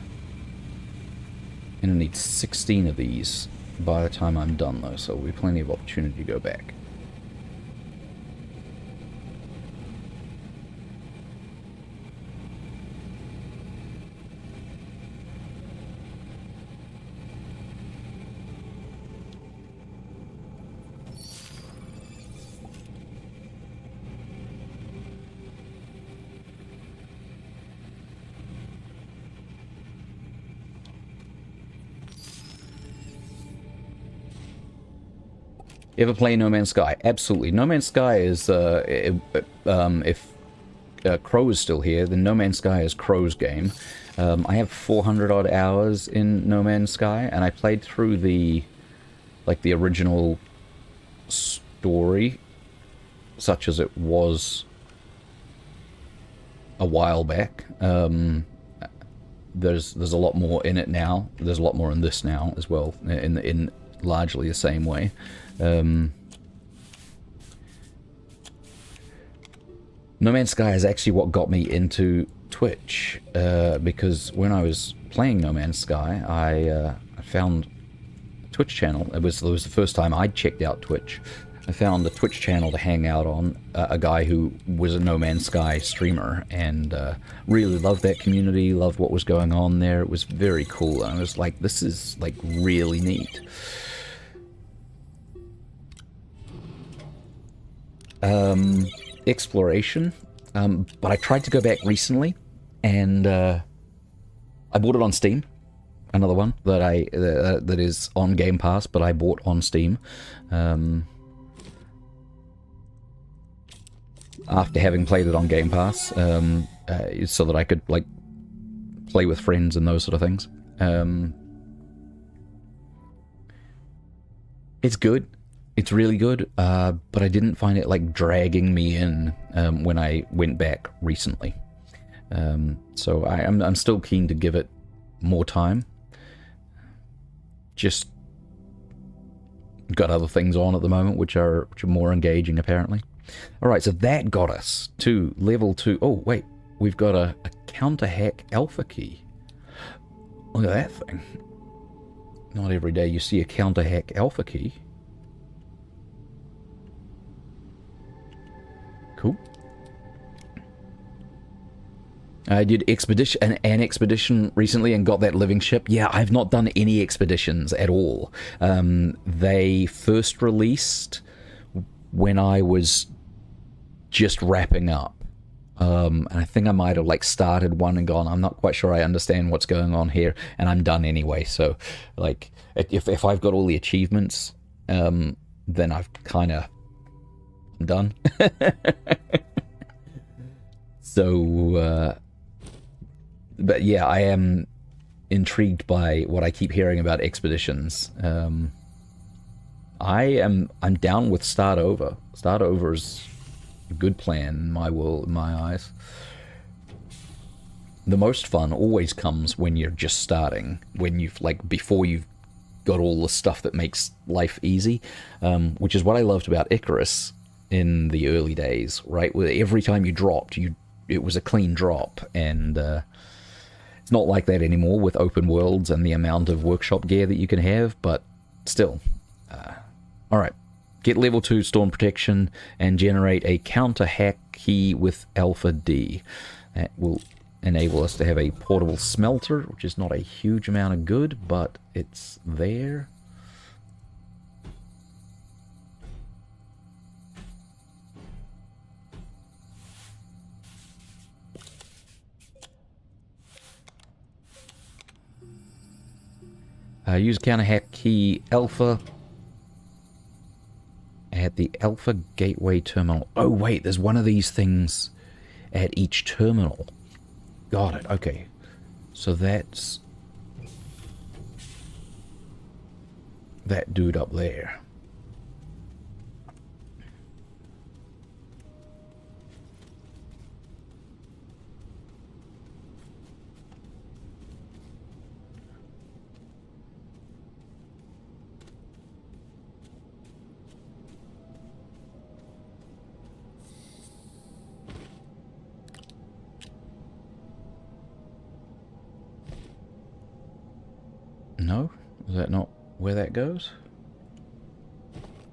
And I need 16 of these by the time I'm done though, so there'll be plenty of opportunity to go back. Ever play No Man's Sky? Absolutely. No Man's Sky is, if Crow is still here, then No Man's Sky is Crow's game. I have 400 odd hours in No Man's Sky, and I played through the original story, such as it was a while back. There's a lot more in it now. There's a lot more in this now as well, in largely the same way. No Man's Sky is actually what got me into Twitch, because when I was playing No Man's Sky, I found a Twitch channel. It was the first time I'd checked out Twitch. I found a Twitch channel to hang out on, a guy who was a No Man's Sky streamer, and really loved that community, loved what was going on there. It was very cool, and I was like, this is like really neat. Exploration, but I tried to go back recently, and I bought it on Steam. Another one that that is on Game Pass, but I bought on Steam. After having played it on Game Pass, so that I could like play with friends and those sort of things. It's good. It's really good, but I didn't find it like dragging me in when I went back recently. So I'm still keen to give it more time. Just got other things on at the moment which are more engaging apparently. All right, so that got us to level 2. Oh wait, we've got a counter hack alpha key. Look at that thing. Not every day you see a counter hack alpha key. Cool. I did an expedition recently and got that living ship. Yeah, I've not done any expeditions at all. They first released when I was just wrapping up. And I think I might have like started one and gone, I'm not quite sure I understand what's going on here, and I'm done anyway. So like if I've got all the achievements, then I've kind of done. So but yeah, I am intrigued by what I keep hearing about expeditions. I'm down with start over. Start over's a good plan in my eyes. the most fun always comes when you're just starting, when you've, like, before you've got all the stuff that makes life easy, which is what I loved about Icarus in the early days, right? Where every time you dropped, it was a clean drop, and it's not like that anymore with open worlds and the amount of workshop gear that you can have, but still. Alright, get level 2 storm protection and generate a counter hack key with Alpha D. That will enable us to have a portable smelter, which is not a huge amount of good, but it's there. Use counter hack key Alpha at the Alpha Gateway Terminal. Oh wait, there's one of these things at each terminal. Got it, okay. So that's that dude up there. No? Is that not where that goes?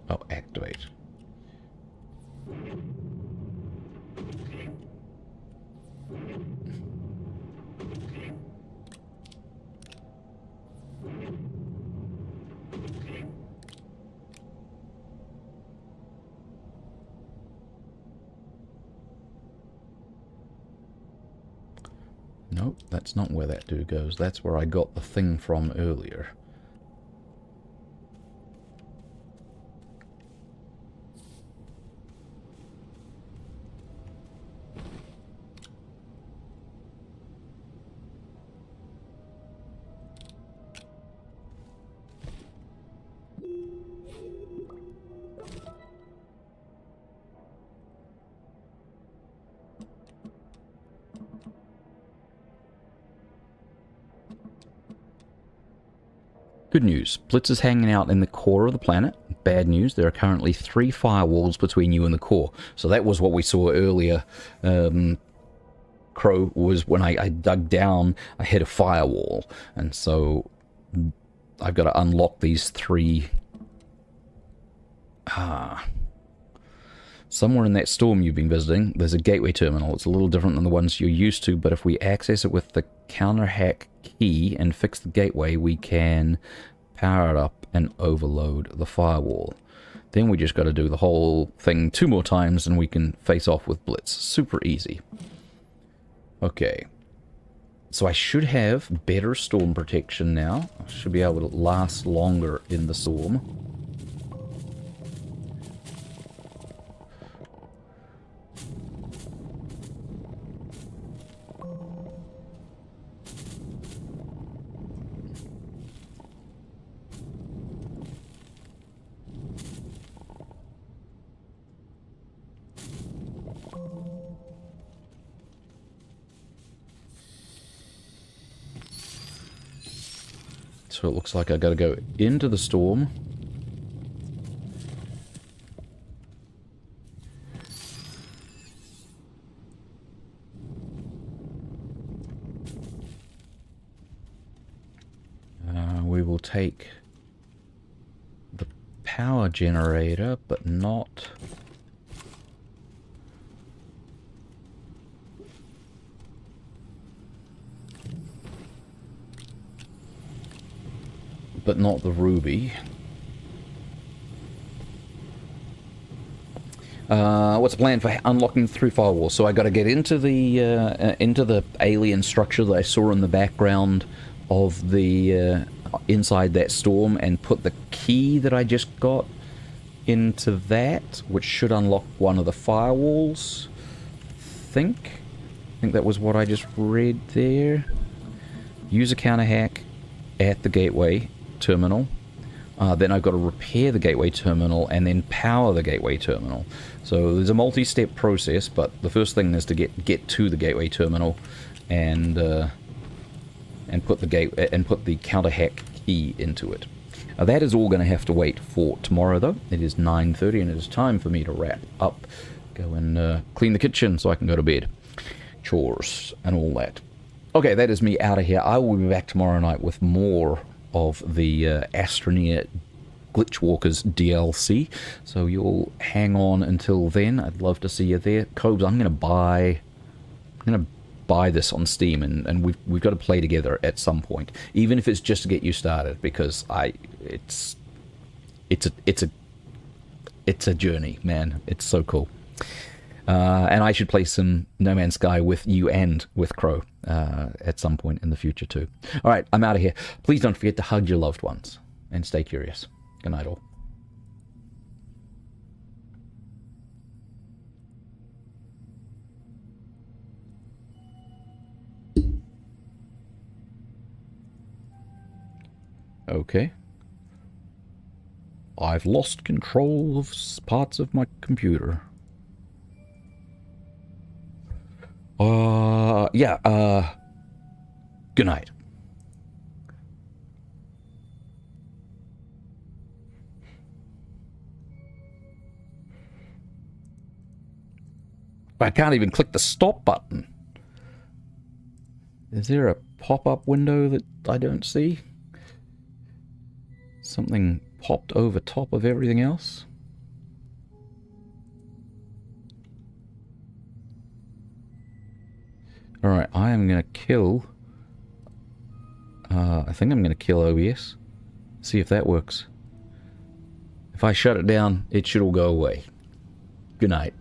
Oh, activate. Nope, that's not where that dude goes. That's where I got the thing from earlier. Good news, Blitz is hanging out in the core of the planet. Bad news, there are currently 3 firewalls between you and the core. So that was what we saw earlier. Crow was when I dug down, I hit a firewall. And so I've got to unlock these 3... Somewhere in that storm you've been visiting, there's a gateway terminal. It's a little different than the ones you're used to, but if we access it with the counter hack key and fix the gateway, we can power it up and overload the firewall. Then we just got to do the whole thing 2 more times and we can face off with Blitz. Super easy. Okay. So I should have better storm protection now. I should be able to last longer in the storm. So it looks like I got to go into the storm. We will take the power generator, but not... but not the ruby. What's the plan for unlocking 3 firewalls? So I got to get into the alien structure that I saw in the background of the inside that storm, and put the key that I just got into that, which should unlock one of the firewalls. I think that was what I just read there. Use a counter hack at the gateway terminal. Then I've got to repair the gateway terminal and then power the gateway terminal. So there's a multi-step process, but the first thing is to get to the gateway terminal and put the counter hack key into it. That is all going to have to wait for tomorrow, though. It is 9:30, and it is time for me to wrap up. Go and clean the kitchen so I can go to bed. Chores and all that. Okay, that is me out of here. I will be back tomorrow night with more of the Astroneer Glitchwalkers DLC. So you'll hang on until then. I'd love to see you there. Cobes, I'm going to buy this on Steam, and we've got to play together at some point, even if it's just to get you started, because it's a journey, man. It's so cool. And I should play some No Man's Sky with you and with Crow at some point in the future too. All right, I'm out of here. Please don't forget to hug your loved ones and stay curious. Good night, all. Okay. I've lost control of parts of my computer. Yeah, good night. I can't even click the stop button. Is there a pop-up window that I don't see? Something popped over top of everything else? Alright, I am going to kill... I think I'm going to kill OBS. See if that works. If I shut it down, it should all go away. Good night.